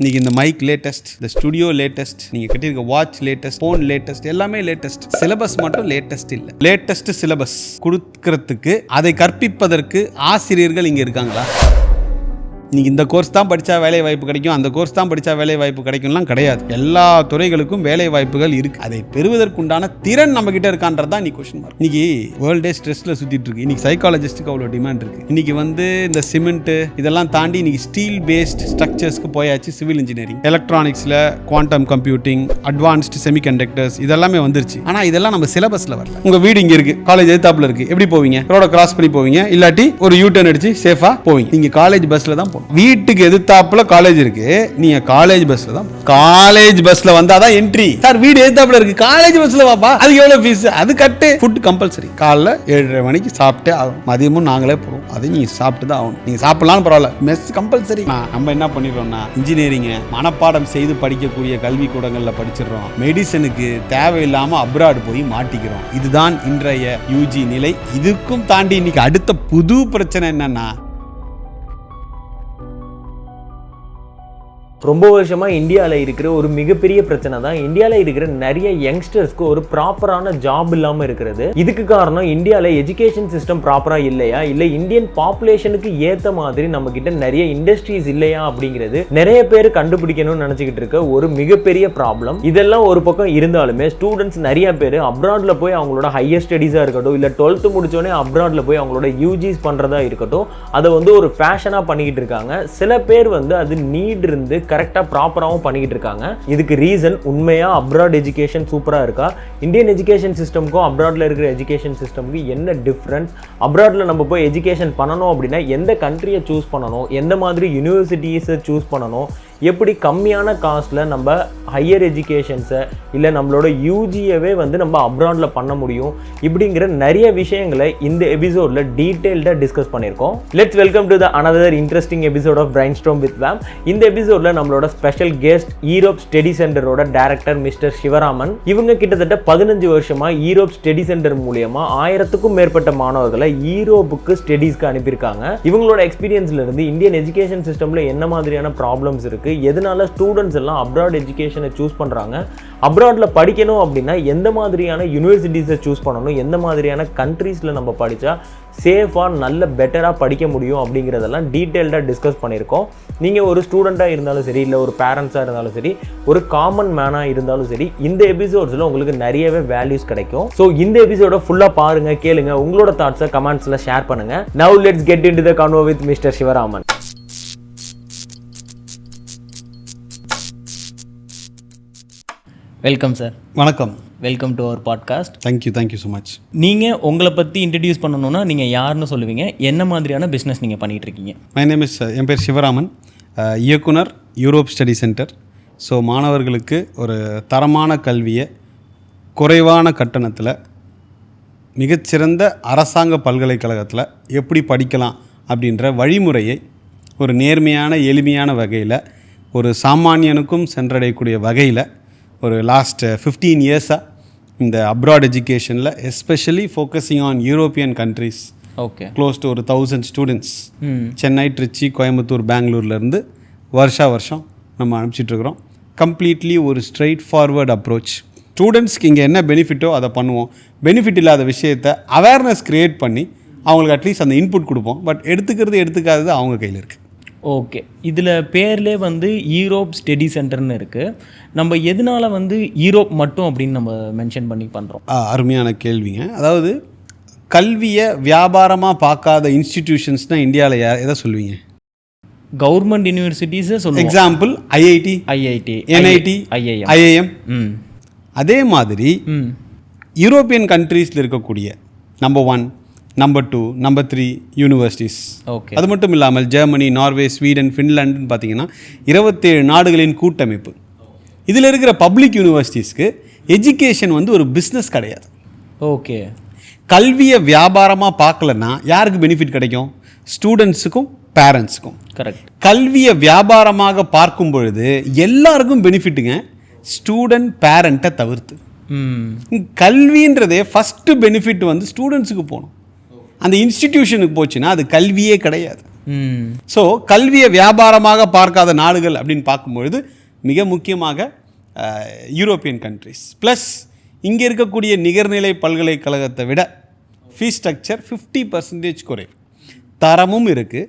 இன்றைக்கி இந்த mic latest, இந்த ஸ்டுடியோ லேட்டஸ்ட், நீங்கள் கட்டியிருக்க வாட்ச் லேட்டஸ்ட், ஃபோன் லேட்டஸ்ட், எல்லாமே லேட்டஸ்ட். சிலபஸ் மட்டும் லேட்டஸ்ட் இல்லை. லேட்டஸ்ட் சிலபஸ் கொடுக்கறதுக்கு, அதை கற்பிப்பதற்கு ஆசிரியர்கள் இங்கே இருக்காங்களா? நீங்கள் இந்த கோர்ஸ் தான் படித்தா வேலை வாய்ப்பு கிடைக்கும், அந்த கோர்ஸ் தான் படித்தா வேலை வாய்ப்பு கிடைக்கும்லாம் கிடையாது. எல்லா துறைகளுக்கும் வேலை வாய்ப்புகள் இருக்குது. அதை பெறுவதற்குண்டான திறன் நம்மக்கிட்ட இருக்கான்றது தான் இன்னைக்கு கொஸ்டின் மார்க். இன்னைக்கு வேர்ல்டே ஸ்ட்ரெஸ்ல சுற்றிட்டு இருக்கு. இன்னைக்கு சைக்காலஜிஸ்ட்டுக்கு அவ்வளோ டிமாண்ட் இருக்குது. இன்னைக்கு இந்த சிமெண்ட்டு இதெல்லாம் தாண்டி இன்னைக்கு ஸ்டீல் பேஸ்ட் ஸ்ட்ரக்சர்ஸ்க்கு போயாச்சு. சிவில் இன்ஜினியரிங், எலக்ட்ரானிக்ஸில் குவாண்டம் கம்ப்யூட்டிங், அட்வான்ஸ்டு செமிகண்டக்டர்ஸ் இதெல்லாமே வந்துருச்சு. ஆனால் இதெல்லாம் நம்ம சிலபஸில் வரல. உங்கள் வீடு இங்கே இருக்குது, காலேஜ் எதிர்த்தாப்புல இருக்குது, எப்படி போவீங்க? ரோட கிராஸ் பண்ணி போவீங்க, இல்லாட்டி ஒரு யூட்டர்ன் அடிச்சு சேஃபாக போவீங்க. நீங்கள் காலேஜ் பஸ்ஸில் தான் போகணும். வீட்டுக்கு எதிர்த்தாப்புல காலேஜ் இருக்கு, நீங்க காலேஜ் பஸ்ல தான். காலேஜ் பஸ்ல வந்தாதான் என்ட்ரி. சார் வீடு எதிர்த்தாப்புல இருக்கு, காலேஜ் பஸ்ல வாப்பா, அதுக்கு எவ்வளவு ஃபீஸ்? அது கட்டு. Food compulsory. காலைல 7:30 மணிக்கு சாப்பிட்டே ஆகும். மதியமும் நாங்களே போறோம், அதை நீங்க சாப்பிட்டு தான் ஆகணும். நீங்க சாப்பிடலாம் பரவாயில்ல, மெஸ் கம்பல்சரி. நம்ம என்ன பண்ணிடுறோம்னா, இன்ஜினியரிங் மனப்பாடம் செய்து படிக்கக்கூடிய கல்வி கூடங்கள்ல படிச்சிடறோம். மெடிசனுக்கு தேவையில்லாம அப்ராட் போய் மாட்டிக்கிறோம். இதுதான் இன்றைய யூஜி நிலை. இதுக்கும் தாண்டி இன்னைக்கு அடுத்த புது பிரச்சனை என்னன்னா, ரொம்ப வருஷமாக இந்தியாவில் இருக்கிற ஒரு மிகப்பெரிய பிரச்சனை தான் இந்தியாவில் இருக்கிற நிறைய யங்ஸ்டர்ஸ்க்கு ஒரு ப்ராப்பரான ஜாப் இல்லாமல் இருக்கிறது. இதுக்கு காரணம் இந்தியாவில் எஜுகேஷன் சிஸ்டம் ப்ராப்பராக இல்லையா, இல்லை இந்தியன் பாப்புலேஷனுக்கு ஏற்ற மாதிரி நம்ம கிட்ட நிறைய இண்டஸ்ட்ரீஸ் இல்லையா அப்படிங்கிறது நிறைய பேர் கண்டுபிடிக்கணும்னு நினச்சிக்கிட்டு இருக்க ஒரு மிகப்பெரிய ப்ராப்ளம். இதெல்லாம் ஒரு பக்கம் இருந்தாலுமே ஸ்டூடெண்ட்ஸ் நிறைய பேர் அப்ராடில் போய் அவங்களோட ஹையர் ஸ்டடீஸாக இருக்கட்டும், இல்லை 12th முடிச்சோடனே அப்ராடில் போய் அவங்களோட யூஜிஸ் பண்ணுறதா இருக்கட்டும், அதை ஒரு ஃபேஷனாக பண்ணிக்கிட்டு இருக்காங்க. சில பேர் அது நீட் இருந்து கரெக்டாக ப்ராப்பராகவும் பண்ணிக்கிட்டு இருக்காங்க. இதுக்கு ரீசன் உண்மையா அப்ராட் எஜுகேஷன் சூப்பராக இருக்கா? இந்தியன் எஜுகேஷன் சிஸ்டம்க்கும் அப்ராடில் இருக்கிற எஜுகேஷன் சிஸ்டம்க்கு என்ன டிஃப்ரென்ஸ்? அப்ராடில் நம்ம போய் எஜுகேஷன் பண்ணணும் அப்படின்னா எந்த கண்ட்ரியை சூஸ் பண்ணணும், எந்த மாதிரி யூனிவர்சிட்டிஸை சூஸ் பண்ணணும், எப்படி கம்மியான காஸ்ட்டில் நம்ம ஹையர் எஜுகேஷன்ஸை இல்லை நம்மளோட யூஜியவே நம்ம அப்ராடில் பண்ண முடியும், இப்படிங்கிற நிறைய விஷயங்களை இந்த எபிசோடில் டீட்டெயில்டாக டிஸ்கஸ் பண்ணியிருக்கோம். Let's welcome to the another interesting episode of brainstorm with வேம். இந்த எபிசோடில் நம்மளோட ஸ்பெஷல் கெஸ்ட் ஈரோப் ஸ்டடி சென்டரோட டைரக்டர் மிஸ்டர் சிவராமன். இவங்க கிட்டத்தட்ட 15 வருஷமாக ஈரோப் ஸ்டடி சென்டர் மூலியமா 1000க்கும் மேற்பட்ட மாணவர்களை ஈரோப்புக்கு ஸ்டடீஸ்க்கு அனுப்பியிருக்காங்க. இவங்களோட எக்ஸ்பீரியன்ஸ்ல இருந்து இந்தியன் எஜுகேஷன் சிஸ்டம்ல என்ன மாதிரியான ப்ராப்ளம்ஸ் இருக்கு, எதனால ஸ்டூடெண்ட்ஸ் எல்லாம் அப்ராட் எஜுகேஷனை சூஸ் பண்றாங்க, அப்ராட்ல படிக்கணும் அப்படின்னா எந்த மாதிரியான யூனிவர்சிட்டிஸை சூஸ் பண்ணணும், எந்த மாதிரியான கண்ட்ரீஸ்ல நம்ம படிச்சா சேஃபா நல்ல பெட்டரா படிக்க முடியும் அப்படிங்கிறதெல்லாம் டீட்டெயில்டா டிஸ்கஸ் பண்ணியிருக்கோம். நீங்க ஒரு ஸ்டூடெண்டா இருந்தாலும் சரி, இல்லை ஒரு பேரண்ட்ஸா இருந்தாலும் சரி, ஒரு காமன் மேனா இருந்தாலும் சரி, இந்த எபிசோட்ஸ்ல உங்களுக்கு நிறையவே வேல்யூஸ் கிடைக்கும். ஸோ இந்த எபிசோட ஃபுல்லா பாருங்க, கேளுங்க, உங்களோட தாட்ஸை கமெண்ட்ஸ்ல ஷேர் பண்ணுங்க. Now let's get into the convo with mister Sivaraman. Welcome sir. வணக்கம். Welcome to our podcast. Thank you so much. நீங்கள் உங்களை பற்றி இன்ட்ரடியூஸ் பண்ணணுன்னா நீங்கள் யாருன்னு சொல்லுவீங்க, என்ன மாதிரியான பிஸ்னஸ் நீங்கள் பண்ணிகிட்டு இருக்கீங்க? மை நேம் இஸ், என் பேர் சிவராமன், இயக்குனர், யூரோப் ஸ்டடி சென்டர். ஸோ மாணவர்களுக்கு ஒரு தரமான கல்வியை குறைவான கட்டணத்தில் மிகச்சிறந்த அரசாங்க பல்கலைக்கழகத்தில் எப்படி படிக்கலாம் அப்படின்ற வழிமுறையை ஒரு நேர்மையான எளிமையான வகையில், ஒரு சாமானியனுக்கும் சென்றடையக்கூடிய வகையில் ஒரு லாஸ்ட் 15 இயர்ஸாக இந்த அப்ராட் எஜுகேஷனில் especially focusing on European countries. Okay. Close to ஒரு 1000 ஸ்டூடெண்ட்ஸ் சென்னை, திருச்சி, கோயம்புத்தூர், பெங்களூர்லேருந்து வருஷம் நம்ம அனுப்பிச்சிட்ருக்குறோம். கம்ப்ளீட்லி ஒரு ஸ்ட்ரெயிட் ஃபார்வர்ட் அப்ரோச். ஸ்டூடெண்ட்ஸ்க்கு இங்கே என்ன பெனிஃபிட்டோ அதை பண்ணுவோம். பெனிஃபிட் இல்லாத விஷயத்தை அவேர்னஸ் க்ரியேட் பண்ணி அவங்களுக்கு அட்லீஸ்ட் அந்த இன்புட் கொடுப்போம். பட் எடுத்துக்காதது அவங்க கையில் இருக்குது. ஓகே. இதில் பேர்லேயே ஈரோப் ஸ்டடி சென்டர்னு இருக்குது. நம்ம எதனால் ஈரோப் மட்டும் அப்படின்னு நம்ம மென்ஷன் பண்ணி பண்ணுறோம்? அருமையான கேள்விங்க. அதாவது கல்வியை வியாபாரமாக பார்க்காத இன்ஸ்டிடியூஷன்ஸ்னால் இந்தியாவில் எதை சொல்லுவீங்க? கவர்மெண்ட் யூனிவர்சிட்டிஸை சொல்லுவோம். Example IIT, NIT, IIM. அதே மாதிரி யூரோப்பியன் கண்ட்ரீஸில் இருக்கக்கூடிய number 1, number 2, number 3 universities. Okay. அது மட்டும் இல்லாமல் ஜெர்மனி, நார்வே, ஸ்வீடன், ஃபின்லாண்டுன்னு பார்த்தீங்கன்னா 27 நாடுகளின் கூட்டமைப்பு. இதில் இருக்கிற பப்ளிக் யூனிவர்சிட்டிஸ்க்கு எஜுகேஷன் ஒரு பிஸ்னஸ் கிடையாது. ஓகே. கல்வியை வியாபாரமாக பார்க்கலன்னா யாருக்கு பெனிஃபிட் கிடைக்கும்? ஸ்டூடெண்ட்ஸுக்கும் பேரண்ட்ஸுக்கும். கரெக்ட். கல்வியை வியாபாரமாக பார்க்கும் பொழுது எல்லாருக்கும் பெனிஃபிட்டுங்க, ஸ்டூடெண்ட் பேரண்ட்டை தவிர்த்து. கல்வின்றதே ஃபஸ்ட்டு பெனிஃபிட் ஸ்டூடெண்ட்ஸுக்கு போகணும். அந்த இன்ஸ்டிடியூஷனுக்கு போச்சுன்னா அது கல்வியே கிடையாது. ஸோ கல்வியை வியாபாரமாக பார்க்காத நாடுகள் அப்படின்னு பார்க்கும்பொழுது மிக முக்கியமாக யூரோப்பியன் கண்ட்ரிஸ். ப்ளஸ் இங்கே இருக்கக்கூடிய நிகர்நிலை பல்கலைக்கழகத்தை விட ஃபீஸ் ஸ்ட்ரக்சர் 50% குறைவு, தரமும் இருக்குது,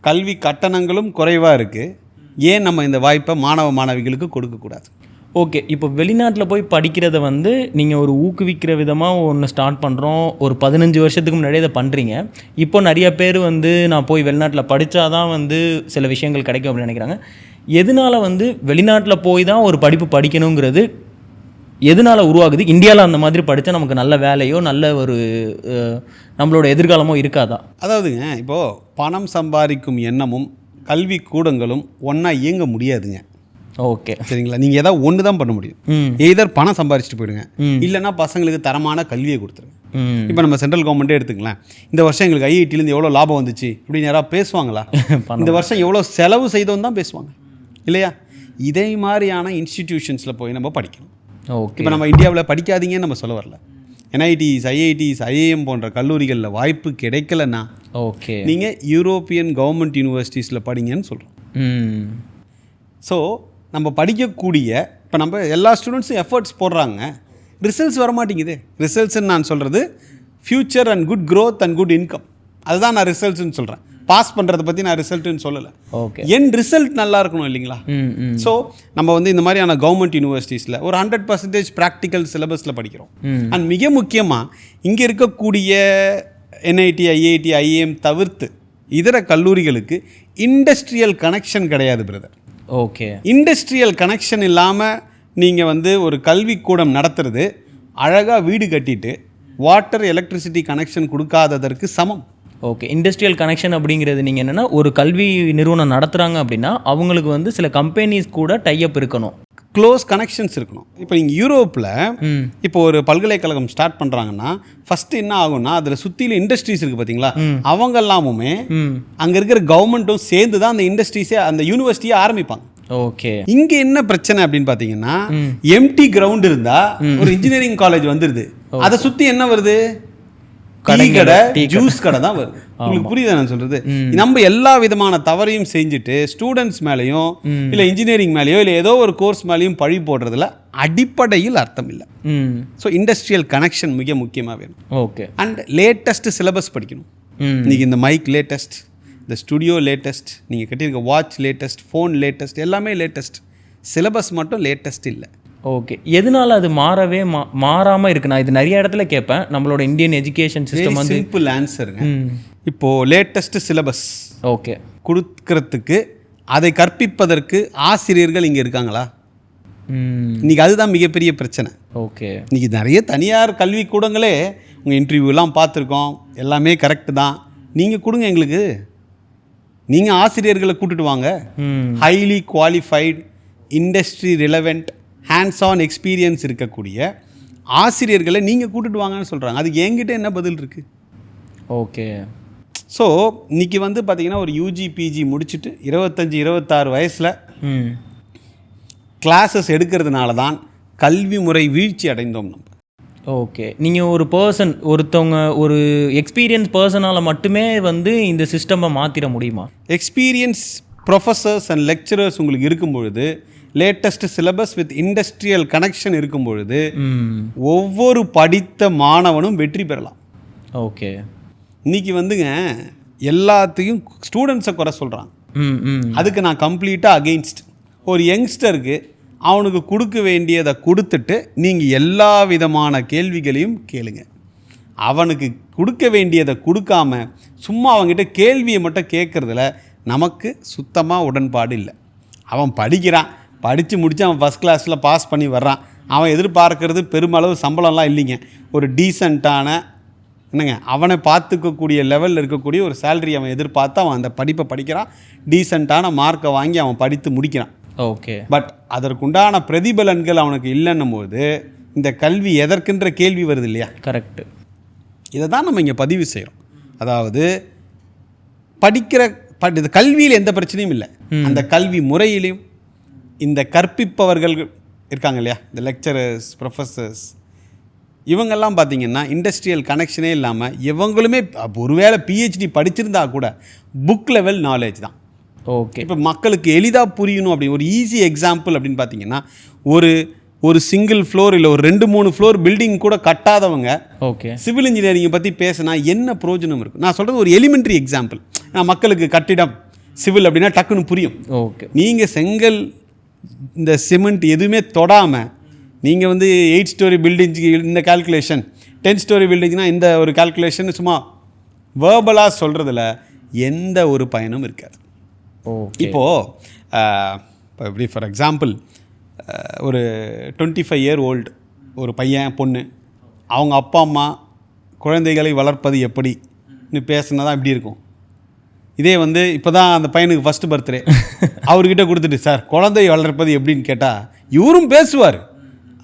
கல்வி கட்டணங்களும் குறைவாக இருக்குது. ஏன் நம்ம இந்த வாய்ப்பை மாணவ மாணவிகளுக்கு கொடுக்கக்கூடாது? ஓகே, இப்போ வெளிநாட்டில் போய் படிக்கிறத வந்து நீங்கள் ஒரு ஊக்குவிக்கிற விதமாக ஒன்று ஸ்டார்ட் பண்ணுறோம். ஒரு 15 வருஷத்துக்கு முன்னாடியே இதை பண்ணுறீங்க. இப்போ நிறைய பேர் வந்து நான் போய் வெளிநாட்டில் படித்தாதான் வந்து சில விஷயங்கள் கிடைக்கும் அப்படின்னு நினைக்கிறாங்க. எதனால் வந்து வெளிநாட்டில் போய் தான் ஒரு படிப்பு படிக்கணுங்கிறது எதனால் உருவாகுது? இந்தியாவில் அந்த மாதிரி படித்தா நமக்கு நல்ல வேலையோ நல்ல ஒரு நம்மளோட எதிர்காலமோ இருக்காதா? அதாவதுங்க, இப்போது பணம் சம்பாதிக்கும் எண்ணமும் கல்வி கூடங்களும் ஒன்றா இயங்க முடியாதுங்க. ஓகே, சரிங்களா? நீங்கள் ஏதாவது ஒன்று தான் பண்ண முடியும். எய்தர் பணம் சம்பாதிச்சுட்டு போயிடுங்க, இல்லைன்னா பசங்களுக்கு தரமான கல்வியை கொடுத்துருங்க. இப்போ நம்ம சென்ட்ரல் கவர்மெண்ட்டே எடுத்துக்கலாம். இந்த வருஷம் எங்களுக்கு ஐஐடியிலேருந்து எவ்வளோ லாபம் வந்துச்சு அப்படின்னு யாராவது பேசுவாங்களா? இந்த வருஷம் எவ்வளோ செலவு செய்தோன்னு தான் பேசுவாங்க இல்லையா? இதே மாதிரியான இன்ஸ்டிடியூஷன்ஸில் போய் நம்ம படிக்கணும். ஓகே, இப்போ நம்ம இந்தியாவில் படிக்காதீங்கன்னு நம்ம சொல்ல வரல. என்ஐடிஸ், ஐஐடிஸ், ஐஏஎம் போன்ற கல்லூரிகளில் வாய்ப்பு கிடைக்கலன்னா ஓகே நீங்கள் யூரோப்பியன் கவர்மெண்ட் யூனிவர்சிட்டிஸில் படிங்கன்னு சொல்கிறோம். ஸோ நம்ம படிக்கக்கூடிய இப்போ நம்ம எல்லா ஸ்டூடெண்ட்ஸும் எஃபர்ட்ஸ் போடுறாங்க, ரிசல்ட்ஸ் வரமாட்டேங்குது. ரிசல்ட்ஸ்ன்னு நான் சொல்கிறது future and good growth and good income, அதுதான் நான் ரிசல்ட்ஸ்ன்னு சொல்கிறேன். பாஸ் பண்ணுறதை பற்றி நான் ரிசல்ட்டுன்னு சொல்லலை. ஓகே, என் ரிசல்ட் நல்லா இருக்கணும் இல்லைங்களா? ஸோ நம்ம வந்து இந்த மாதிரியான கவர்மெண்ட் யூனிவர்சிட்டிஸில் ஒரு 100% ப்ராக்டிக்கல் சிலபஸில் படிக்கிறோம். அண்ட் மிக முக்கியமாக இங்கே இருக்கக்கூடிய என்ஐடி, ஐஐடி, ஐஏஎம் தவிர்த்து இதர கல்லூரிகளுக்கு இண்டஸ்ட்ரியல் கனெக்ஷன் கிடையாது பிரதர். ஓகே, இண்டஸ்ட்ரியல் கனெக்ஷன் இல்லாமல் நீங்கள் வந்து ஒரு கல்விக்கூடம் நடத்துறது அழகாக வீடு கட்டிட்டு வாட்டர் எலக்ட்ரிசிட்டி கனெக்ஷன் கொடுக்காததற்கு சமம். ஓகே, இண்டஸ்ட்ரியல் கனெக்ஷன் அப்படிங்கிறது நீங்கள் என்னென்னா ஒரு கல்வி நிறுவனம் நடத்துகிறாங்க அப்படின்னா அவங்களுக்கு வந்து சில கம்பெனிஸ் கூட டைப் இருக்கணும், க்ளோஸ் கனெக்ஷன்ஸ் இருக்கணும். இப்போ நீங்கள் யூரோப்பில் இப்போ ஒரு பல்கலைக்கழகம் ஸ்டார்ட் பண்ணுறாங்கன்னா ஃபஸ்ட்டு என்ன ஆகும்னா அதில் சுற்றில இண்டஸ்ட்ரீஸ் இருக்குது பார்த்தீங்களா, அவங்க எல்லாமுமே அங்கே இருக்கிற கவர்மெண்ட்டும் சேர்ந்து தான் அந்த இண்டஸ்ட்ரீஸே அந்த யூனிவர்சிட்டியை ஆரம்பிப்பாங்க. ஓகே, இங்கே என்ன பிரச்சனை அப்படின்னு பார்த்தீங்கன்னா எம்டி கிரவுண்ட் இருந்தால் ஒரு இன்ஜினியரிங் காலேஜ் வந்துடுது, அதை சுற்றி என்ன வருது? கடை, ஜூஸ் கடை தான் வருது. உங்களுக்கு புரியுதா நான் சொல்றது? நம்ம எல்லா விதமான தவறையும் செஞ்சுட்டு ஸ்டூடெண்ட்ஸ் மேலேயும் இல்லை இன்ஜினியரிங் மேலேயோ இல்லை ஏதோ ஒரு கோர்ஸ் மேலேயும் பழி போடுறதுல அடிப்படையில் அர்த்தம் இல்லை. ஸோ இண்டஸ்ட்ரியல் கனெக்ஷன் மிக முக்கியமாக வேணும். ஓகே, அண்ட் லேட்டஸ்ட் சிலபஸ் படிக்கணும். இன்னைக்கு இந்த மைக் லேட்டஸ்ட், இந்த ஸ்டுடியோ லேட்டஸ்ட், நீங்கள் கட்டியிருக்க வாட்ச் லேட்டஸ்ட், ஃபோன் லேட்டஸ்ட், எல்லாமே லேட்டஸ்ட். சிலபஸ் மட்டும் லேட்டஸ்ட் இல்லை. ஓகே, எதனால் அது மாறாமல் இருக்கு? நான் இது நிறைய இடத்துல கேட்பேன். நம்மளோட இந்தியன் எஜுகேஷன் சிஸ்டம் வந்து சிம்பிள் ஆன்சருங்க. இப்போது லேட்டஸ்ட் சிலபஸ் ஓகே கொடுக்கறதுக்கு அதை கற்பிப்பதற்கு ஆசிரியர்கள் இங்கே இருக்காங்களா? இன்னைக்கு அதுதான் மிகப்பெரிய பிரச்சனை. ஓகே, இன்னைக்கு நிறைய தனியார் கல்வி கூடங்களே உங்கள் இன்டர்வியூலாம் பார்த்துருக்கோம், எல்லாமே கரெக்டு தான். நீங்கள் கொடுங்க எங்களுக்கு, நீங்கள் ஆசிரியர்களை கூட்டிட்டு வாங்க. Highly qualified, industry relevant, hands on experience இருக்கக்கூடிய ஆசிரியர்களை நீங்கள் கூட்டிட்டு வாங்கன்னு சொல்கிறாங்க. அதுக்கு என்கிட்ட என்ன பதில் இருக்குது? ஓகே, ஸோ இன்றைக்கி வந்து பார்த்திங்கன்னா ஒரு யூஜி பிஜி முடிச்சுட்டு 25-26 வயசில் கிளாஸஸ் எடுக்கிறதுனால தான் கல்வி முறை வீழ்ச்சி அடைந்தோம் நம்ம. ஓகே, நீங்கள் ஒருத்தவங்க ஒரு எக்ஸ்பீரியன்ஸ் பர்சனால் மட்டுமே வந்து இந்த சிஸ்டமை மாற்றிட முடியுமா? எக்ஸ்பீரியன்ஸ் ப்ரொஃபஸர்ஸ் அண்ட் லெக்சரர்ஸ் உங்களுக்கு இருக்கும் பொழுது, latest syllabus with industrial connection இருக்கும் பொழுது ஒவ்வொரு படித்த மாணவனும் வெற்றி பெறலாம். ஓகே, இன்னைக்கு வந்துங்க எல்லாத்தையும் ஸ்டூடெண்ட்ஸை குறை சொல்கிறாங்க. அதுக்கு நான் கம்ப்ளீட்டாக அகெயின்ஸ்ட். ஒரு யங்ஸ்டருக்கு அவனுக்கு கொடுக்க வேண்டியதை கொடுத்துட்டு நீங்கள் எல்லா விதமான கேள்விகளையும் கேளுங்க. அவனுக்கு கொடுக்க வேண்டியதை கொடுக்காம சும்மா அவங்ககிட்ட கேள்வியை மட்டும் கேட்குறதுல நமக்கு சுத்தமாக உடன்பாடு இல்லை. அவன் படிக்கிறான், படித்து முடித்து அவன் ஃபஸ்ட் கிளாஸில் பாஸ் பண்ணி வர்றான். அவன் எதிர்பார்க்கறது பெருமளவு சம்பளம்லாம் இல்லைங்க, ஒரு டீசெண்டான என்னங்க அவனை பார்த்துக்கக்கூடிய லெவலில் இருக்கக்கூடிய ஒரு சேலரி அவன் எதிர்பார்த்து அவன் அந்த படிப்பை படிக்கிறான், டீசெண்டான மார்க்கை வாங்கி அவன் படித்து முடிக்கிறான். ஓகே, பட் அதற்குண்டான பிரதிபலன்கள் அவனுக்கு இல்லைன்னும் போது இந்த கல்வி எதற்குன்ற கேள்வி வருது இல்லையா? கரெக்டு. இதை தான் நம்ம இங்கே பதிவு செய்கிறோம். அதாவது படிக்கிற கல்வியில் எந்த பிரச்சனையும் இல்லை, அந்த கல்வி முறையிலையும் இந்த கற்பிப்பவர்கள் இருக்காங்க இல்லையா, இந்த லெக்சரர்ஸ், ப்ரொஃபஸர்ஸ், இவங்கெல்லாம் பார்த்தீங்கன்னா இண்டஸ்ட்ரியல் கனெக்ஷனே இல்லாமல் இவங்களுமே ஒருவேளை பிஹெச்டி படிச்சிருந்தா கூட புக் லெவல் நாலேஜ் தான். ஓகே. இப்போ மக்களுக்கு எளிதாக புரியணும் அப்படி ஒரு ஈஸி எக்ஸாம்பிள் அப்படின்னு பார்த்தீங்கன்னா ஒரு சிங்கிள் ஃப்ளோர் இல்லை ஒரு 2-3 ஃப்ளோர் பில்டிங் கூட கட்டாதவங்க ஓகே சிவில் இன்ஜினியரிங்கை பற்றி பேசினா என்ன பிரயோஜனம் இருக்கும்? நான் சொல்கிறது ஒரு எலிமெண்ட்ரி எக்ஸாம்பிள். மக்களுக்கு கட்டிடம் சிவில் அப்படின்னா டக்குன்னு புரியும். ஓகே. நீங்கள் செங்கல் இந்த சிமெண்ட் எதுவுமே தொடாமல் நீங்கள் வந்து 8 ஸ்டோரி பில்டிங்க்கு இந்த கால்குலேஷன், 10 ஸ்டோரி பில்டிங்னா இந்த ஒரு கால்குலேஷன் சும்மா வேர்பலாக சொல்கிறதுல எந்த ஒரு பயனும் இருக்காது. இப்போது இப்போ எப்படி ஃபார் எக்ஸாம்பிள் ஒரு 25 இயர் ஓல்டு ஒரு பையன் பொண்ணு அவங்க அப்பா அம்மா குழந்தைகளை வளர்ப்பது எப்படின்னு பேசுனா தான் இப்படி இருக்கும். இதே வந்து இப்போ தான் அந்த பையனுக்கு ஃபஸ்ட்டு பர்த்டே அவர்கிட்ட கொடுத்துட்டு சார் குழந்தை வளர்ப்பது எப்படின்னு கேட்டால் இவரும் பேசுவார்.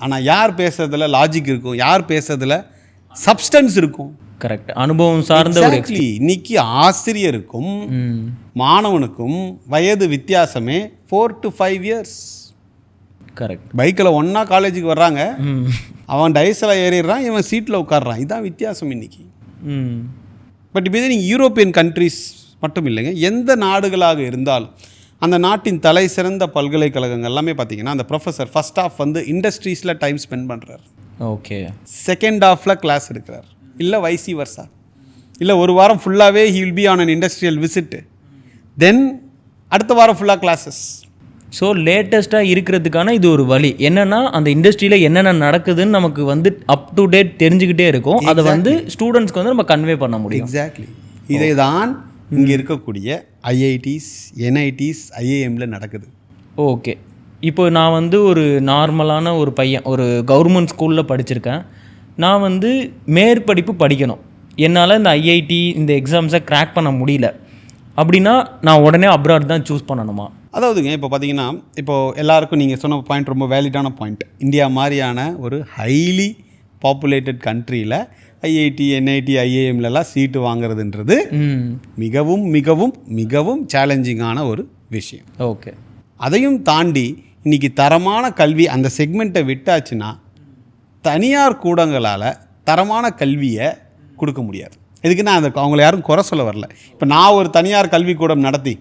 ஆனால் யார் பேசுறதுல லாஜிக் இருக்கும், யார் பேசுறதுல சப்ஸ்டன்ஸ் இருக்கும்? கரெக்ட். அனுபவம் சார்ந்த ஒரு இன்னைக்கு ஆசிரியருக்கும் மாணவனுக்கும் வயது வித்தியாசமே 4 to 5 இயர்ஸ். கரெக்ட். பைக்கில் ஒன்றா காலேஜுக்கு வர்றாங்க, அவன் டைஸில் ஏறிடுறான், இவன் சீட்டில் உட்காடுறான். இதுதான் வித்தியாசம் இன்னைக்கு. பட் இப்போ நீங்கள் யூரோப்பியன் கண்ட்ரிஸ் மட்டும் இல்லைங்க, எந்த நாடுகளாக இருந்தாலும் அந்த நாட்டின் தலை சிறந்த பல்கலைக்கழகங்கள் எல்லாமே பார்த்தீங்கன்னா அந்த ப்ரொஃபஸர் ஃபர்ஸ்ட் ஆஃப் வந்து இண்டஸ்ட்ரீஸில் டைம் ஸ்பெண்ட் பண்ணுறார். ஓகே. செகண்ட் ஆஃபில் கிளாஸ் எடுக்கிறார், இல்லை வைசி வர்ஸா, இல்லை ஒரு வாரம் ஃபுல்லாகவே he will be on an industrial visit, then அடுத்த வாரம் ஃபுல்லாக கிளாஸஸ். ஸோ லேட்டஸ்ட்டாக இருக்கிறதுக்கான இது ஒரு வழி. என்னென்னா அந்த இண்டஸ்ட்ரியில் என்னென்ன நடக்குதுன்னு நமக்கு வந்து அப் டு டேட் தெரிஞ்சுக்கிட்டே இருக்கும். அதை வந்து ஸ்டூடெண்ட்ஸ்க்கு வந்து நம்ம கன்வே பண்ண முடியும். எக்ஸாக்ட்லி. இதை தான் இங்கே இருக்கக்கூடிய ஐஐடிஸ், என்ஐடிஸ், ஐஏஎம்மில் நடக்குது. ஓகே. இப்போ நான் வந்து ஒரு நார்மலான ஒரு பையன் ஒரு கவர்மெண்ட் ஸ்கூலில் படிச்சிருக்கேன். நான் வந்து மேற்படிப்பு படிக்கணும், என்னால் இந்த ஐஐடி இந்த எக்ஸாம்ஸை கிராக் பண்ண முடியல அப்படின்னா நான் உடனே அப்ராட் தான் சூஸ் பண்ணணுமா? அதாவதுங்க இப்போ பார்த்தீங்கன்னா இப்போது எல்லாருக்கும் நீங்கள் சொன்ன பாயிண்ட் ரொம்ப வேலிடான பாயிண்ட். இந்தியா மாதிரியான ஒரு ஹைலி பாப்புலேட்டட் கண்ட்ரியில் ஐஐடி, என்ஐடி, ஐஏஎம்லலாம் சீட்டு வாங்குறதுன்றது மிகவும் மிகவும் மிகவும் சேலஞ்சிங்கான ஒரு விஷயம். ஓகே. அதையும் தாண்டி இன்றைக்கி தரமான கல்வி அந்த செக்மெண்ட்டை விட்டாச்சுன்னா தனியார் கூடங்களால் தரமான கல்வியை கொடுக்க முடியாது. இதுக்கு நான் அவங்கள யாரும் குறை சொல்ல வரல. இப்போ நான் ஒரு தனியார் கல்விக்கூடம் நடத்தி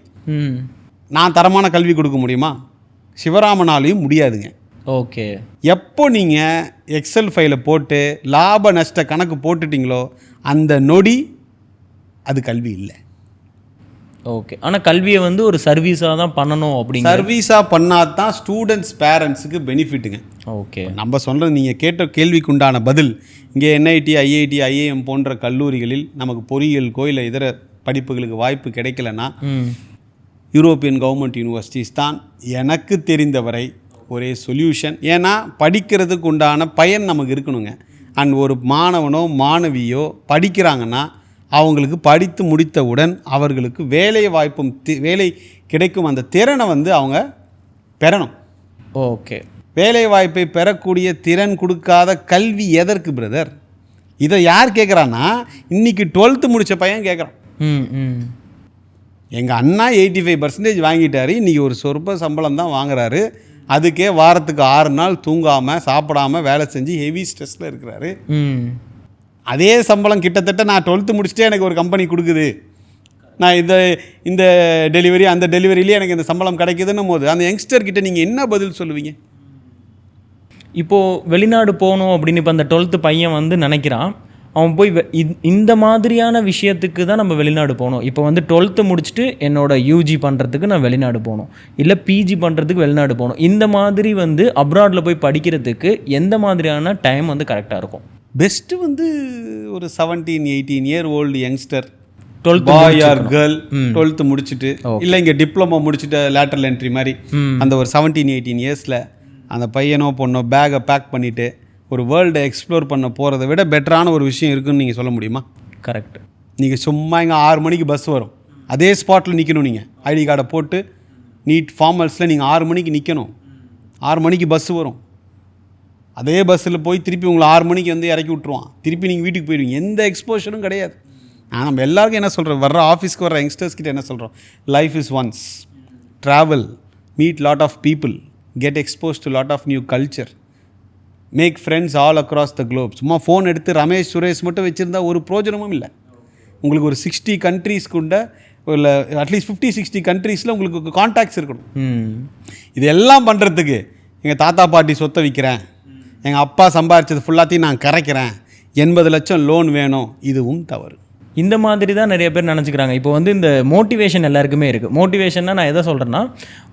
நான் தரமான கல்வி கொடுக்க முடியுமா? சிவராமனாலையும் முடியாதுங்க. ஓகே. எப்போ நீங்கள் எக்ஸல் ஃபைலை போட்டு லாப நஷ்ட கணக்கு போட்டுட்டிங்களோ அந்த நொடி அது கல்வி இல்லை. ஓகே. ஆனால் கல்வியை வந்து ஒரு சர்வீஸாக தான் பண்ணணும். அப்படிங்க சர்வீஸாக பண்ணால் தான் ஸ்டூடெண்ட்ஸ் பேரண்ட்ஸுக்கு பெனிஃபிட்டுங்க. ஓகே. நம்ம சொல்கிறது நீங்கள் கேட்ட கேள்விக்குண்டான பதில் இங்கே என்ஐடி, ஐஐடி, ஐஏஎம் போன்ற கல்லூரிகளில் நமக்கு பொறியியலுக்கோ இல்லை இதர படிப்புகளுக்கு வாய்ப்பு கிடைக்கலன்னா யூரோப்பியன் கவர்மெண்ட் யூனிவர்சிட்டிஸ் தான் எனக்கு தெரிந்தவரை ஒரே சொல்யூஷன். ஏன்னா படிக்கிறதுக்கு உண்டான பயன் நமக்கு இருக்கணுங்க. அண்ட் ஒரு மாணவனோ மாணவியோ படிக்கிறாங்கன்னா அவங்களுக்கு படித்து முடித்தவுடன் அவர்களுக்கு வேலை வாய்ப்பும் வேலை கிடைக்கும் அந்த திறனை வந்து அவங்க பெறணும். ஓகே. வேலை வாய்ப்பை பெறக்கூடிய திறன் கொடுக்காத கல்வி எதற்கு பிரதர்? இதை யார் கேட்குறான்னா இன்றைக்கி 12th முடித்த பையன் கேட்குறான். எங்கள் அண்ணா 85% வாங்கிட்டார், இன்றைக்கி ஒரு சொற்ப சம்பளம் தான் வாங்குறாரு, அதுக்கே வாரத்துக்கு 6 நாள் தூங்காமல் சாப்பிடாமல் வேலை செஞ்சு ஹெவி ஸ்ட்ரெஸ்ஸில் இருக்கிறாரு. அதே சம்பளம் கிட்டத்தட்ட நான் 12th முடிச்சுட்டே எனக்கு ஒரு கம்பெனி கொடுக்குது, நான் இந்த டெலிவரி அந்த டெலிவரியிலே எனக்கு இந்த சம்பளம் கிடைக்குதுன்னும் போது அந்த யங்ஸ்டர்கிட்ட நீங்கள் என்ன பதில் சொல்லுவீங்க? இப்போது வெளிநாடு போகணும் அப்படின்னு இப்போ அந்த 12th பையன் வந்து நினைக்கிறான், அவன் போய் இந்த மாதிரியான விஷயத்துக்கு தான் நம்ம வெளிநாடு போகணும். இப்போ வந்து 12th முடிச்சுட்டு என்னோடய யூஜி பண்ணுறதுக்கு நான் வெளிநாடு போகணும், இல்லை பிஜி பண்ணுறதுக்கு வெளிநாடு போகணும். இந்த மாதிரி வந்து அப்ராடில் போய் படிக்கிறதுக்கு எந்த மாதிரியான டைம் வந்து கரெக்டாக இருக்கும்? பெஸ்ட்டு வந்து ஒரு 17-18 year old youngster, 12th boy or girl 12th முடிச்சுட்டு இல்லை இங்கே டிப்ளமோ முடிச்சுட்டு லேட்டரல் என்ட்ரி மாதிரி அந்த ஒரு 17-18 இயர்ஸில் அந்த பையனோ பொண்ணோ பேக்கை பேக் பண்ணிவிட்டு ஒரு வேர்ல்டை எக்ஸ்ப்ளோர் பண்ண போகிறத விட பெட்டரான ஒரு விஷயம் இருக்குதுன்னு நீங்கள் சொல்ல முடியுமா? கரெக்ட். நீங்கள் சும்மா இங்கே 6 மணிக்கு பஸ் வரும், அதே ஸ்பாட்டில் நிற்கணும். நீங்கள் ஐடி கார்டை போட்டு நீட் ஃபார்மல்ஸில் நீங்கள் 6 மணிக்கு நிற்கணும். 6 மணிக்கு பஸ்ஸு வரும், அதே பஸ்ஸில் போய் திருப்பி உங்களை 6 மணிக்கு வந்து இறக்கி விட்ருவான், திருப்பி நீங்கள் வீட்டுக்கு போயிடுவீங்க. எந்த எக்ஸ்போஷரும் கிடையாது. நம்ம எல்லாருக்கும் என்ன சொல்கிறோம், வர்ற ஆஃபீஸ்க்கு வர்ற யங்ஸ்டர்ஸ் கிட்ட என்ன சொல்கிறோம், life is once, travel, meet lot of people, get expose to lot of new culture, make friends all across the globe. சும்மா ஃபோன் எடுத்து ரமேஷ் சுரேஷ் மட்டும் வச்சுருந்தா ஒரு பிரோஜனமும் இல்லை. உங்களுக்கு ஒரு 60 கண்ட்ரீஸ்க்குண்ட இல்லை அட்லீஸ்ட் 50-60 கண்ட்ரீஸில் உங்களுக்கு கான்டாக்ட்ஸ் இருக்கணும். இது எல்லாம் பண்ணுறதுக்கு எங்கள் தாத்தா பாட்டி சொத்தை விற்கிறேன், எங்கள் அப்பா சம்பாதிச்சது ஃபுல்லாத்தையும் நான் கரைக்கிறேன், 80 லட்சம் லோன் வேணும், இதுவும் தவறு. இந்த மாதிரி தான் நிறைய பேர் நினச்சிக்கிறாங்க. இப்போ வந்து இந்த மோட்டிவேஷன் எல்லாருக்குமே இருக்குது. மோட்டிவேஷன்னா நான் எதை சொல்கிறேன்னா,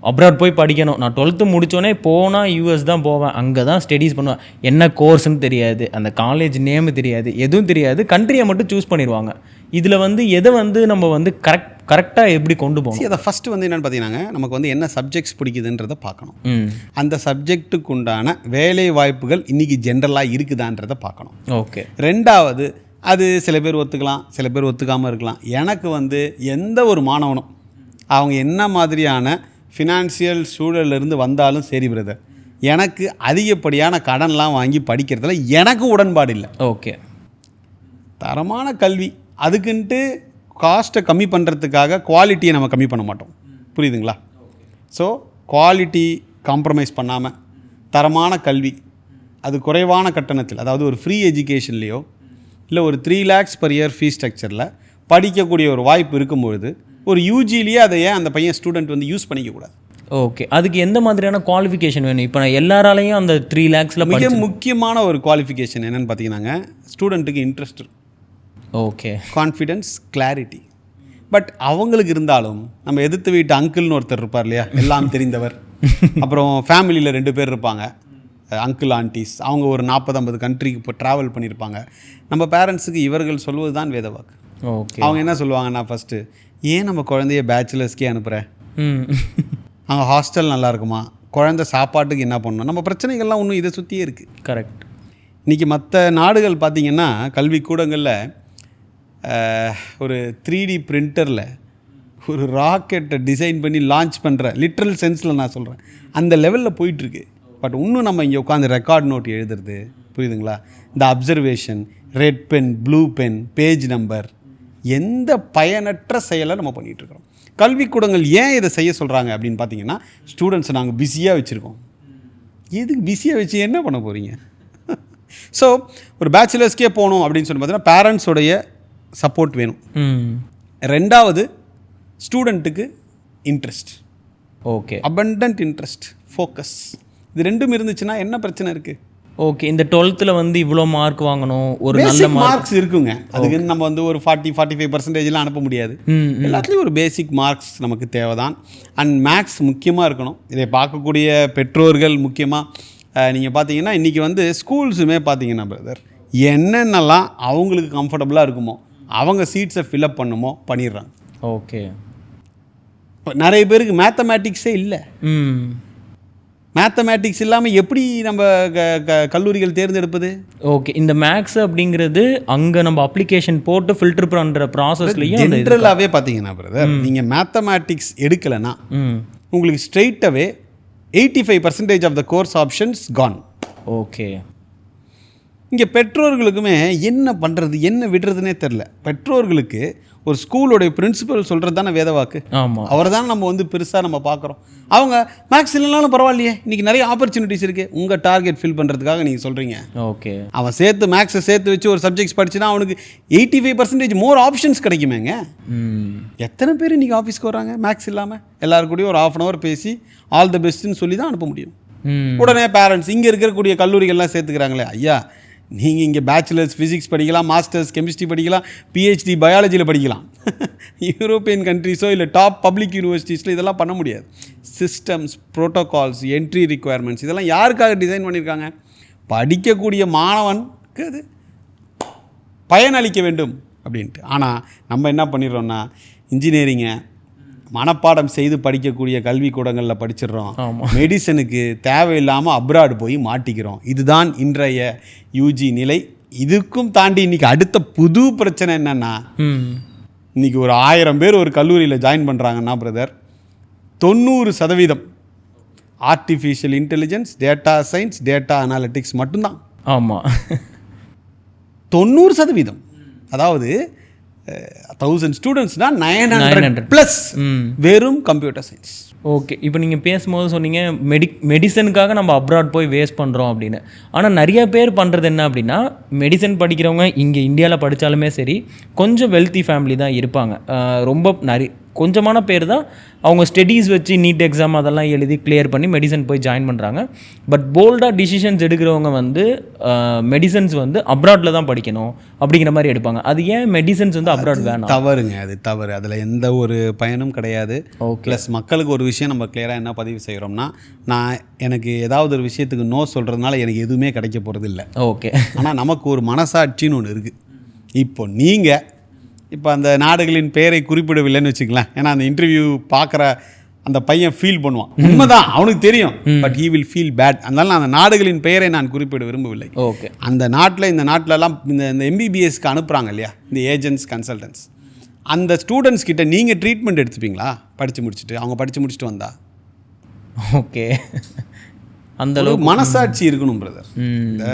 அப்ராட் போய் படிக்கணும், நான் 12th முடித்தோடனே போனால் யூஎஸ் தான் போவேன், அங்கே தான் ஸ்டடீஸ் பண்ணுவேன், என்ன கோர்ஸ்னு தெரியாது, அந்த காலேஜ் நேமு தெரியாது, எதுவும் தெரியாது, கண்ட்ரியை மட்டும் சூஸ் பண்ணிடுவாங்க. இதில் வந்து எதை வந்து நம்ம வந்து கரெக்டாக எப்படி கொண்டு போகணும்? அதை ஃபஸ்ட்டு வந்து என்னென்னு பார்த்தீங்கன்னா, நமக்கு வந்து என்ன சப்ஜெக்ட்ஸ் பிடிக்குதுன்றதை பார்க்கணும். அந்த சப்ஜெக்ட்டுக்கு உண்டான வேலை வாய்ப்புகள் இன்றைக்கி ஜென்ரலாக இருக்குதான்றதை பார்க்கணும். ஓகே. ரெண்டாவது, அது சில பேர் ஒத்துக்கலாம், சில பேர் ஒத்துக்காமல் இருக்கலாம். எனக்கு வந்து எந்த ஒரு மாணவனும் அவங்க என்ன மாதிரியான ஃபினான்ஷியல் சூழலிருந்து வந்தாலும் சரி பிரதர், எனக்கு அதிகப்படியான கடன்லாம் வாங்கி படிக்கிறதுல எனக்கு உடன்பாடு இல்லை. ஓகே. தரமான கல்வி, அதுக்குன்ட்டு காஸ்ட்டை கம்மி பண்ணுறதுக்காக குவாலிட்டியை நம்ம கம்மி பண்ண மாட்டோம், புரியுதுங்களா? ஸோ குவாலிட்டி காம்ப்ரமைஸ் பண்ணாமல் தரமான கல்வி, அது குறைவான கட்டணத்தில், அதாவது ஒரு ஃப்ரீ எஜுகேஷன்லேயோ இல்லை ஒரு 3 lakhs per year ஃபீஸ் ஸ்ட்ரக்சரில் படிக்கக்கூடிய ஒரு வாய்ப்பு இருக்கும்பொழுது ஒரு யூஜிலேயே அதை ஏன் அந்த பையன் ஸ்டூடெண்ட் வந்து யூஸ் பண்ணிக்கக்கூடாது? ஓகே. அதுக்கு எந்த மாதிரியான குவாலிஃபிகேஷன் வேணும்? இப்போ நான் எல்லாராலையும் அந்த 3 lakhsல மிக முக்கியமான ஒரு குவாலிஃபிகேஷன் என்னென்னு பார்த்தீங்கன்னாங்க, ஸ்டூடெண்ட்டுக்கு இன்ட்ரெஸ்ட் இருக்கும். ஓகே. Confidence, clarity. பட் அவங்களுக்கு இருந்தாலும் நம்ம எதிர்த்து வீட்டு அங்கிள்னு ஒருத்தர் இருப்பார் இல்லையா, எல்லாம் தெரிந்தவர். அப்புறம் ஃபேமிலியில் 2 பேர் இருப்பாங்க, அங்கிள் ஆண்டிஸ். அவங்க ஒரு 40-50 கண்ட்ரிக்கு இப்போ ட்ராவல் பண்ணியிருப்பாங்க. நம்ம பேரண்ட்ஸுக்கு இவர்கள் சொல்வது தான் வேதவாக்கு. ஓகே. அவங்க என்ன சொல்லுவாங்கன்னா, ஃபஸ்ட்டு ஏன் நம்ம குழந்தைய பேச்சுலர்ஸ்க்கே அனுப்புகிறேன், அங்கே ஹாஸ்டல் நல்லா இருக்குமா, குழந்தை சாப்பாட்டுக்கு என்ன பண்ணணும், நம்ம பிரச்சனைகள்லாம் ஒன்றும் இதை சுற்றியே இருக்குது. கரெக்ட். இன்றைக்கி மற்ற நாடுகள் பார்த்திங்கன்னா கல்விக்கூடங்களில் ஒரு 3D பிரிண்டரில் ஒரு ராக்கெட்டை டிசைன் பண்ணி லான்ச் பண்ணுற, லிட்ரல் சென்ஸில் நான் சொல்கிறேன், அந்த லெவலில் போயிட்டுருக்கு. பட் இன்னும் நம்ம இங்கே உட்காந்து ரெக்கார்ட் நோட் எழுதுறது, புரியுதுங்களா, இந்த observation, red pen, blue pen, page number, எந்த பயனற்ற செயலை நம்ம பண்ணிகிட்ருக்கிறோம். கல்விக்கூடங்கள் ஏன் இதை செய்ய சொல்கிறாங்க அப்படின்னு பார்த்தீங்கன்னா, ஸ்டூடெண்ட்ஸை நாங்கள் பிஸியாக வச்சுருக்கோம். எதுக்கு பிஸியாக வச்சு என்ன பண்ண போகிறீங்க? ஸோ ஒரு பேச்சுலர்ஸ்க்கே போகணும் அப்படின்னு சொல்லி பார்த்தீங்கன்னா பேரண்ட்ஸோடைய சப்போர்ட் வேணும். ரெண்டாவது, ஸ்டூடெண்ட்டுக்கு interest. Okay. Abundant interest, focus, இது ரெண்டும் இருந்துச்சுன்னா என்ன பிரச்சனை இருக்குது? ஓகே. இந்த 12th வந்து இவ்வளோ மார்க் வாங்கணும், ஒரு நல்ல மார்க்ஸ் இருக்குங்க. அதுக்கு நம்ம வந்து ஒரு 40-45% அனுப்ப முடியாது. எல்லாத்துலேயும் ஒரு பேசிக் மார்க்ஸ் நமக்கு தேவைதான். அண்ட் மேக்ஸ் முக்கியமாக இருக்கணும். இதை பார்க்கக்கூடிய பெற்றோர்கள் முக்கியமாக நீங்கள் பார்த்தீங்கன்னா, இன்றைக்கி வந்து ஸ்கூல்ஸுமே பார்த்தீங்கன்னா பிரதர், என்னென்னலாம் அவங்களுக்கு கம்ஃபர்டபுளாக இருக்குமோ அவங்க சீட்ஸை ஃபில்அப் பண்ணுமோ பண்ணிடுறாங்க. ஓகே. இப்போ நிறைய பேருக்கு மேத்தமேட்டிக்ஸே இல்லை. மேத்தமேட்டிக்ஸ் இல்லாமல் எப்படி நம்ம கல்லூரிகள் தேர்ந்தெடுப்பது? ஓகே. இந்த மேக்ஸ் அப்படிங்கிறது அங்கே நம்ம அப்ளிகேஷன் போட்டு ஃபில்டர் பண்ணுற ப்ராசஸ்லையும் ஜென்ரலாகவே பார்த்தீங்கன்னா பிரதர், நீங்கள் மேத்தமேட்டிக்ஸ் எடுக்கலைன்னா உங்களுக்கு ஸ்ட்ரெயிட்டாகவே 85% of the course options gone. Okay. இங்கே பெற்றோர்களுக்குமே என்ன பண்ணுறது என்ன விடுறதுனே தெரில. பெற்றோர்களுக்கு ஒரு ஸ்கூலோடைய பிரின்சிபல் சொல்கிறது தானே வேதவாக்கு. ஆமாம். அவர் தான் நம்ம வந்து பெருசாக நம்ம பார்க்குறோம். அவங்க மேக்ஸ் இல்லைனாலும் பரவாயில்லையே, இன்றைக்கி நிறைய ஆப்பர்ச்சுனிட்டிஸ் இருக்குது, உங்கள் டார்கெட் ஃபில் பண்ணுறதுக்காக நீங்கள் சொல்கிறீங்க. ஓகே. அவன் சேர்த்து மேக்ஸை சேர்த்து வச்சு ஒரு சப்ஜெக்ட்ஸ் படிச்சுன்னா அவனுக்கு 85% மோர் ஆப்ஷன்ஸ் கிடைக்குமேங்க. எத்தனை பேர் இன்றைக்கி ஆஃபீஸ்க்கு வராங்க மேக்ஸ் இல்லாமல்? எல்லாருக்கூடையும் ஒரு 1/2 hour பேசி ஆல் த பெஸ்ட்டுன்னு சொல்லி தான் அனுப்ப முடியும். உடனே பேரண்ட்ஸ் இங்கே இருக்கக்கூடிய கல்லூரிகள்லாம் சேர்த்துக்கிறாங்களே, ஐயா நீங்கள் இங்கே பேச்சுலர்ஸ் ஃபிசிக்ஸ் படிக்கலாம், மாஸ்டர்ஸ் கெமிஸ்ட்ரி படிக்கலாம், பிஹெச்டி பயாலஜியில் படிக்கலாம். யூரோப்பியன் கண்ட்ரீஸோ இல்லை டாப் பப்ளிக் யூனிவர்சிட்டிஸில் இதெல்லாம் பண்ண முடியாது. சிஸ்டம்ஸ், ப்ரோட்டோகால்ஸ், என்ட்ரி ரிக்குவயர்மெண்ட்ஸ் இதெல்லாம் யாருக்காக டிசைன் பண்ணியிருக்காங்க? படிக்கக்கூடிய மாணவனுக்கு அது பயனளிக்க வேண்டும் அப்படின்ட்டு. ஆனால் நம்ம என்ன பண்ணிடுறோன்னா, இன்ஜினியரிங்கை மனப்பாடம் செய்து படிக்கக்கூடிய கல்விக்கூடங்களில் படிச்சிடுறோம். மெடிசனுக்கு தேவையில்லாமல் அப்ராடு போய் மாட்டிக்கிறோம். இதுதான் இன்றைய யூஜி நிலை. இதுக்கும் தாண்டி இன்றைக்கி அடுத்த புது பிரச்சனை என்னென்னா, இன்றைக்கி ஒரு 1000 பேர் ஒரு கல்லூரியில் ஜாயின் பண்ணுறாங்கன்னா brother, 90% artificial intelligence, data science, data analytics மட்டும்தான். ஆமாம். 90%. அதாவது 1000 ஸ்டூடெண்ட்ஸ்னா 900 ப்ளஸ் வெறும் கம்ப்யூட்டர் சயின்ஸ். ஓகே, இப்போ நீங்கள் பேசும்போது சொன்னீங்க மெடிசனுக்காக நம்ம அப்ராட் போய் வேஸ்ட் பண்ணுறோம் அப்படின்னு. ஆனால் நிறைய பேர் பண்ணுறது என்ன அப்படின்னா, மெடிசன் படிக்கிறவங்க இங்கே இந்தியாவில் படித்தாலுமே சரி கொஞ்சம் வெல்த்தி ஃபேமிலி தான் இருப்பாங்க. ரொம்ப கொஞ்சமான பேர் தான் அவங்க ஸ்டடீஸ் வச்சு நீட் எக்ஸாம் அதெல்லாம் எழுதி கிளியர் பண்ணி மெடிசன் போய் ஜாயின் பண்ணுறாங்க. பட் போல்டாக டிசிஷன்ஸ் எடுக்கிறவங்க வந்து மெடிசன்ஸ் வந்து அப்ராடில் தான் படிக்கணும் அப்படிங்கிற மாதிரி எடுப்பாங்க. அது ஏன் மெடிசன்ஸ் வந்து அப்ராட் வேணாம்? தவறுங்க, அது தவறு. அதில் எந்த ஒரு பயனும் கிடையாது. ப்ளஸ் மக்களுக்கு ஒரு விஷயம் நம்ம கிளியராக என்ன பதிவு செய்கிறோம்னா, எனக்கு ஏதாவது ஒரு விஷயத்துக்கு நோ சொல்கிறதுனால எனக்கு எதுவுமே கிடைக்க போகிறது இல்லை. ஓகே, ஆனால் நமக்கு ஒரு மனசாட்சின்னு ஒன்று இருக்குது. இப்போ அந்த நாடுகளின் பெயரை குறிப்பிடவில்லைன்னு வச்சுக்கலாம். ஏன்னா அந்த இன்டர்வியூ பார்க்குற அந்த பையன் ஃபீல் பண்ணுவான், உண்மைதான் அவனுக்கு தெரியும், but he will feel bad. அதனால அந்த நாடுகளின் பெயரை நான் குறிப்பிட விரும்பவில்லை. ஓகே, அந்த நாட்டிலலாம் இந்த எம்பிபிஎஸ்க்கு அனுப்புகிறாங்க இல்லையா, இந்த ஏஜென்ட்ஸ் கன்சல்டன்ட்ஸ், அந்த ஸ்டூடெண்ட்ஸ் கிட்ட நீங்கள் ட்ரீட்மெண்ட் எடுத்துப்பீங்களா படித்து முடிச்சுட்டு? அவங்க படித்து முடிச்சுட்டு வந்தா? ஓகே, அந்த அளவுக்கு மனசாட்சி இருக்கணும் பிரதர். இந்த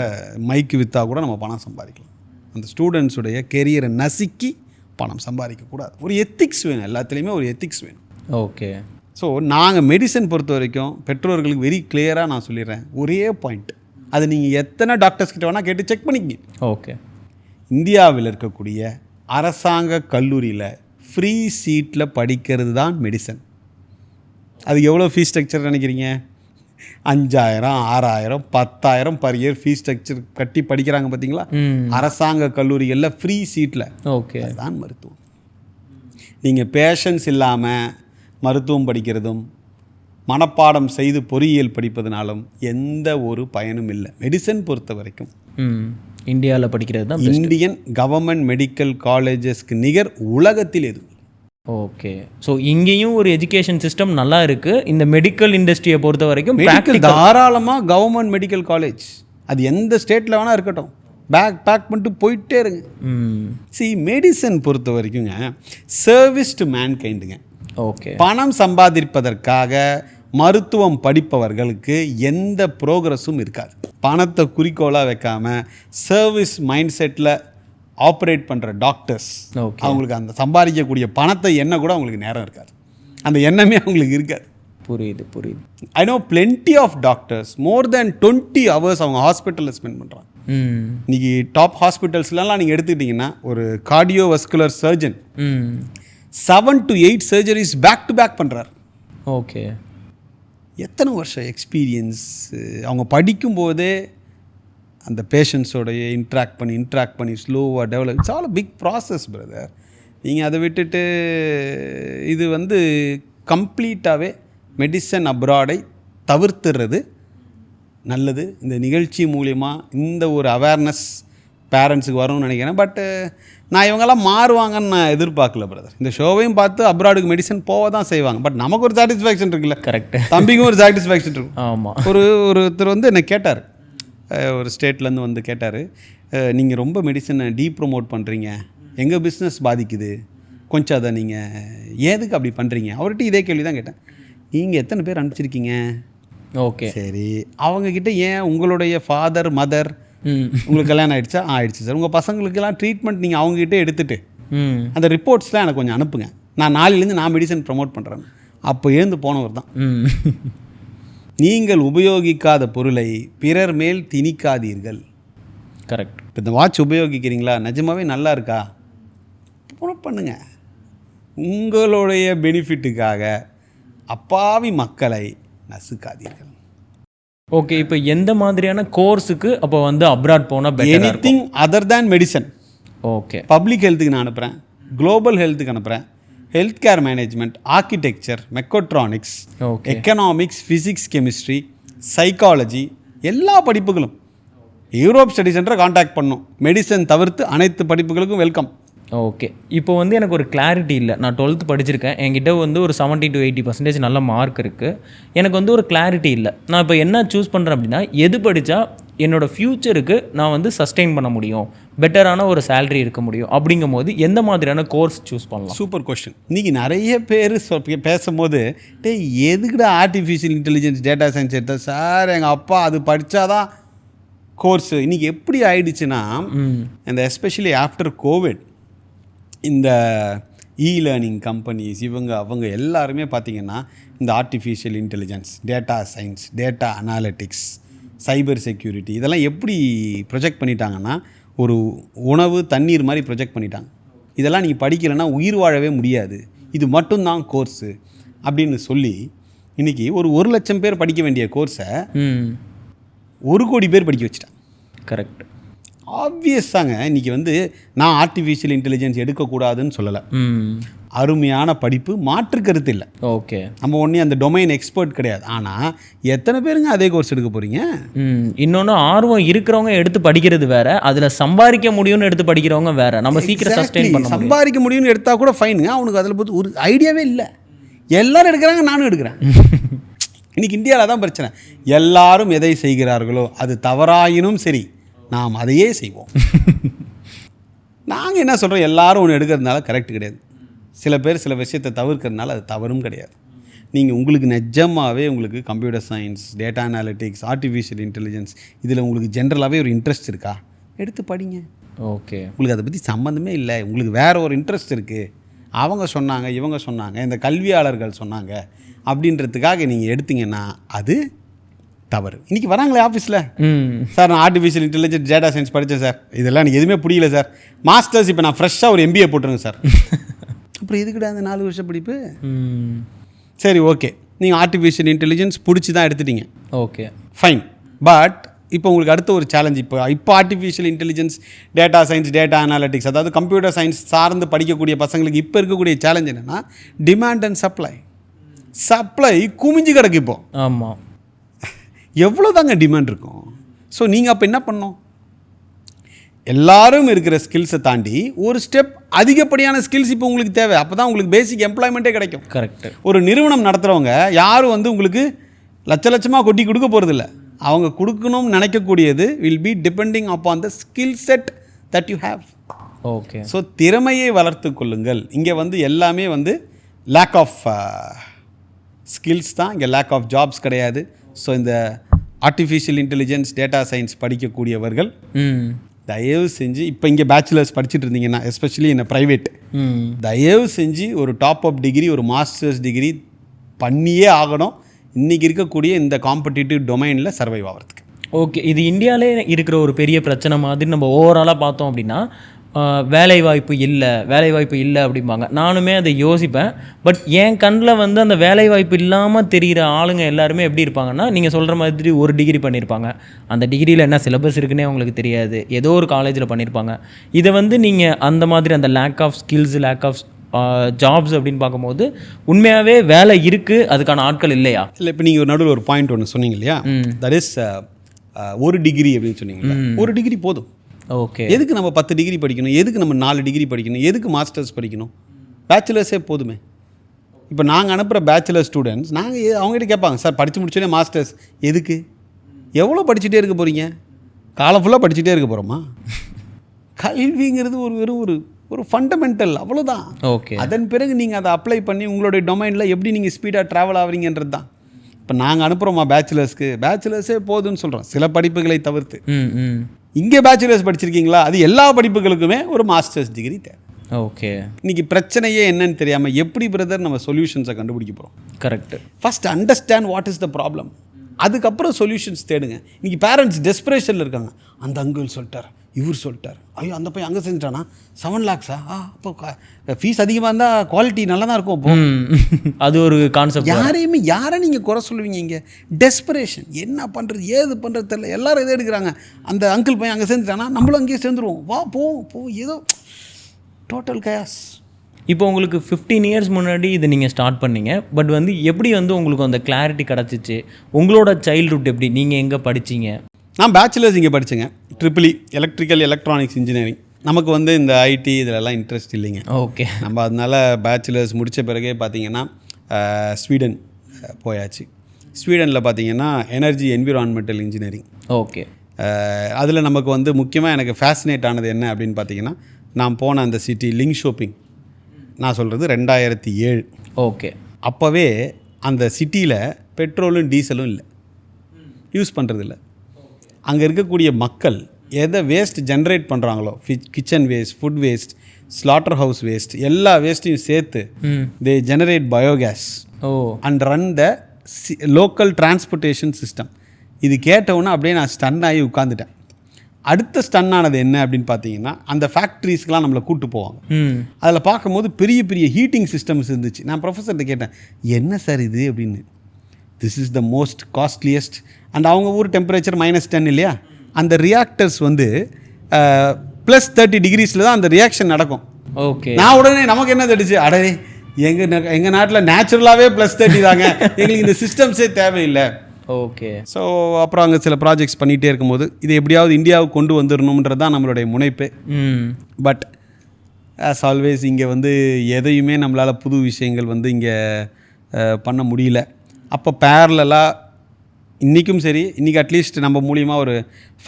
மைக்கு விற்றா கூட நம்ம பணம் சம்பாதிக்கலாம். அந்த ஸ்டூடெண்ட்ஸுடைய கெரியரை நசுக்கி பணம் சம்பாதிக்கக்கூடாது. ஒரு எத்திக்ஸ் வேணும், எல்லாத்துலேயுமே ஒரு எத்திக்ஸ் வேணும். ஓகே, ஸோ நாங்கள் மெடிசன் பொறுத்த வரைக்கும் பெற்றோர்களுக்கு வெரி கிளியராக நான் சொல்லிடுறேன், ஒரே பாயிண்ட். அது நீங்கள் எத்தனை டாக்டர்ஸ் கிட்ட வேணால் கேட்டு செக் பண்ணிக்கங்க. ஓகே, இந்தியாவில் இருக்கக்கூடிய அரசாங்க கல்லூரியில் ஃப்ரீ சீட்டில் படிக்கிறது தான் மெடிசன். அது எவ்வளோ ஃபீஸ் ஸ்ட்ரக்சர் நினைக்கிறீங்க? 5000, 6000, 10,000 பர் இயர் ஃபீஸ் ஸ்ட்ரக்சர் கட்டி படிக்கிறாங்க பார்த்தீங்களா அரசாங்க கல்லூரிகளில் ஃப்ரீ சீட்டில். ஓகே, அதுதான் மருத்துவம். நீங்கள் பேஷன்ஸ் இல்லாமல் மருத்துவம் படிக்கிறதும் மனப்பாடம் செய்து பொறியியல் படிப்பதுனாலும் எந்த ஒரு பயனும் இல்லை. மெடிசன் பொறுத்த வரைக்கும் இந்தியாவில் படிக்கிறது தான் இந்தியன் கவர்மெண்ட் மெடிக்கல் காலேஜஸ்க்கு நிகர் உலகத்தில் எதுவும். ஓகே, ஸோ இங்கேயும் ஒரு எஜுகேஷன் சிஸ்டம் நல்லா இருக்குது. இந்த மெடிக்கல் இண்டஸ்ட்ரியை பொறுத்த வரைக்கும் தாராளமாக கவர்மெண்ட் மெடிக்கல் காலேஜ் அது எந்த ஸ்டேட்டில் வேணால் இருக்கட்டும், பேக் பண்ணிட்டு போயிட்டே இருங்க. மெடிசன் பொறுத்த வரைக்குங்க சர்வீஸ் டு மேன்கைண்டுங்க. ஓகே, பணம் சம்பாதிப்பதற்காக மருத்துவம் படிப்பவர்களுக்கு எந்த ப்ரோக்ரஸும் இருக்காது. பணத்தை குறிக்கோளாக வைக்காமல் சர்வீஸ் மைண்ட் செட்டில் ஆப்ரேட் பண்ணுற டாக்டர்ஸ், அவங்களுக்கு அந்த சம்பாதிக்கக்கூடிய பணத்தை எண்ண கூட அவங்களுக்கு நேரம் இருக்காது. அந்த எண்ணமே அவங்களுக்கு இருக்காது. புரியுது. I know plenty of doctors more than 20 hours அவங்க ஹாஸ்பிட்டலில் ஸ்பெண்ட் பண்ணுறாங்க. இன்னைக்கு டாப் ஹாஸ்பிட்டல்ஸ்லாம் நீங்கள் எடுத்துக்கிட்டிங்கன்னா ஒரு cardiovascular surgeon 7 to 8 surgeries back to back பண்ணுறாரு. ஓகே, எத்தனை வருஷம் எக்ஸ்பீரியன்ஸ். அவங்க படிக்கும்போதே அந்த பேஷண்ட்ஸோடைய இன்ட்ராக்ட் பண்ணி ஸ்லோவாக develop. It's all a big process brother. நீங்கள் அதை விட்டுட்டு இது வந்து கம்ப்ளீட்டாகவே மெடிசன் அப்ராடை தவிர்த்துறது நல்லது. இந்த நிகழ்ச்சி மூலிமா இந்த ஒரு அவேர்னஸ் பேரண்ட்ஸுக்கு வரும்னு நினைக்கிறேன். பட்டு நான் இவங்கெல்லாம் மாறுவாங்கன்னு நான் எதிர்பார்க்கல பிரதர். இந்த ஷோவையும் பார்த்து அப்ராடுக்கு மெடிசன் போக தான் செய்வாங்க. பட் நமக்கு ஒரு சாட்டிஸ்ஃபேக்ஷன் இருக்குல்ல. கரெக்ட், தம்பிக்கும் ஒரு சாட்டிஸ்ஃபேக்ஷன் இருக்கும். ஆமாம். ஒருத்தர் வந்து என்னை கேட்டார், ஒரு ஸ்டேட்லேருந்து வந்து கேட்டார், நீங்கள் ரொம்ப மெடிசனை ப்ரொமோட் பண்ணுறீங்க, எங்கள் பிஸ்னஸ் பாதிக்குது, கொஞ்சம் அதை நீங்கள் ஏதுக்கு அப்படி பண்ணுறீங்க? அவர்கிட்ட இதே கேள்வி தான் கேட்டேன். நீங்கள் எத்தனை பேர் அனுப்பிச்சிருக்கீங்க? ஓகே, சரி, அவங்கக்கிட்ட ஏன் உங்களுடைய ஃபாதர் மதர் உங்களுக்கு கல்யாணம் ஆகிடுச்சா? ஆகிடுச்சு சார். உங்கள் பசங்களுக்கெல்லாம் ட்ரீட்மெண்ட் நீங்கள் அவங்ககிட்ட எடுத்துகிட்டு அந்த ரிப்போர்ட்ஸ்லாம் எனக்கு கொஞ்சம் அனுப்புங்க, நான் நாளையிலேருந்து நான் மெடிசன் ப்ரமோட் பண்ணுறேன். அப்போ எழுந்து போனவர் தான். நீங்கள் உபயோகிக்காத பொருளை பிறர் மேல் திணிக்காதீர்கள். கரெக்ட். இப்போ இந்த வாட்ச் உபயோகிக்கிறீங்களா, நிஜமாவே நல்லா இருக்கா, பண்ணுங்க. உங்களுடைய பெனிஃபிட்டுக்காக அப்பாவி மக்களை நசுக்காதீர்கள். ஓகே, இப்போ எந்த மாதிரியான கோர்ஸுக்கு அப்போ வந்து அப்ராட் போனால் பெட்டரா இருக்கும்? Anything other than medicine. Okay, public ஹெல்த்துக்கு நான் அனுப்புகிறேன், குளோபல் ஹெல்த்துக்கு அனுப்புகிறேன், health care management, architecture, mechatronics, economics, physics, chemistry, psychology, எல்லா படிப்புகளும் யூரோப் ஸ்டடி சென்டரை காண்டாக்ட் பண்ணணும். மெடிசன் தவிர்த்து அனைத்து படிப்புகளுக்கும் வெல்கம். ஓகே, இப்போ வந்து எனக்கு ஒரு கிளாரிட்டி இல்லை. நான் 12th படிச்சிருக்கேன், என்கிட்ட வந்து ஒரு 70 to 80% நல்ல மார்க் இருக்குது. எனக்கு வந்து ஒரு கிளாரிட்டி இல்லை. நான் இப்போ என்ன சூஸ் பண்ணுறேன் அப்படின்னா, எது படித்தா என்னோடய ஃப்யூச்சருக்கு நான் வந்து சஸ்டெயின் பண்ண முடியும், பெட்டரான ஒரு சேலரி இருக்க முடியும், அப்படிங்கும் போது எந்த மாதிரியான கோர்ஸ் சூஸ் பண்ணலாம்? Super question. இன்றைக்கி நிறைய பேர் பேசும்போது, எதுக்குடா ஆர்டிஃபிஷியல் இன்டெலிஜென்ஸ் டேட்டா சயின்ஸ் எடுத்தா சார், எங்கள் அப்பா அது படித்தாதான் கோர்ஸு. இன்றைக்கி எப்படி ஆயிடுச்சுன்னா, இந்த எஸ்பெஷலி ஆஃப்டர் கோவிட் இந்த லேர்னிங் கம்பெனிஸ் அவங்க எல்லாருமே பார்த்திங்கன்னா இந்த artificial intelligence, data science, data analytics, cyber security இதெல்லாம் எப்படி ப்ரொஜெக்ட் பண்ணிட்டாங்கன்னா ஒரு உணவு தண்ணீர் மாதிரி ப்ரொஜெக்ட் பண்ணிட்டாங்க. இதெல்லாம் நீங்கள் படிக்கலைன்னா உயிர் வாழவே முடியாது, இது மட்டும்தான் கோர்ஸு அப்படின்னு சொல்லி இன்றைக்கி ஒரு 1,00,000 பேர் படிக்க வேண்டிய கோர்ஸை 1 கோடி பேர் படிக்க வச்சுட்டாங்க. கரெக்ட். ஆப்வியஸாங்க. இன்றைக்கி நான் ஆர்டிஃபிஷியல் இன்டெலிஜென்ஸ் எடுக்கக்கூடாதுன்னு சொல்லலை. அருமையான படிப்பு, மாற்று கருத்து இல்லை. ஓகே, நம்ம ஒன்றே அந்த டொமைன் எக்ஸ்பர்ட் கிடையாது. ஆனால் எத்தனை பேருங்க அதே கோர்ஸ் எடுக்க போகிறீங்க? இன்னொன்று ஆர்வம் இருக்கிறவங்க எடுத்து படிக்கிறது வேற, அதில் சம்பாதிக்க முடியும்னு எடுத்து படிக்கிறவங்க வேற. நம்ம சீக்கிரம் சஸ்டெயின் பண்ண சம்பாதிக்க முடியும்னு எடுத்தால் கூட ஃபைனுங்க. அவனுக்கு அதில் பற்றி ஒரு ஐடியாவே இல்லை. எல்லாரும் எடுக்கிறாங்க, நானும் எடுக்கிறேன். இன்றைக்கி இந்தியாவில் தான் பிரச்சனை. எல்லாரும் எதை செய்கிறார்களோ அது தவறாயினும் சரி நாம் அதையே செய்வோம். நாங்கள் என்ன சொல்கிறோம், எல்லாரும் ஒன்று எடுக்கிறதுனால கரெக்ட் கிடையாது. சில பேர் சில விஷயத்தை தவிர்க்கிறதுனால அது தவறும் கிடையாது. நீங்கள் உங்களுக்கு நிஜமாகவே உங்களுக்கு computer science, data analytics, artificial intelligence இதில் உங்களுக்கு ஜென்ரலாகவே ஒரு இன்ட்ரெஸ்ட் இருக்கா, எடுத்து படிங்க. ஓகே, உங்களுக்கு அதை பற்றி சம்மந்தமே இல்லை, உங்களுக்கு வேறு ஒரு இன்ட்ரெஸ்ட் இருக்குது, அவங்க சொன்னாங்க, இவங்க சொன்னாங்க, இந்த கல்வியாளர்கள் சொன்னாங்க அப்படின்றதுக்காக நீங்கள் எடுத்தீங்கன்னா அது தவறு. இன்றைக்கி வராங்களே ஆஃபீஸில், சார் நான் ஆர்டிஃபிஷியல் இன்டெலிஜென்ஸ் டேட்டா சயின்ஸ் படித்தேன் சார், இதெல்லாம் எனக்கு எதுவுமே புரியல சார், மாஸ்டர்ஸ் இப்போ நான் ஃப்ரெஷ்ஷாக ஒரு MBA போட்டுருங்க சார். அப்புறம் எதுக்கிட்ட அந்த 4 வருஷம் படிப்பு? சரி, ஓகே, நீங்கள் ஆர்டிஃபிஷியல் இன்டெலிஜென்ஸ் பிடிச்சி தான் எடுத்துட்டீங்க, ஓகே ஃபைன். பட் இப்போ உங்களுக்கு அடுத்த ஒரு சேலஞ்ச், இப்போ artificial intelligence, data science, data analytics, அதாவது கம்ப்யூட்டர் சயின்ஸ் சார்ந்து படிக்கக்கூடிய பசங்களுக்கு இப்போ இருக்கக்கூடிய சேலஞ்ச் என்னென்னா டிமாண்ட் அண்ட் சப்ளை குமிஞ்சு கிடக்கு. இப்போ ஆமாம், எவ்வளோ தாங்க டிமாண்ட் இருக்கும். ஸோ நீங்கள் அப்போ என்ன பண்ணணும், எல்லாரும் இருக்கிற ஸ்கில்ஸை தாண்டி ஒரு ஸ்டெப் அதிகப்படியான ஸ்கில்ஸ் இப்போ உங்களுக்கு தேவை. அப்போ தான் உங்களுக்கு பேசிக் எம்ப்ளாய்மெண்ட்டே கிடைக்கும். கரெக்ட். ஒரு நிறுவனம் நடத்துகிறவங்க யாரும் உங்களுக்கு லட்சமாக கொட்டி கொடுக்க போகிறதில்ல. அவங்க கொடுக்கணும்னு நினைக்கக்கூடியது will be depending upon the skill set that you have. Okay, so திறமையை வளர்த்து கொள்ளுங்கள். இங்கே எல்லாமே லேக் ஆஃப் ஸ்கில்ஸ் தான், இங்கே லேக் ஆஃப் ஜாப்ஸ் கிடையாது. ஸோ இந்த ஆர்டிஃபிஷியல் இன்டெலிஜென்ஸ், டேட்டா சயின்ஸ் படிக்கக்கூடியவர்கள் தயவு செஞ்சு இப்போ இங்கே பேச்சுலர்ஸ் படிச்சுட்டு இருந்தீங்கன்னா, எஸ்பெஷலி இந்த ப்ரைவேட், தயவு செஞ்சு ஒரு டாப் அப் டிகிரி, ஒரு மாஸ்டர்ஸ் டிகிரி பண்ணியே ஆகணும் இன்றைக்கி இருக்கக்கூடிய இந்த காம்படிட்டிவ் டொமைனில் சர்வைவ் ஆகிறதுக்கு. ஓகே, இது இந்தியாவிலே இருக்கிற ஒரு பெரிய பிரச்சனை மாதிரி நம்ம ஓவராலாக பார்த்தோம் அப்படின்னா, வேலைவாய்ப்பு இல்லை அப்படிம்பாங்க. நானுமே அதை யோசிப்பேன். பட் என் கண்ணில் அந்த வேலைவாய்ப்பு இல்லாமல் தெரிகிற ஆளுங்க எல்லாருமே எப்படி இருப்பாங்கன்னா, நீங்கள் சொல்கிற மாதிரி ஒரு டிகிரி பண்ணியிருப்பாங்க, அந்த டிகிரியில் என்ன சிலபஸ் இருக்குன்னே அவங்களுக்கு தெரியாது, ஏதோ ஒரு காலேஜில் பண்ணியிருப்பாங்க. இதை நீங்கள் அந்த மாதிரி அந்த lack of skills, lack of jobs அப்படின்னு பார்க்கும்போது உண்மையாகவே வேலை இருக்குது, அதுக்கான ஆட்கள் இல்லையா? இல்லை, இப்போ நீங்கள் ஒரு நடுவில் ஒரு பாயிண்ட் ஒன்று சொன்னீங்க இல்லையா, தட் இஸ் ஒரு டிகிரி அப்படின்னு சொன்னீங்களா. ஒரு டிகிரி போதும். ஓகே, எதுக்கு நம்ம 10 டிகிரி படிக்கணும், எதுக்கு நம்ம 4 டிகிரி படிக்கணும், எதுக்கு மாஸ்டர்ஸ் படிக்கணும், பேச்சுலர்ஸே போதுமே. இப்போ நாங்கள் அனுப்புகிற பேச்சுலர் ஸ்டூடெண்ட்ஸ் நாங்கள் அவங்ககிட்ட கேட்பாங்க, சார் படித்து முடிச்சோடனே மாஸ்டர்ஸ் எதுக்கு, எவ்வளோ படிச்சுட்டே இருக்க போகிறீங்க, காலம் ஃபுல்லாக படிச்சுட்டே இருக்க போகிறோமா? கல்விங்கிறது வெறும் ஒரு ஃபண்டமெண்டல், அவ்வளோதான். ஓகே, அதன் பிறகு நீங்கள் அதை அப்ளை பண்ணி உங்களுடைய டொமைனில் எப்படி நீங்கள் ஸ்பீடாக ட்ராவல் ஆகிறீங்கன்றது தான். இப்போ நாங்கள் அனுப்புகிறோமா பேச்சுலர்ஸே போதுன்னு சொல்கிறோம், சில படிப்புகளை தவிர்த்து. இங்கே பேச்சுலர்ஸ் படிச்சிருக்கீங்களா, அது எல்லா படிப்புகளுக்குமே ஒரு மாஸ்டர்ஸ் டிகிரி தேவை. ஓகே, இன்றைக்கி பிரச்சனையே என்னன்னு தெரியாமல் எப்படி பிரதர் நம்ம சொல்யூஷன்ஸை கண்டுபிடிக்க போகிறோம்? Correct. First understand what is the problem, அதுக்கப்புறம் சொல்யூஷன்ஸ் தேடுங்க. இன்றைக்கி பேரண்ட்ஸ் டெஸ்பரேஷனில் இருக்காங்க, அந்த அங்கிள் சொல்லிட்டார், இவர் சொல்லிட்டார், ஐயோ அந்த பையன் அங்கே செஞ்சுட்டானா 7 lakhs அப்போ ஃபீஸ் அதிகமாக இருந்தால் குவாலிட்டி நல்லா தான் இருக்கும். அப்போ அது ஒரு கான்செப்ட். யாரை நீங்கள் குறை சொல்லுவீங்க? இங்கே டெஸ்பரேஷன், என்ன பண்ணுறது ஏது பண்ணுறது தெரியல, எல்லாரும் எதை எடுக்கிறாங்க, அந்த அங்கிள் பையன் அங்கே சேர்ந்துட்டானா நம்மளும் அங்கேயே சேர்ந்துருவோம், வா போ ஏதோ டோட்டல் கயாஸ். இப்போ உங்களுக்கு 15 years முன்னாடி இதை நீங்கள் ஸ்டார்ட் பண்ணீங்க. பட் எப்படி உங்களுக்கு அந்த கிளாரிட்டி கிடச்சிச்சு? உங்களோட சைல்ட்ஹுட் எப்படி, நீங்கள் எங்கே படிச்சீங்க? நான் பேச்சுலர்ஸ் இங்கே படித்தேங்க, EEE எலக்ட்ரிக்கல் எலக்ட்ரானிக்ஸ் இன்ஜினியரிங். நமக்கு இந்த ஐடி இதிலெல்லாம் இன்ட்ரெஸ்ட் இல்லைங்க. ஓகே, நம்ம அதனால் பேச்சுலர்ஸ் முடித்த பிறகே பார்த்திங்கன்னா ஸ்வீடன் போயாச்சு. ஸ்வீடனில் பார்த்திங்கன்னா எனர்ஜி என்விரான்மெண்டல் இன்ஜினியரிங். ஓகே, அதில் நமக்கு முக்கியமாக எனக்கு ஃபேசினேட் ஆனது என்ன அப்படின்னு பார்த்தீங்கன்னா, நான் போன அந்த சிட்டி லிங்ஷோப்பிங், நான் சொல்கிறது 2007. ஓகே, அப்போவே அந்த சிட்டியில் பெட்ரோலும் டீசலும் இல்லை, யூஸ் பண்ணுறதில்ல. அங்கே இருக்கக்கூடிய மக்கள் எதை வேஸ்ட் ஜென்ரேட் பண்ணுறாங்களோ, kitchen waste, food waste, slaughter house waste, எல்லா வேஸ்ட்டையும் சேர்த்து they generate biogas and run the local transportation system. இது கேட்டவுடனே அப்படியே நான் ஸ்டன் ஆகி உட்காந்துட்டேன். அடுத்த ஸ்டன் ஆனது என்ன அப்படின்னு பார்த்தீங்கன்னா, அந்த ஃபேக்ட்ரிஸ்க்கெலாம் நம்மளை கூப்பிட்டு போவாங்க. அதில் பார்க்கும்போது பெரிய பெரிய ஹீட்டிங் சிஸ்டம்ஸ் இருந்துச்சு. நான் ப்ரொஃபஸர்கிட்ட கேட்டேன், என்ன சார் இது அப்படின்னு. This is the most costliest. And அவங்க ஊர் டெம்பரேச்சர் -10 இல்லையா, அந்த ரியாக்டர்ஸ் வந்து +30 டிகிரிஸில் தான் அந்த ரியாக்ஷன் நடக்கும். ஓகே. நான் உடனே நமக்கு என்ன தடுச்சு, அடே எங்கள் நாட்டில் நேச்சுரலாகவே +30 தாங்க, எங்களுக்கு இந்த சிஸ்டம்ஸே தேவையில்லை. ஓகே. ஸோ அப்புறம் அங்கே சில ப்ராஜெக்ட்ஸ் பண்ணிகிட்டே இருக்கும்போது இது எப்படியாவது இந்தியாவுக்கு கொண்டு வந்துடணுன்றது தான் நம்மளுடைய முனைப்பு. பட் ஆஸ் ஆல்வேஸ் இங்கே வந்து எதையுமே நம்மளால் புது விஷயங்கள் வந்து இங்கே பண்ண முடியல. அப்போ பேரலாக இன்றைக்கும் சரி, இன்றைக்கி அட்லீஸ்ட் நம்ம மூலியமாக ஒரு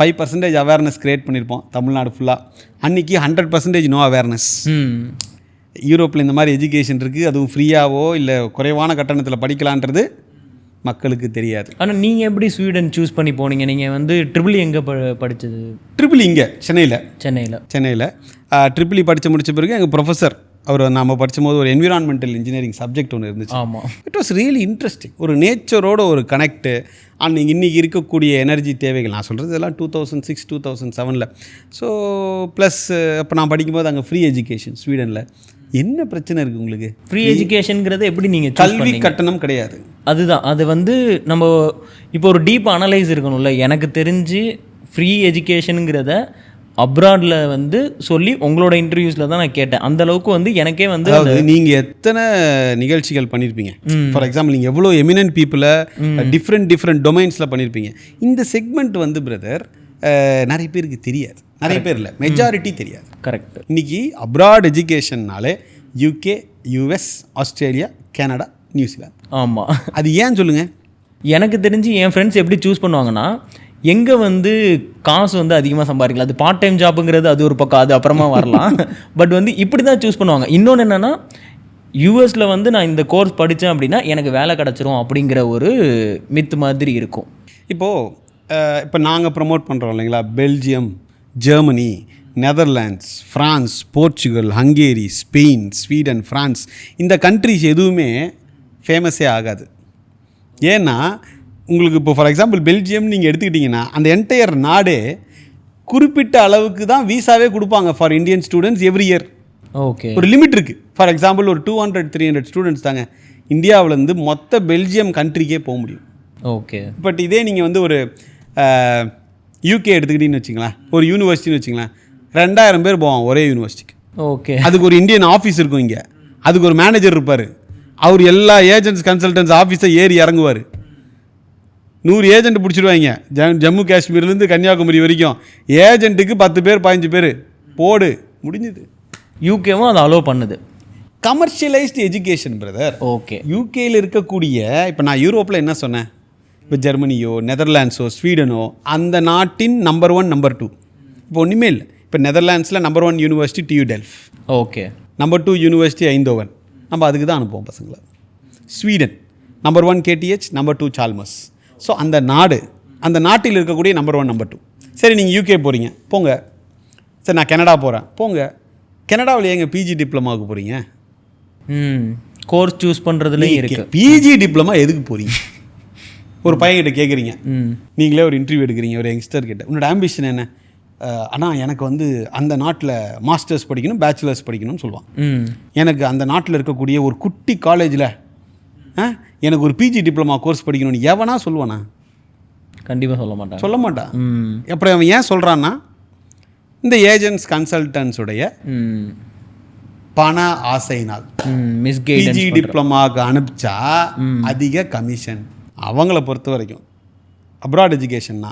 5% அவேர்னஸ் க்ரியேட் பண்ணியிருப்போம் தமிழ்நாடு ஃபுல்லாக. அன்றைக்கி 100% நோ அவேர்னஸ். யூரோப்பில் இந்த மாதிரி எஜுகேஷன் இருக்குது, அதுவும் ஃப்ரீயாகவோ இல்லை குறைவான கட்டணத்தில் படிக்கலான்றது மக்களுக்கு தெரியாது. ஆனால் நீங்கள் எப்படி ஸ்வீடன் சூஸ் பண்ணி போனீங்க? நீங்கள் வந்து ட்ரிபிள் எங்கே படித்தது? ட்ரிபிள் இங்கே சென்னையில் சென்னையில் ட்ரிபிள் படித்து முடித்த பிறகு எங்கள் ப்ரொஃபஸர் அவர் நம்ம படிக்கும்போது ஒரு என்விரான்மெண்டல் இன்ஜினியரிங் சப்ஜெக்ட் ஒன்று இருந்துச்சு. ஆமாம். It was really interesting. ஒரு நேச்சரோட ஒரு கனெக்டு அண்ட் இன்றைக்கி இருக்கக்கூடிய எனர்ஜி தேவைகள் நான் சொல்கிறது இதெல்லாம் 2006 2007. ஸோ ப்ளஸ் இப்போ நான் படிக்கும்போது அங்கே ஃப்ரீ எஜுகேஷன் ஸ்வீடனில். என்ன பிரச்சனை இருக்குது உங்களுக்கு? ஃப்ரீ எஜுகேஷனுங்கிறது எப்படி நீங்கள் கல்வி கட்டணம் கிடையாது. அதுதான் அது வந்து நம்ம இப்போ ஒரு டீப் அனலைஸ் இருக்கணும்ல. எனக்கு தெரிஞ்சு ஃப்ரீ எஜுகேஷனுங்கிறத அப்ராடில் வந்து சொல்லி உங்களோட இன்டர்வியூஸில் தான் நான் கேட்டேன். அந்த அளவுக்கு வந்து எனக்கே வந்து நீங்கள் எத்தனை நிகழ்ச்சிகள் பண்ணியிருப்பீங்க. ஃபார் எக்ஸாம்பிள் நீங்கள் எவ்வளோ எமினன்ட் பீப்புளை டிஃப்ரெண்ட் டொமைன்ஸில் பண்ணியிருப்பீங்க. இந்த செக்மெண்ட் வந்து பிரதர் நிறைய பேருக்கு தெரியாது. நிறைய பேர் இல்லை, மெஜாரிட்டி தெரியாது. கரெக்ட். இன்றைக்கி அப்ராட் எஜுகேஷன்னாலே UK, US, Australia, Canada, New Zealand. ஆமாம். அது ஏன் சொல்லுங்கள்? எனக்கு தெரிஞ்சு என் ஃப்ரெண்ட்ஸ் எப்படி சூஸ் பண்ணுவாங்கன்னா, எங்கே வந்து காசு வந்து அதிகமாக சம்பாதிக்கலாம், அது பார்ட் டைம் ஜாப்புங்கிறது அது ஒரு பக்கம், அது அப்புறமா வரலாம். பட் வந்து இப்படி தான் சூஸ் பண்ணுவாங்க. இன்னொன்று என்னென்னா, யூஎஸில் வந்து நான் இந்த கோர்ஸ் படித்தேன் அப்படின்னா எனக்கு வேலை கிடச்சிரும் அப்படிங்கிற ஒரு மித்து மாதிரி இருக்கும். இப்போ நாங்கள் ப்ரமோட் பண்ணுறோம் இல்லைங்களா, Belgium, Germany, Netherlands, France, Portugal, Hungary, Spain, Sweden, France, இந்த கண்ட்ரிஸ் எதுவுமே ஃபேமஸே ஆகாது. ஏன்னா உங்களுக்கு இப்போ ஃபார் எக்ஸாம்பிள் பெல்ஜியம் நீங்கள் எடுத்துக்கிட்டிங்கன்னா அந்த என்டையர் நாடே குறிப்பிட்ட அளவுக்கு தான் வீசாவே கொடுப்பாங்க for Indian students every year. Okay. ஒரு லிமிட் இருக்குது. ஃபார் எக்ஸாம்பிள் ஒரு 200-300 ஸ்டூடெண்ட்ஸ் தாங்க இந்தியாவிலேருந்து மொத்த பெல்ஜியம் கண்ட்ரிக்கே போக முடியும். ஓகே. பட் இதே நீங்கள் வந்து ஒரு UK எடுத்துக்கிட்டின்னு வச்சிங்களேன், ஒரு யூனிவர்சிட்டின்னு வச்சிங்களேன், 2000 பேர் போவான் ஒரே யூனிவர்சிட்டிக்கு. ஓகே. அதுக்கு ஒரு இந்தியன் ஆஃபீஸ் இருக்கும் இங்கே, அதுக்கு ஒரு மேனேஜர் இருப்பார், அவர் எல்லா ஏஜென்ட்ஸ் கன்சல்டன்ஸ் ஆஃபீஸை ஏறி இறங்குவார். 100 ஏஜென்ட் பிடிச்சிடுவாங்க. ஜம்மு காஷ்மீர்லேருந்து கன்னியாகுமரி வரைக்கும் ஏஜென்ட்டுக்கு 10 பேர் 15 பேர் போடு, முடிஞ்சுது. யூகேவும் அதை அலோவ் பண்ணுது. Commercialised education brother. ஓகே. யூகேயில் இருக்கக்கூடிய, இப்போ நான் யூரோப்பில் என்ன சொன்னேன், இப்போ ஜெர்மனியோ நெதர்லாண்ட்ஸோ ஸ்வீடனோ அந்த நாட்டின் நம்பர் 1 நம்பர் 2 இப்போ ஒன்றுமே இல்லை. இப்போ நெதர்லாண்ட்ஸில் number 1 university TU Delft. Okay. Number 2 university Eindhoven. நம்ம அதுக்கு தான் அனுப்புவோம் பசங்களை. Sweden number 1 KTH, number 2 Chalmers. So அந்த நாட்டில் இருக்கக்கூடிய நம்பர் 1 நம்பர் 2. சரி நீங்கள் UK போகிறீங்க, போங்க. சரி நான் கனடா போகிறேன், போங்க. கனடாவில் ஏங்க PG டிப்ளமாவுக்கு போகிறீங்க? கோர்ஸ் சூஸ் பண்ணுறதுலேயும் இருக்குது. PG டிப்ளமா எதுக்கு போகிறீங்க? ஒரு பையன்கிட்ட கேட்குறீங்க, நீங்களே ஒரு இன்டர்வியூ எடுக்கிறீங்க ஒரு யங்ஸ்டர் கிட்ட, உன்னோட ஆம்பிஷன் என்ன? ஆனால் எனக்கு வந்து அந்த நாட்டில் மாஸ்டர்ஸ் படிக்கணும், பேச்சுலர்ஸ் படிக்கணும்னு சொல்லுவான். எனக்கு அந்த நாட்டில் இருக்கக்கூடிய ஒரு குட்டி காலேஜில் எனக்கு ஒரு PG டிப்ளமா கோர்ஸ் படிக்கணும்னு எவனா சொல்லுவானா? கண்டிப்பாக சொல்ல மாட்டான். அப்புறம் அவன் ஏன் சொல்கிறான்னா, இந்த ஏஜென்ட்ஸ் கன்சல்டன்ஸுடைய பண ஆசையினால் PG டிப்ளமாவுக்கு அனுப்பிச்சா அதிக கமிஷன். அவங்கள பொறுத்த வரைக்கும் அப்ராட் எஜுகேஷன்னா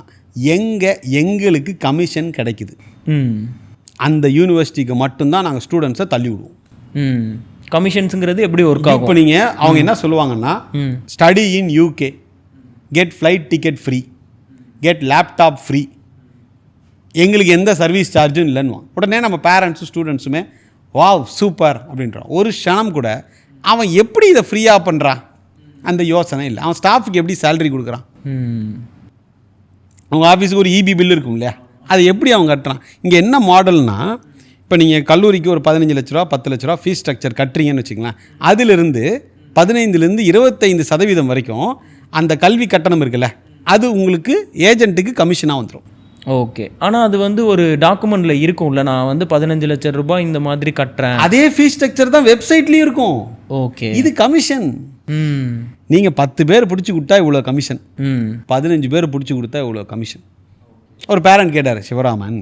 எங்களுக்கு கமிஷன் கிடைக்குது, அந்த யூனிவர்சிட்டிக்கு மட்டும்தான் நாங்கள் ஸ்டூடெண்ட்ஸை தள்ளி விடுவோம். கமிஷன்ஸுங்கிறது எப்படி ஒர்க் ஆகும்? இப்போ நீங்கள் அவங்க என்ன சொல்லுவாங்கன்னா, study in UK, get flight ticket free, get laptop free, எங்களுக்கு எந்த சர்வீஸ் சார்ஜும் இல்லைன்னு. உடனே நம்ம பேரண்ட்ஸும் ஸ்டூடெண்ட்ஸுமே வாவ் சூப்பர் அப்படின்றான். ஒரு க்ஷணம் கூட அவன் எப்படி இதை ஃப்ரீயாக பண்ணுறான் அந்த யோசனை இல்லை. அவன் ஸ்டாஃபுக்கு எப்படி சேலரி கொடுக்குறான்? அவங்க ஆஃபீஸுக்கு ஒரு EB பில் இருக்கும் இல்லையா, அது எப்படி அவன் கட்டுறான்? இங்கே என்ன மாடல்னா, இப்போ நீங்கள் கல்லூரிக்கு ஒரு 15 லட்ச ரூபா 10 லட்ச ரூபா ஃபீஸ் ஸ்ட்ரக்சர் கட்டுறீங்கன்னு வச்சுக்கலாம். அதிலிருந்து 15லேருந்து 25% வரைக்கும் அந்த கல்வி கட்டணம் இருக்குல்ல, அது உங்களுக்கு ஏஜென்ட்டுக்கு கமிஷனாக வந்துடும். ஓகே. ஆனால் அது வந்து ஒரு டாக்குமெண்ட்ல இருக்கும்ல, நான் வந்து 15 லட்சம் ரூபாய் இந்த மாதிரி கட்டுறேன். அதே ஃபீஸ் ஸ்ட்ரக்சர் தான் வெப்சைட்லேயும் இருக்கும். ஓகே. இது கமிஷன். நீங்கள் 10 பேர் பிடிச்சி கொடுத்தா இவ்வளோ கமிஷன், 15 பேர் பிடிச்சி கொடுத்தா இவ்வளோ கமிஷன். ஒரு பேரண்ட் கேட்டார், சிவராமன்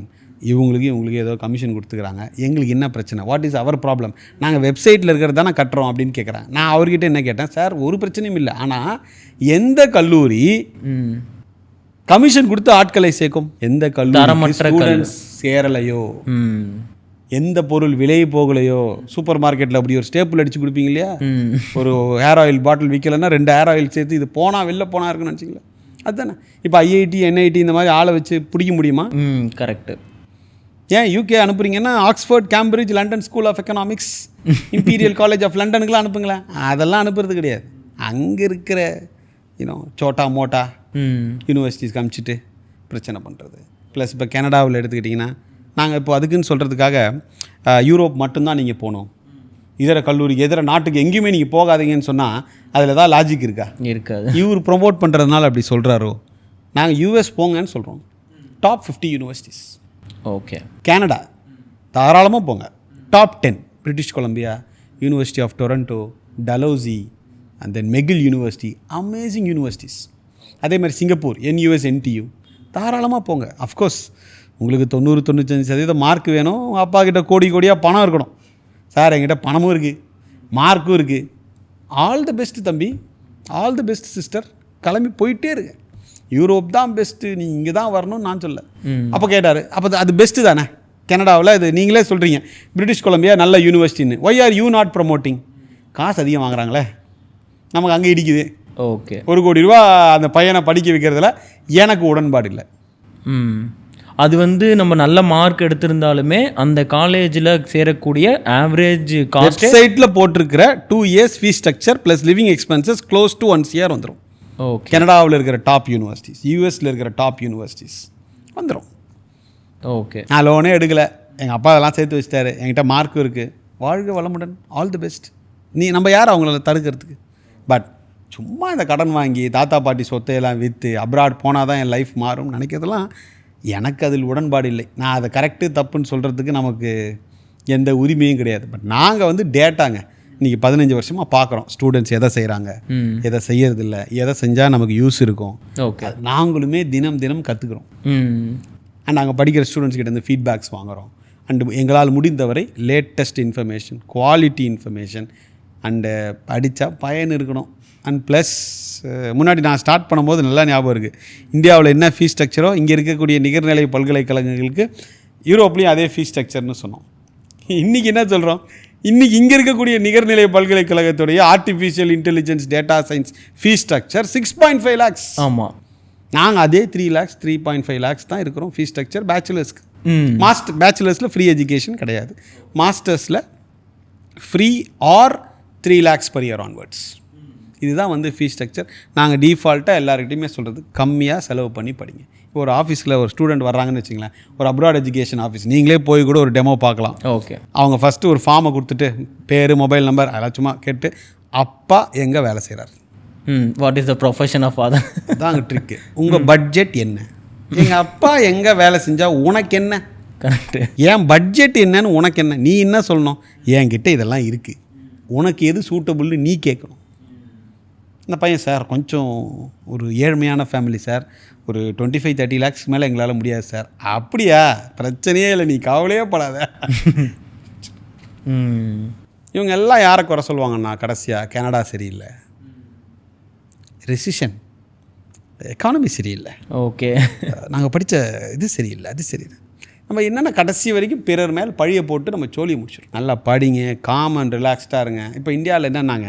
இவங்களுக்கு ஏதோ கமிஷன் கொடுத்துக்கிறாங்க, எங்களுக்கு என்ன பிரச்சனை, வாட் இஸ் அவர் ப்ராப்ளம், நாங்கள் வெப்சைட்டில் இருக்கிறது தானே கட்டுறோம் அப்படின்னு கேட்குறேன். நான் அவர்கிட்ட என்ன கேட்டேன், சார் ஒரு பிரச்சனையும் இல்லை, ஆனால் எந்த கல்லூரி கமிஷன் கொடுத்து ஆட்களை சேர்க்கும்? எந்த கல்லூரி சேரலையோ, எந்த பொருள் விலை போகலையோ, சூப்பர் மார்க்கெட்டில் அப்படி ஒரு ஸ்டேப்பிள் அடித்து கொடுப்பீங்க இல்லையா, ஒரு ஹேர் ஆயில் பாட்டில் விற்கலைன்னா 2 ஹேர் ஆயில் சேர்த்து இது வெளில போனால் இருக்குன்னு நினச்சிங்களேன். அதுதானே இப்போ ஐஐடி என்ஐடி இந்த மாதிரி ஆளை வச்சு பிடிக்க முடியுமா? கரெக்டு. ஏன் யூகே அனுப்புறீங்கன்னா Oxford, Cambridge, London School of Economics, Imperial College of லண்டனுக்குலாம் அனுப்புங்களேன். அதெல்லாம் அனுப்புறது கிடையாது. அங்கே இருக்கிற சோட்டா மோட்டா யூனிவர்சிட்டிஸ்க்கு அனுப்பிச்சிட்டு பிரச்சனை பண்ணுறது. ப்ளஸ் இப்போ கனடாவில் எடுத்துக்கிட்டிங்கன்னா, நாங்கள் இப்போ அதுக்குன்னு சொல்கிறதுக்காக யூரோப் மட்டும்தான் நீங்கள் போகணும், இதர கல்லூரிக்கு இதர நாட்டுக்கு எங்கேயுமே நீங்கள் போகாதீங்கன்னு சொன்னால் அதில் ஏதாவது லாஜிக் இருக்கா? இருக்காது. இவர் ப்ரொமோட் பண்ணுறதுனால அப்படி சொல்கிறாரோ. நாங்கள் யூஎஸ் போங்கன்னு சொல்கிறோம், டாப் 50 யூனிவர்சிட்டிஸ். ஓகே. கனடா தாராளமாக போங்க, top 10 British Columbia, University of Toronto, Dalhousie, and then McGill University, amazing universities. அதே மாதிரி சிங்கப்பூர், NUS NTU, தாராளமாக போங்க. அஃப்கோர்ஸ் உங்களுக்கு 90-95% மார்க் வேணும். அப்பா கிட்ட கோடியாக பணம் இருக்கணும். சார் என்கிட்ட பணமும் இருக்குது, மார்க்கும் இருக்குது. ஆல் தி பெஸ்ட் தம்பி, ஆல் தி பெஸ்ட் சிஸ்டர். கிளம்பி போயிட்டே இருக்கு. யூரோப் தான் பெஸ்ட்டு, நீ இங்கே தான் வரணும்னு நான் சொல்ல. அப்போ கேட்டார், அப்போ அது பெஸ்ட்டு தானே கனடாவில்? இது நீங்களே சொல்கிறீங்க பிரிட்டிஷ் கொலம்பியா நல்ல யூனிவர்சிட்டின்னு. Why are you not promoting? காசு அதிகம் வாங்குறாங்களே, நமக்கு அங்கே இடிக்குது. ஓகே. 1 கோடி ரூபா அந்த பையனை படிக்க வைக்கிறதுல எனக்கு உடன்பாடு இல்லை. அது வந்து நம்ம நல்ல மார்க் எடுத்திருந்தாலுமே அந்த காலேஜில் சேரக்கூடிய ஆவரேஜ் காஸ்ட் வெப்சைட்டில் போட்டிருக்கிற 2 years fees structure plus living expenses close to 1 year வந்துடும். ஓகே. கனடாவில் இருக்கிற டாப் யூனிவர்சிட்டிஸ், யூஎஸில் இருக்கிற டாப் யூனிவர்சிட்டிஸ் வந்துடும். ஓகே. நான் லோனே எடுக்கலை, எங்கள் அப்பா அதெல்லாம் சேர்த்து வச்சிட்டாரு, என்கிட்ட மார்க்கும் இருக்குது, வாழ்க வளமுடன், ஆல் தி பெஸ்ட். நம்ம யார் அவங்கள தடுக்கிறதுக்கு? பட் சும்மா இந்த கடன் வாங்கி தாத்தா பாட்டி சொத்தையெல்லாம் விற்று அப்ராட் போனால் தான் என் லைஃப் மாறும்னு நினைக்கிறதெல்லாம் எனக்கு அதில் உடன்பாடு இல்லை. நான் அதை கரெக்டு தப்புன்னு சொல்கிறதுக்கு நமக்கு எந்த உரிமையும் கிடையாது. பட் நாங்கள் வந்து டேட்டாங்க இன்றைக்கி 15 வருஷமாக பார்க்குறோம், ஸ்டூடெண்ட்ஸ் எதை செய்கிறாங்க, எதை செய்யறதில்ல, எதை செஞ்சால் நமக்கு யூஸ் இருக்கும். ஓகே. நாங்களுமே தினம் தினம் கற்றுக்குறோம். அண்ட் நாங்கள் படிக்கிற ஸ்டூடெண்ட்ஸ் கிட்ட இருந்து ஃபீட்பேக்ஸ் வாங்குகிறோம். அண்டு எங்களால் முடிந்தவரை latest information, quality information, and படித்தா பயன் இருக்கணும். அண்ட் ப்ளஸ் முன்னாடி நான் ஸ்டார்ட் பண்ணும்போது நல்லா ஞாபகம் இருக்குது, இந்தியாவில் என்ன ஃபீஸ் ஸ்ட்ரக்சரோ இங்கே இருக்கக்கூடிய நிகர்நிலை பல்கலைக்கழகங்களுக்கு யூரோப்லேயும் அதே ஃபீஸ் ஸ்ட்ரக்சர்னு சொன்னோம். இன்றைக்கி என்ன சொல்கிறோம், இன்றைக்கி இங்கே இருக்கக்கூடிய நிகர்நிலை பல்கலைக்கழகத்துடைய artificial intelligence data science fees structure 6.5 lakhs. ஆமாம். நாங்கள் அதே 3 lakhs 3.5 lakhs தான் இருக்கிறோம் ஃபீஸ் ஸ்ட்ரக்சர் பேச்சுலர்ஸ்க்கு. பேச்சுலர்ஸில் ஃப்ரீ எஜுகேஷன் கிடையாது, மாஸ்டர்ஸில் free R 3 lakhs per year onwards. இதுதான் வந்து ஃபீஸ் ஸ்ட்ரக்சர். நாங்கள் டிஃபால்ட்டாக எல்லாருக்கிட்டையுமே சொல்கிறது, கம்மியாக செலவு பண்ணி படிங்க. இப்போ ஒரு ஆஃபீஸில் ஒரு ஸ்டூடெண்ட் வர்றாங்கன்னு வச்சுங்களேன், ஒரு அப்ராட் எஜுகேஷன் ஆஃபீஸ், நீங்களே போய் கூட ஒரு டெமோ பார்க்கலாம். ஓகே. அவங்க ஃபஸ்ட்டு ஒரு ஃபார்மை கொடுத்துட்டு பேர், மொபைல் நம்பர் அதெல்லாம் சும்மா கேட்டு, அப்பா எங்கே வேலை செய்கிறார், what is the profession of father, அதாங்க ட்ரிக்கு. உங்கள் பட்ஜெட் என்ன, எங்கள் அப்பா எங்கே வேலை செஞ்சால் உனக்கு என்ன, கரெக்டு, ஏன் பட்ஜெட் என்னன்னு உனக்கு என்ன, நீ என்ன சொல்லணும், என்கிட்ட இதெல்லாம் இருக்குது, உனக்கு எது சூட்டபுள்னு நீ கேட்கணும். இந்த பையன் சார் கொஞ்சம் ஒரு ஏழ்மையான ஃபேமிலி சார், ஒரு 25-30 lakhs மேலே எங்களால் முடியாது சார். அப்படியா, பிரச்சனையே இல்லை, நீ கவலையே படாத. இவங்க எல்லாம் யாரை குறை சொல்லுவாங்கன்னா கடைசியாக கனடா சரியில்லை, ரெசிஷன், எக்கானமி சரியில்லை, ஓகே, நாங்கள் படித்த இது சரியில்லை, அது சரியில்லை. நம்ம என்னென்ன கடைசி வரைக்கும் பிறர் மேல் பழியை போட்டு நம்ம சோழியை முடிச்சிடும். நல்லா படிங்க, காமன் ரிலாக்ஸ்டாக இருங்க. இப்போ இந்தியாவில் என்னன்னாங்க,